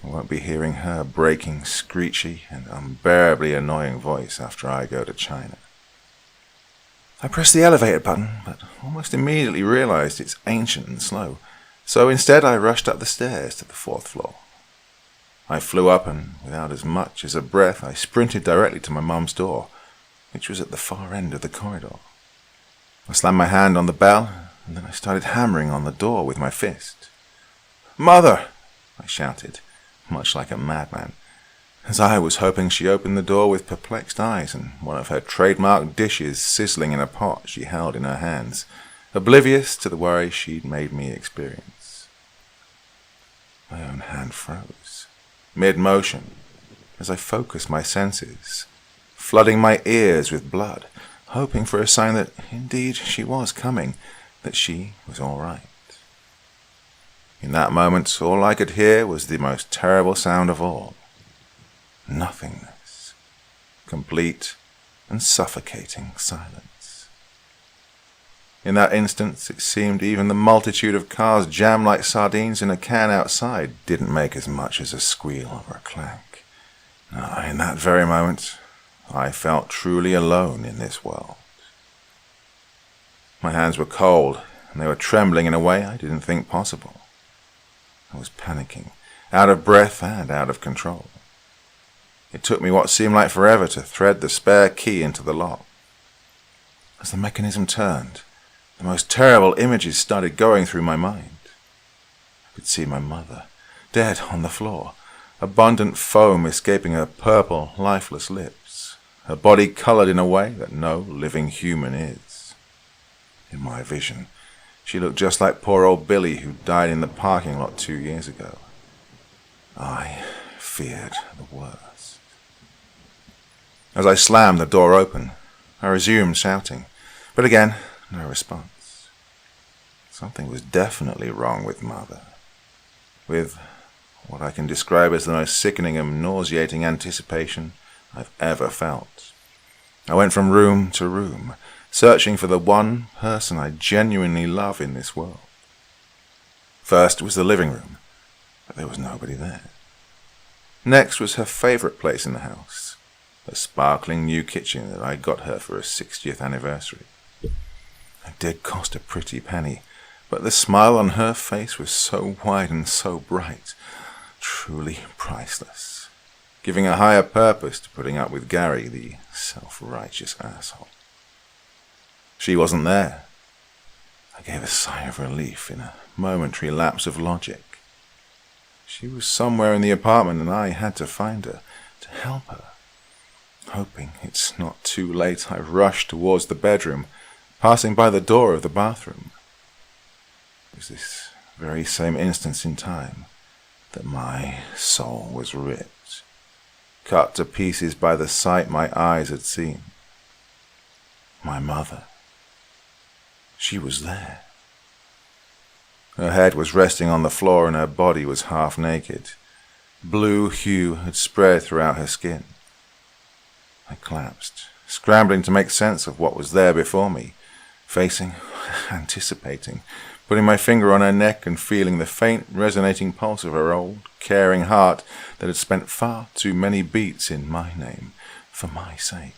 I won't be hearing her breaking, screechy, and unbearably annoying voice after I go to China. I pressed the elevator button, but almost immediately realized it's ancient and slow, so instead I rushed up the stairs to the 4th floor. I flew up, and without as much as a breath, I sprinted directly to my mum's door, which was at the far end of the corridor. I slammed my hand on the bell, and then I started hammering on the door with my fist. "Mother!" I shouted, much like a madman, as I was hoping she opened the door with perplexed eyes and one of her trademark dishes sizzling in a pot she held in her hands, oblivious to the worry she'd made me experience. My own hand froze, mid-motion, as I focused my senses, flooding my ears with blood, hoping for a sign that indeed she was coming, that she was all right. In that moment, all I could hear was the most terrible sound of all. Nothingness. Complete and suffocating silence. In that instant, it seemed even the multitude of cars jammed like sardines in a can outside didn't make as much as a squeal or a clank. No, in that very moment, I felt truly alone in this world. My hands were cold, and they were trembling in a way I didn't think possible. I was panicking, out of breath and out of control. It took me what seemed like forever to thread the spare key into the lock. As the mechanism turned, the most terrible images started going through my mind. I could see my mother, dead on the floor, abundant foam escaping her purple, lifeless lips, her body colored in a way that no living human is. In my vision, she looked just like poor old Billy who died in the parking lot 2 years ago. I feared the worst. As I slammed the door open, I resumed shouting, but again, no response. Something was definitely wrong with Mother, with what I can describe as the most sickening and nauseating anticipation I've ever felt. I went from room to room, searching for the one person I genuinely love in this world. First was the living room, but there was nobody there. Next was her favorite place in the house, a sparkling new kitchen that I got her for her 60th anniversary. It did cost a pretty penny, but the smile on her face was so wide and so bright, truly priceless, giving a higher purpose to putting up with Gary, the self-righteous asshole. She wasn't there. I gave a sigh of relief in a momentary lapse of logic. She was somewhere in the apartment and I had to find her, to help her. Hoping it's not too late, I rushed towards the bedroom, passing by the door of the bathroom. It was this very same instance in time that my soul was ripped, cut to pieces by the sight my eyes had seen. My mother. She was there. Her head was resting on the floor and her body was half naked. Blue hue had spread throughout her skin. I collapsed, scrambling to make sense of what was there before me, facing, anticipating, putting my finger on her neck and feeling the faint, resonating pulse of her old, caring heart that had spent far too many beats in my name, for my sake.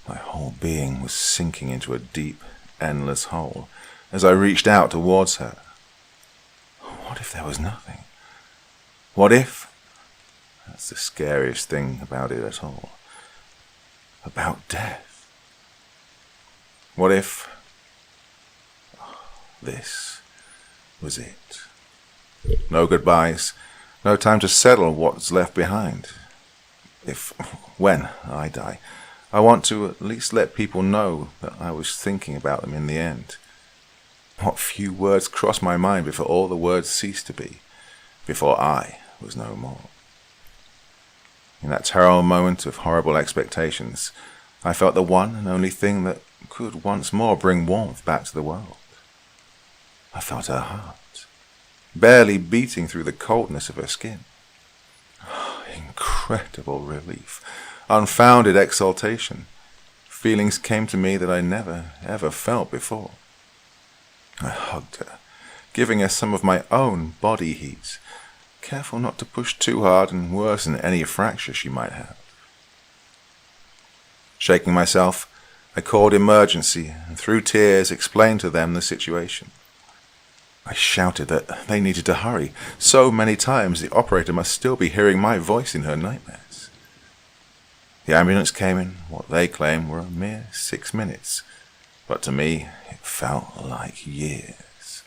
My whole being was sinking into a deep, endless hole as I reached out towards her. What if there was nothing? What if? That's the scariest thing about it at all. About death. What if this was it? No goodbyes, no time to settle what's left behind. When I die, I want to at least let people know that I was thinking about them in the end. What few words crossed my mind before all the words ceased to be, before I was no more. In that terrible moment of horrible expectations, I felt the one and only thing that could once more bring warmth back to the world. I felt her heart, barely beating through the coldness of her skin. Incredible relief, unfounded exultation. Feelings came to me that I never, ever felt before. I hugged her, giving her some of my own body heat, careful not to push too hard and worsen any fracture she might have. Shaking myself, I called emergency and through tears explained to them the situation. I shouted that they needed to hurry. So many times the operator must still be hearing my voice in her nightmares. The ambulance came in what they claim were a mere 6 minutes, but to me it felt like years.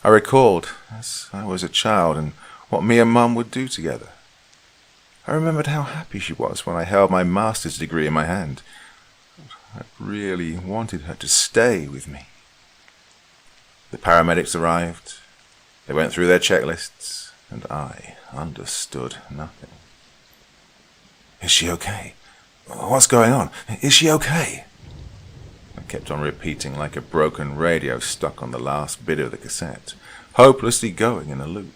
I recalled as I was a child and what me and Mum would do together. I remembered how happy she was when I held my master's degree in my hand. I really wanted her to stay with me. The paramedics arrived. They went through their checklists, and I understood nothing. Is she okay? What's going on? Is she okay? I kept on repeating like a broken radio stuck on the last bit of the cassette, hopelessly going in a loop.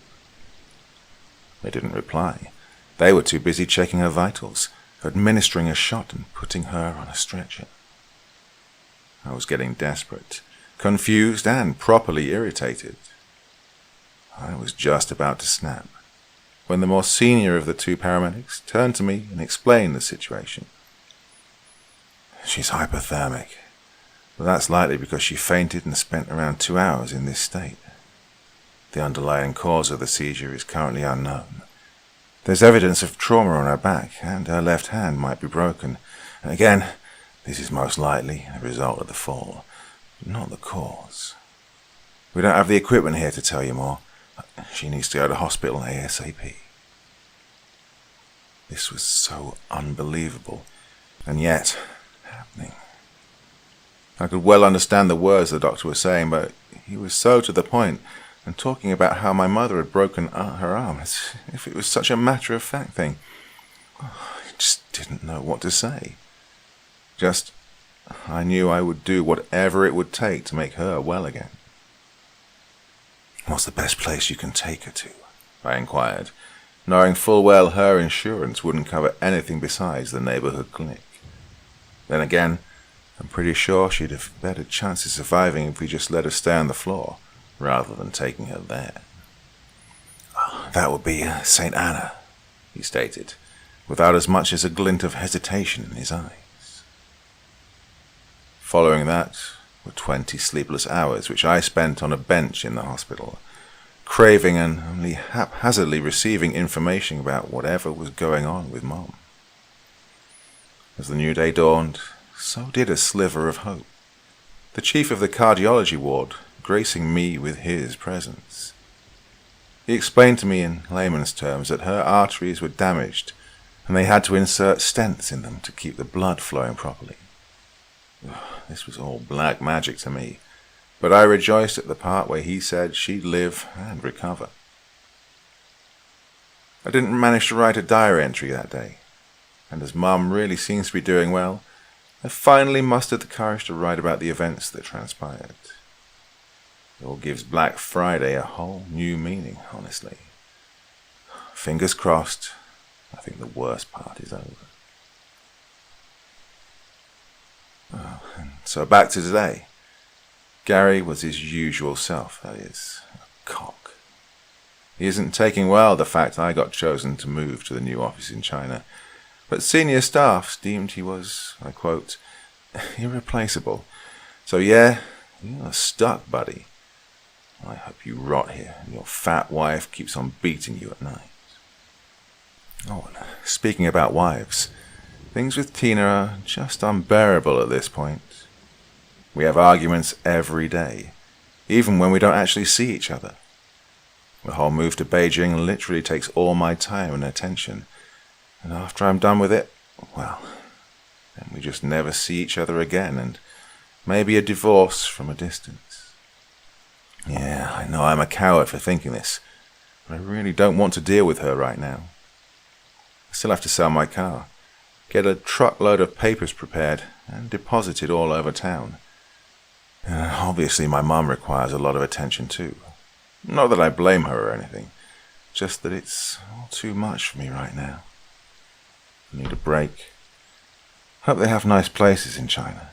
They didn't reply. They were too busy checking her vitals, administering a shot and putting her on a stretcher. I was getting desperate, confused and properly irritated. I was just about to snap when the more senior of the two paramedics turned to me and explained the situation. She's hypothermic, but that's likely because she fainted and spent around 2 hours in this state. The underlying cause of the seizure is currently unknown. There's evidence of trauma on her back, and her left hand might be broken. And again, this is most likely a result of the fall, but not the cause. We don't have the equipment here to tell you more. She needs to go to hospital ASAP. This was so unbelievable, and yet happening. I could well understand the words the doctor was saying, but he was so to the point, and talking about how my mother had broken her arm, as if it was such a matter-of-fact thing. I just didn't know what to say. I knew I would do whatever it would take to make her well again. What's the best place you can take her to? I inquired, knowing full well her insurance wouldn't cover anything besides the neighborhood clinic. Then again, I'm pretty sure she'd have better chance of surviving if we just let her stay on the floor, rather than taking her there. That would be St. Anna, he stated, without as much as a glint of hesitation in his eyes. Following that were 20 sleepless hours which I spent on a bench in the hospital, craving and only haphazardly receiving information about whatever was going on with Mom. As the new day dawned, so did a sliver of hope. The chief of the cardiology ward gracing me with his presence. He explained to me in layman's terms that her arteries were damaged and they had to insert stents in them to keep the blood flowing properly. This was all black magic to me, but I rejoiced at the part where he said she'd live and recover. I didn't manage to write a diary entry that day, and as Mum really seems to be doing well, I finally mustered the courage to write about the events that transpired. It all gives Black Friday a whole new meaning, honestly. Fingers crossed, I think the worst part is over. So back to today. Gary was his usual self, that is, a cock. He isn't taking well the fact I got chosen to move to the new office in China, but senior staff deemed he was, I quote, irreplaceable. So yeah, you're stuck, buddy. I hope you rot here and your fat wife keeps on beating you at night. Oh, and speaking about wives, things with Tina are just unbearable at this point. We have arguments every day, even when we don't actually see each other. The whole move to Beijing literally takes all my time and attention, and after I'm done with it, well, then we just never see each other again, and maybe a divorce from a distance. Yeah, I know I'm a coward for thinking this, but I really don't want to deal with her right now. I still have to sell my car, get a truckload of papers prepared, and deposited all over town. Obviously my mum requires a lot of attention too. Not that I blame her or anything, just that it's all too much for me right now. I need a break. Hope they have nice places in China.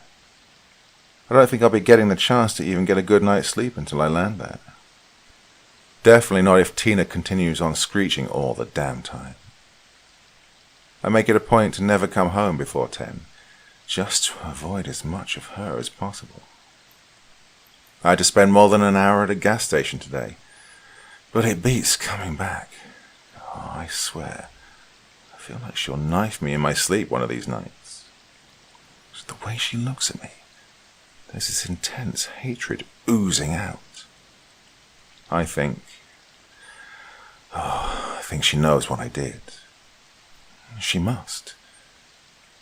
I don't think I'll be getting the chance to even get a good night's sleep until I land there. Definitely not if Tina continues on screeching all the damn time. I make it a point to never come home before 10, just to avoid as much of her as possible. I had to spend more than an hour at a gas station today, but it beats coming back. Oh, I swear, I feel like she'll knife me in my sleep one of these nights. Just the way she looks at me, there's this intense hatred oozing out. I think she knows what I did. She must.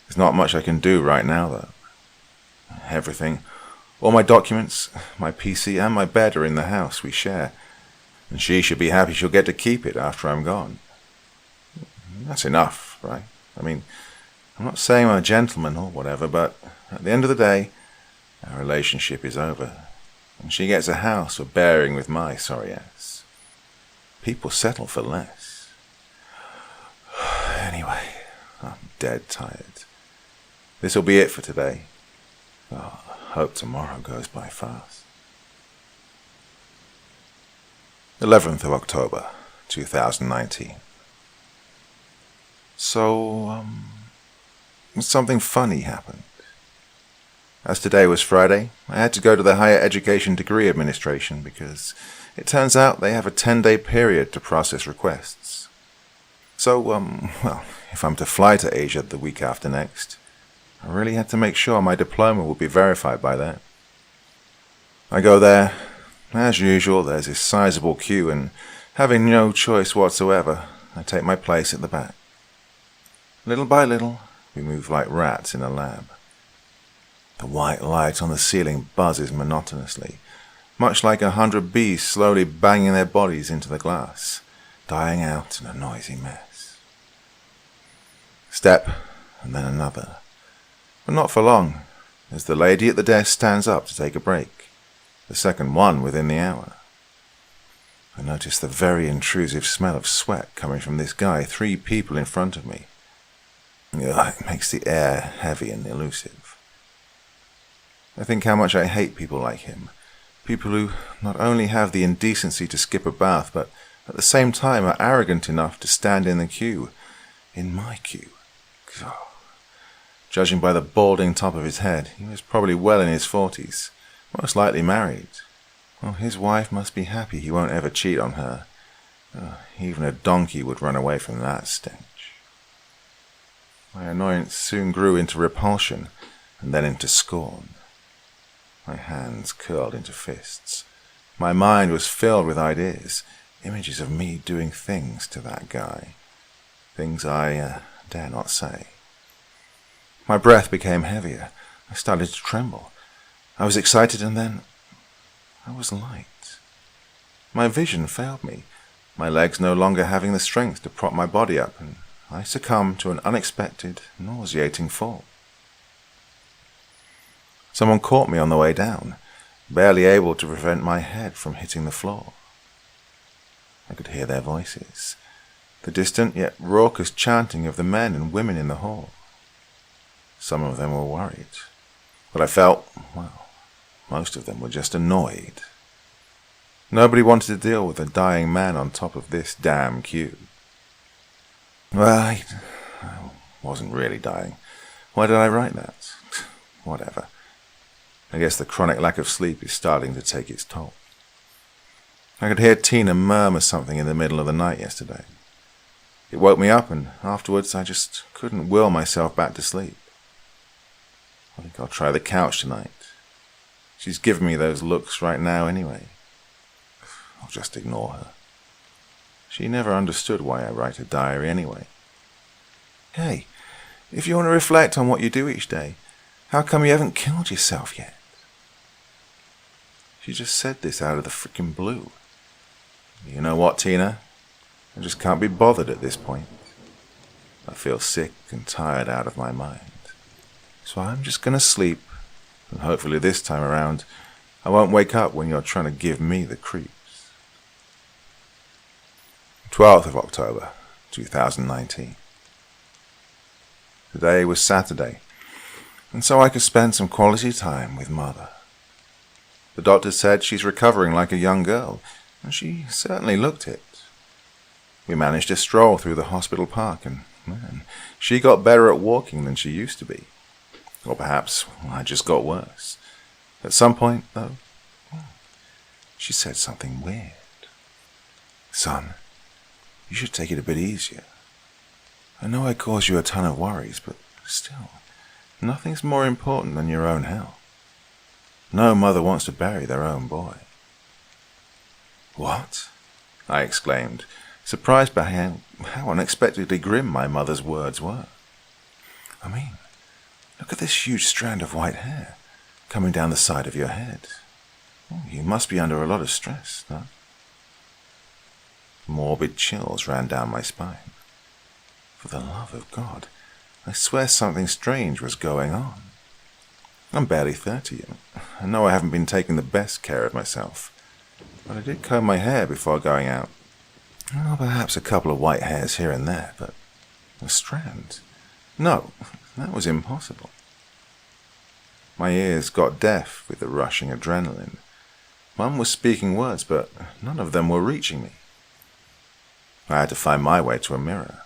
There's not much I can do right now, though. Everything, all my documents, my PC and my bed are in the house we share, and she should be happy she'll get to keep it after I'm gone. That's enough, right? I mean, I'm not saying I'm a gentleman or whatever, but at the end of the day, our relationship is over, and she gets a house for bearing with my sorry ass. People settle for less. Anyway, I'm dead tired. This'll be it for today. Oh, I hope tomorrow goes by fast. 11th of October, 2019. So, something funny happened. As today was Friday, I had to go to the Higher Education Degree Administration because it turns out they have a 10-day period to process requests. So, if I'm to fly to Asia the week after next, I really had to make sure my diploma would be verified by then. I go there. As usual, there's this sizable queue, and having no choice whatsoever, I take my place at the back. Little by little, we move like rats in a lab. The white light on the ceiling buzzes monotonously, much like 100 bees slowly banging their bodies into the glass, dying out in a noisy mess. Step, and then another. But not for long, as the lady at the desk stands up to take a break, the second one within the hour. I notice the very intrusive smell of sweat coming from this guy 3 people in front of me. It makes the air heavy and elusive. I think how much I hate people like him, people who not only have the indecency to skip a bath, but at the same time are arrogant enough to stand in the queue, in my queue. God. Judging by the balding top of his head, he was probably well in his 40s, most likely married. Well, his wife must be happy he won't ever cheat on her. Even a donkey would run away from that stench. My annoyance soon grew into repulsion, and then into scorn. My hands curled into fists. My mind was filled with ideas, images of me doing things to that guy. Things I dare not say. My breath became heavier. I started to tremble. I was excited, and then I was light. My vision failed me, my legs no longer having the strength to prop my body up, and I succumbed to an unexpected, nauseating fall. Someone caught me on the way down, barely able to prevent my head from hitting the floor. I could hear their voices, the distant yet raucous chanting of the men and women in the hall. Some of them were worried, but I felt, most of them were just annoyed. Nobody wanted to deal with a dying man on top of this damn queue. Well, I wasn't really dying. Why did I write that? Whatever. I guess the chronic lack of sleep is starting to take its toll. I could hear Tina murmur something in the middle of the night yesterday. It woke me up, and afterwards I just couldn't will myself back to sleep. I think I'll try the couch tonight. She's giving me those looks right now anyway. I'll just ignore her. She never understood why I write a diary anyway. Hey, if you want to reflect on what you do each day, how come you haven't killed yourself yet? She just said this out of the frickin' blue. You know what, Tina? I just can't be bothered at this point. I feel sick and tired out of my mind. So I'm just gonna sleep, and hopefully this time around, I won't wake up when you're trying to give me the creeps. 12th of October, 2019. Today was Saturday, and so I could spend some quality time with Mother. The doctor said she's recovering like a young girl, and she certainly looked it. We managed to stroll through the hospital park, and man, she got better at walking than she used to be. Or perhaps I just got worse. At some point, though, she said something weird. Son, you should take it a bit easier. I know I caused you a ton of worries, but still, nothing's more important than your own health. No mother wants to bury their own boy. What? I exclaimed, surprised by how unexpectedly grim my mother's words were. I mean, look at this huge strand of white hair coming down the side of your head. Oh, you must be under a lot of stress, no? Morbid chills ran down my spine. For the love of God, I swear something strange was going on. I'm barely 30, and I know I haven't been taking the best care of myself, but I did comb my hair before going out. Well, perhaps a couple of white hairs here and there, but a strand? No, that was impossible. My ears got deaf with the rushing adrenaline. Mum was speaking words, but none of them were reaching me. I had to find my way to a mirror.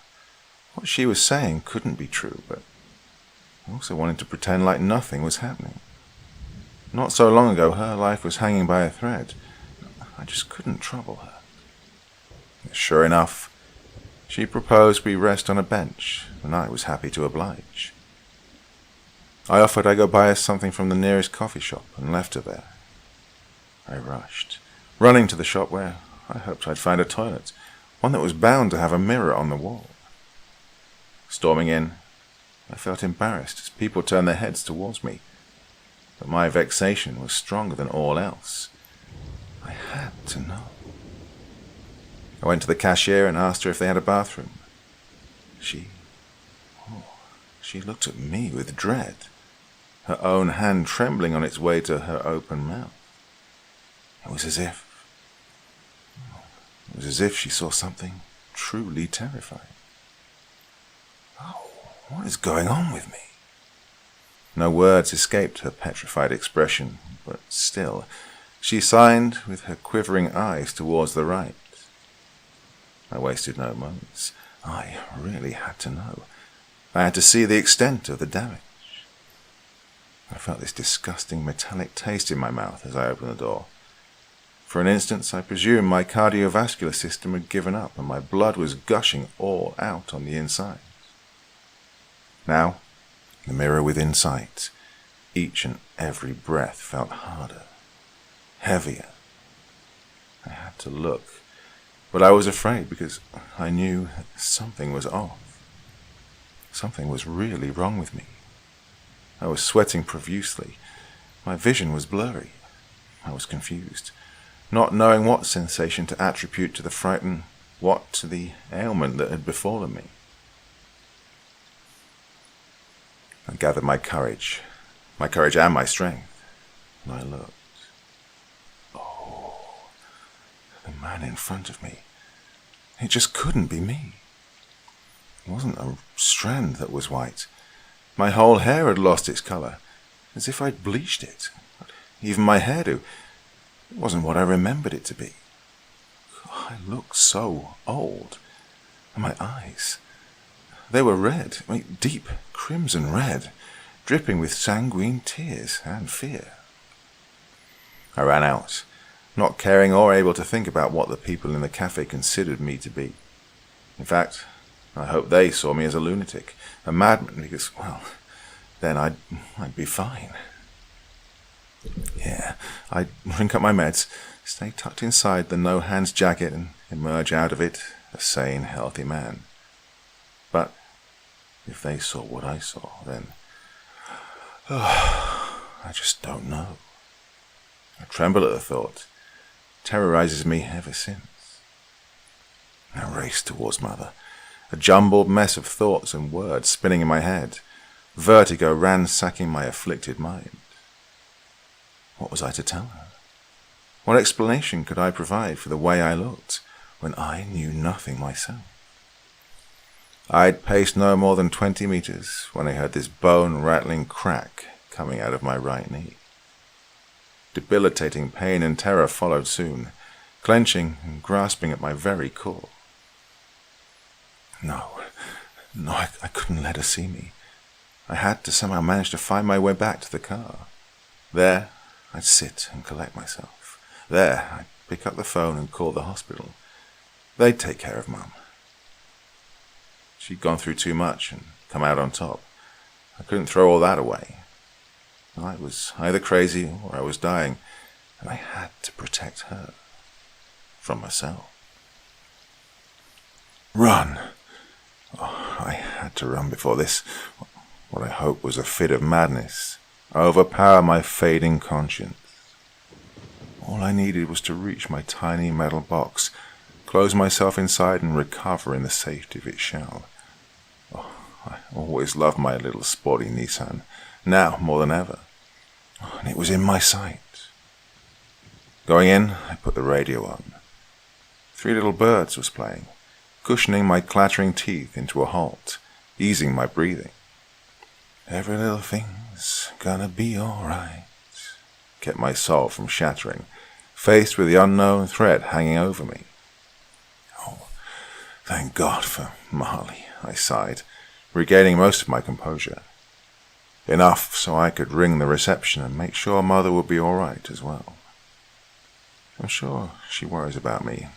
What she was saying couldn't be true, but I also wanted to pretend like nothing was happening. Not so long ago, her life was hanging by a thread. I just couldn't trouble her. Sure enough, she proposed we rest on a bench, and I was happy to oblige. I offered I go buy us something from the nearest coffee shop and left her there. I rushed, running to the shop where I hoped I'd find a toilet, one that was bound to have a mirror on the wall. Storming in, I felt embarrassed as people turned their heads towards me, but my vexation was stronger than all else. I had to know. I went to the cashier and asked her if they had a bathroom. She looked at me with dread, her own hand trembling on its way to her open mouth. It was as if she saw something truly terrifying. Oh, what is going on with me? No words escaped her petrified expression, but still, she signed with her quivering eyes towards the right. I wasted no moments. I really had to know. I had to see the extent of the damage. I felt this disgusting metallic taste in my mouth as I opened the door. For an instant, I presumed my cardiovascular system had given up and my blood was gushing all out on the inside. Now, the mirror within sight, each and every breath felt harder, heavier. I had to look, but I was afraid because I knew something was off. Something was really wrong with me. I was sweating profusely. My vision was blurry. I was confused, not knowing what sensation to attribute to the fright, what to the ailment that had befallen me. I gathered my courage and my strength, and I looked. Oh, the man in front of me. It just couldn't be me. It wasn't a strand that was white. My whole hair had lost its colour, as if I'd bleached it. Even my hairdo, it wasn't what I remembered it to be. I looked so old. And my eyes, they were red, deep crimson red, dripping with sanguine tears and fear. I ran out, not caring or able to think about what the people in the cafe considered me to be. In fact, I hoped they saw me as a lunatic, a madman, because, well, then I'd be fine. Yeah, I'd drink up my meds, stay tucked inside the no-hands jacket and emerge out of it a sane, healthy man. But if they saw what I saw, then I just don't know. I tremble at the thought. It terrorizes me ever since. I raced towards Mother, a jumbled mess of thoughts and words spinning in my head, vertigo ransacking my afflicted mind. What was I to tell her? What explanation could I provide for the way I looked when I knew nothing myself? I'd paced no more than 20 meters when I heard this bone-rattling crack coming out of my right knee. Debilitating pain and terror followed soon, clenching and grasping at my very core. No, I couldn't let her see me. I had to somehow manage to find my way back to the car. There, I'd sit and collect myself. There, I'd pick up the phone and call the hospital. They'd take care of Mum. She'd gone through too much and come out on top. I couldn't throw all that away. I was either crazy or I was dying, and I had to protect her from myself. Run! Oh, I had to run before this, what I hoped was a fit of madness, overpower my fading conscience. All I needed was to reach my tiny metal box, close myself inside and recover in the safety of its shell. Oh, I always loved my little sporty Nissan, now more than ever. And it was in my sight. Going in, I put the radio on. Three Little Birds was playing, cushioning my clattering teeth into a halt, easing my breathing. Every little thing's gonna be alright, kept my soul from shattering, faced with the unknown threat hanging over me. Oh, thank God for Marley, I sighed, regaining most of my composure. Enough so I could ring the reception and make sure Mother would be alright as well. I'm sure she worries about me,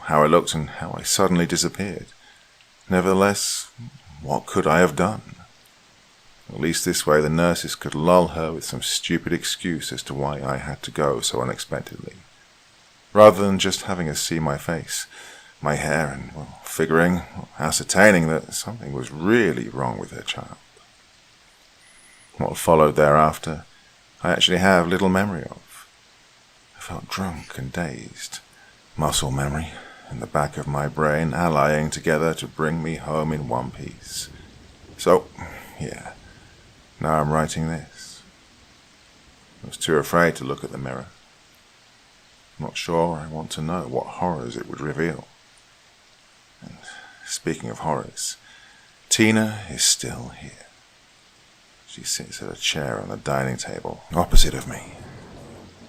how I looked and how I suddenly disappeared. Nevertheless, what could I have done? At least this way the nurses could lull her with some stupid excuse as to why I had to go so unexpectedly, rather than just having us see my face, my hair, and, ascertaining that something was really wrong with her child. What followed thereafter, I actually have little memory of. I felt drunk and dazed, muscle memory in the back of my brain allying together to bring me home in one piece. So, yeah, now I'm writing this. I was too afraid to look at the mirror. Not sure I want to know what horrors it would reveal. And speaking of horrors, Tina is still here. She sits at a chair on the dining table, opposite of me.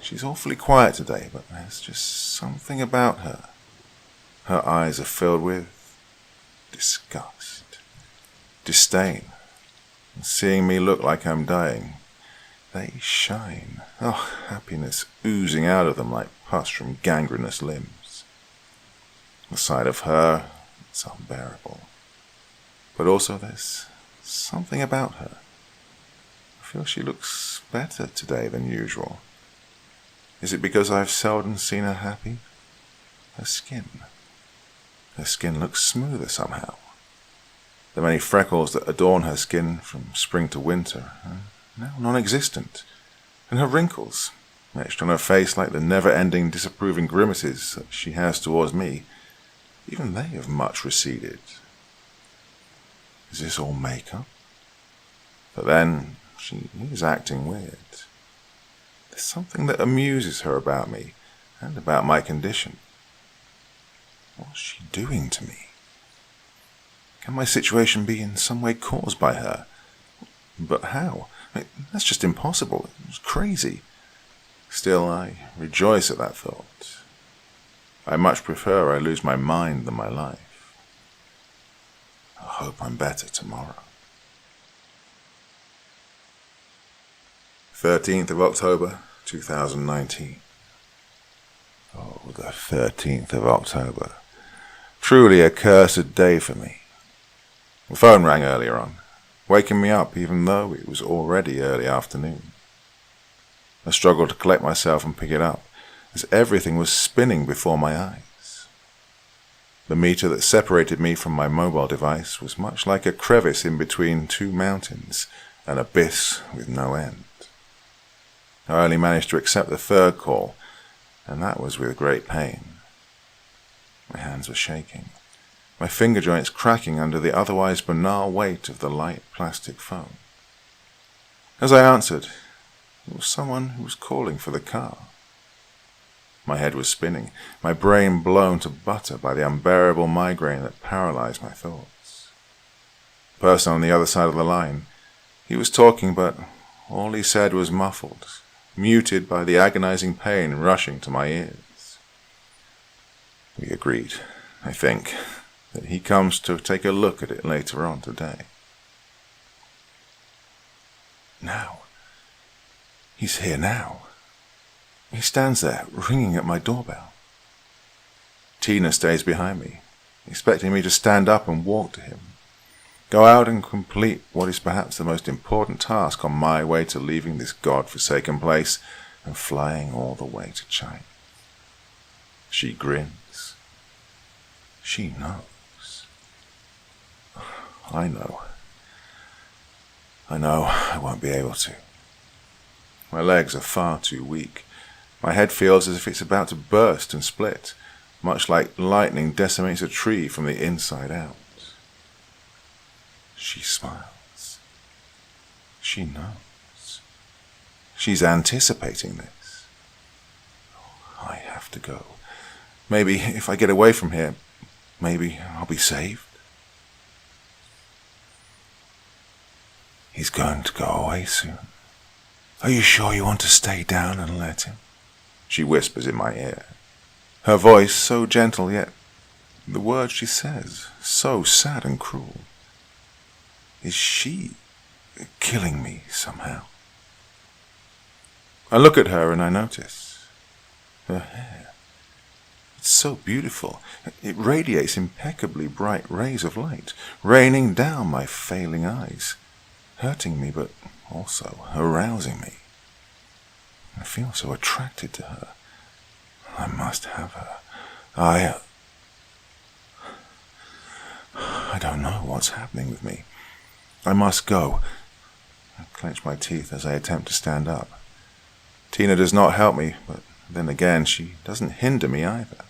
She's awfully quiet today, but there's just something about her. Her eyes are filled with disgust, disdain, and seeing me look like I'm dying, they shine. Oh, happiness oozing out of them like pus from gangrenous limbs. The sight of her, it's unbearable. But also there's something about her. I feel she looks better today than usual. Is it because I've seldom seen her happy? Her skin looks smoother somehow. The many freckles that adorn her skin from spring to winter are now non-existent, and her wrinkles, etched on her face like the never-ending disapproving grimaces that she has towards me, even they have much receded. Is this all makeup? But then, she is acting weird. There's something that amuses her about me, and about my condition. What's she doing to me? Can my situation be in some way caused by her? But how? That's just impossible. It's crazy. Still, I rejoice at that thought. I much prefer I lose my mind than my life. I hope I'm better tomorrow. 13th of October, 2019. Oh, the 13th of October. Truly a cursed day for me. The phone rang earlier on, waking me up even though it was already early afternoon. I struggled to collect myself and pick it up, as everything was spinning before my eyes. The meter that separated me from my mobile device was much like a crevice in between two mountains, an abyss with no end. I only managed to accept the third call, and that was with great pain. My hands were shaking, my finger joints cracking under the otherwise banal weight of the light plastic phone. As I answered, it was someone who was calling for the car. My head was spinning, my brain blown to butter by the unbearable migraine that paralyzed my thoughts. The person on the other side of the line, he was talking, but all he said was muffled, muted by the agonizing pain rushing to my ears. We agreed, I think, that he comes to take a look at it later on today. Now. He's here now. He stands there, ringing at my doorbell. Tina stays behind me, expecting me to stand up and walk to him. Go out and complete what is perhaps the most important task on my way to leaving this God-forsaken place and flying all the way to China. She grins. She knows. I know. I know I won't be able to. My legs are far too weak. My head feels as if it's about to burst and split, much like lightning decimates a tree from the inside out. She smiles. She knows. She's anticipating this. I have to go. Maybe if I get away from here, maybe I'll be saved. He's going to go away soon. Are you sure you want to stay down and let him? She whispers in my ear. Her voice so gentle, yet the words she says so sad and cruel. Is she killing me somehow? I look at her and I notice her hair. It's so beautiful. It radiates impeccably bright rays of light, raining down my failing eyes, hurting me but also arousing me. I feel so attracted to her. I must have her. I don't know what's happening with me. I must go. I clench my teeth as I attempt to stand up. Tina does not help me, but then again, she doesn't hinder me either.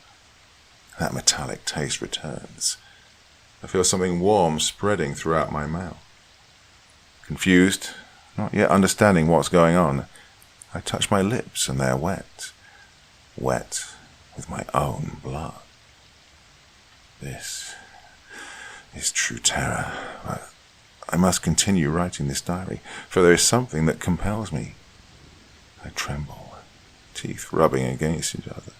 That metallic taste returns. I feel something warm spreading throughout my mouth. Confused, not yet understanding what's going on, I touch my lips and they're wet. Wet with my own blood. This is true terror. I must continue writing this diary, for there is something that compels me. I tremble, teeth rubbing against each other.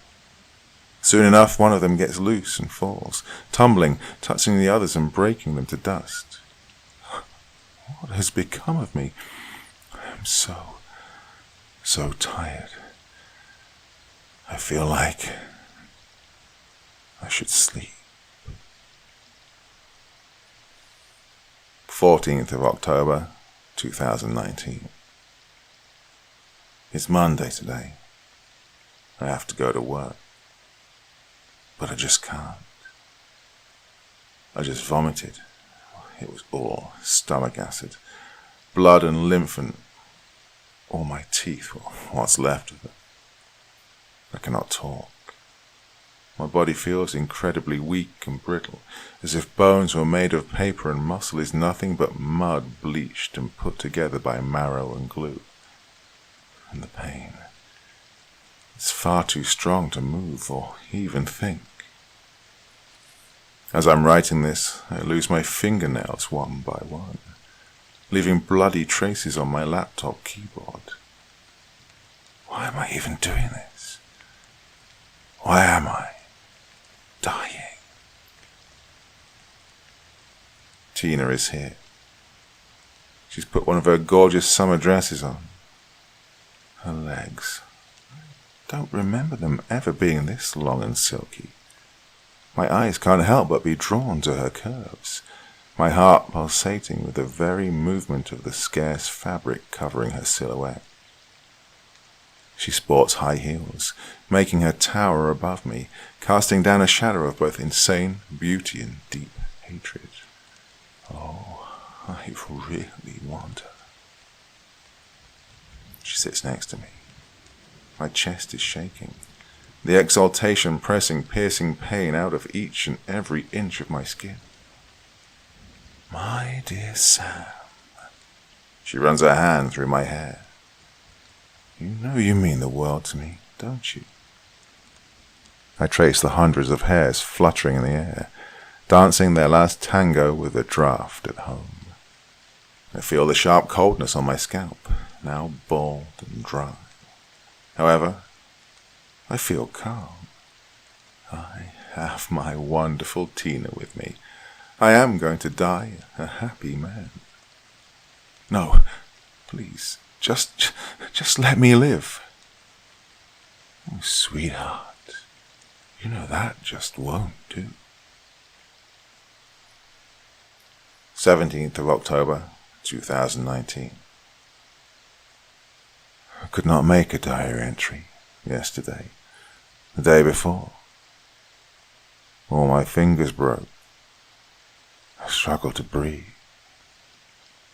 Soon enough, one of them gets loose and falls, tumbling, touching the others and breaking them to dust. What has become of me? I am so tired. I feel like I should sleep. 14th of October, 2019. It's Monday today. I have to go to work. But I just can't. I just vomited. It was all stomach acid. Blood and lymph and all my teeth, what's left of it. I cannot talk. My body feels incredibly weak and brittle, as if bones were made of paper and muscle is nothing but mud bleached and put together by marrow and glue. And the pain. It's far too strong to move or even think. As I'm writing this, I lose my fingernails one by one, leaving bloody traces on my laptop keyboard. Why am I even doing this? Why am I dying? Tina is here. She's put one of her gorgeous summer dresses on. Her legs. I don't remember them ever being this long and silky. My eyes can't help but be drawn to her curves, my heart pulsating with the very movement of the scarce fabric covering her silhouette. She sports high heels, making her tower above me, casting down a shadow of both insane beauty and deep hatred. Oh, I really want her. She sits next to me. My chest is shaking, the exaltation pressing piercing pain out of each and every inch of my skin. My dear Sam. She runs her hand through my hair. You know you mean the world to me, don't you? I trace the hundreds of hairs fluttering in the air, dancing their last tango with the draft at home. I feel the sharp coldness on my scalp, now bald and dry. However, I feel calm. I have my wonderful Tina with me. I am going to die a happy man. No, please, just let me live. Oh, sweetheart, you know that just won't do. 17th of October, 2019. I could not make a diary entry yesterday, the day before. All my fingers broke. I struggled to breathe.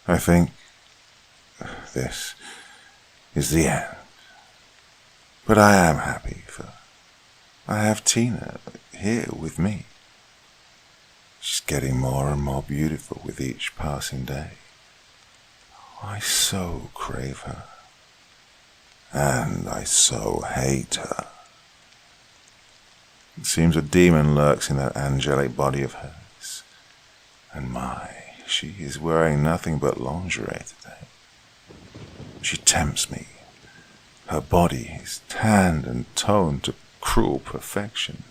I think this is the end. But I am happy, for I have Tina here with me. She's getting more and more beautiful with each passing day. I so crave her. And I so hate her. It seems a demon lurks in that angelic body of hers. And she is wearing nothing but lingerie today. She tempts me. Her body is tanned and toned to cruel perfection.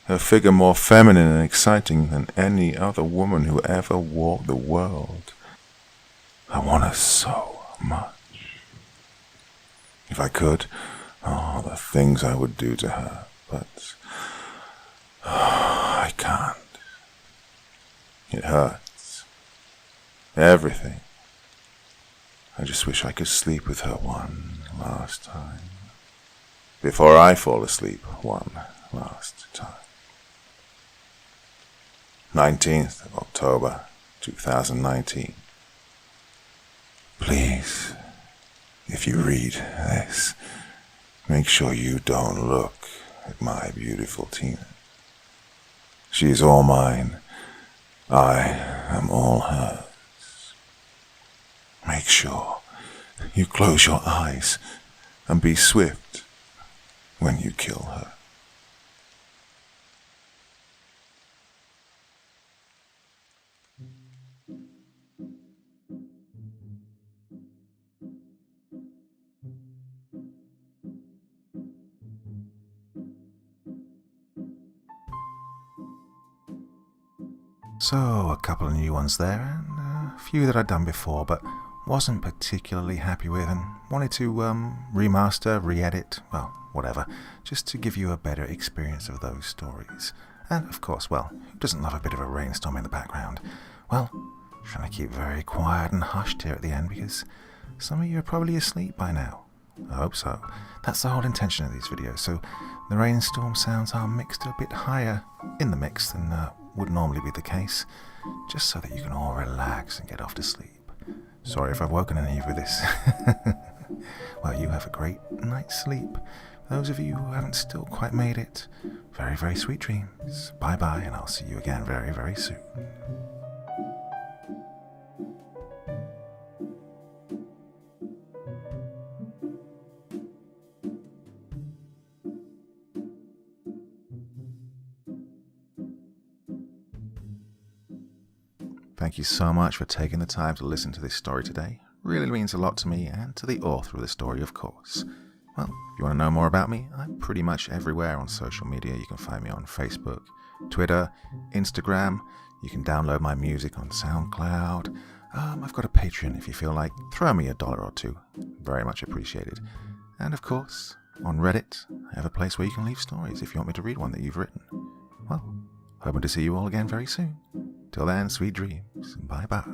Her figure more feminine and exciting than any other woman who ever walked the world. I want her so much. If I could, the things I would do to her, but I can't. It hurts. Everything. I just wish I could sleep with her one last time. Before I fall asleep one last time. 19th of October, 2019. Please, if you read this, make sure you don't look at my beautiful Tina. She is all mine. I am all hers. Make sure you close your eyes and be swift when you kill her. So, a couple of new ones there, and a few that I'd done before, but wasn't particularly happy with, and wanted to remaster, re-edit, well, whatever, just to give you a better experience of those stories. And, of course, well, who doesn't love a bit of a rainstorm in the background? Well, trying to keep very quiet and hushed here at the end, because some of you are probably asleep by now. I hope so. That's the whole intention of these videos, so the rainstorm sounds are mixed a bit higher in the mix than would normally be the case, just so that you can all relax and get off to sleep. Sorry if I've woken any of you with this. Well, you have a great night's sleep. Those of you who haven't still quite made it, very, very sweet dreams. Bye-bye, and I'll see you again very, very soon. Thank you so much for taking the time to listen to this story today. Really means a lot to me and to the author of the story, of course. Well, if you want to know more about me, I'm pretty much everywhere on social media. You can find me on Facebook, Twitter, Instagram. You can download my music on SoundCloud. I've got a Patreon if you feel like. Throw me $1 or $2. Very much appreciated. And of course, on Reddit, I have a place where you can leave stories if you want me to read one that you've written. Well, hoping to see you all again very soon. Till then, sweet dreams. Bye-bye.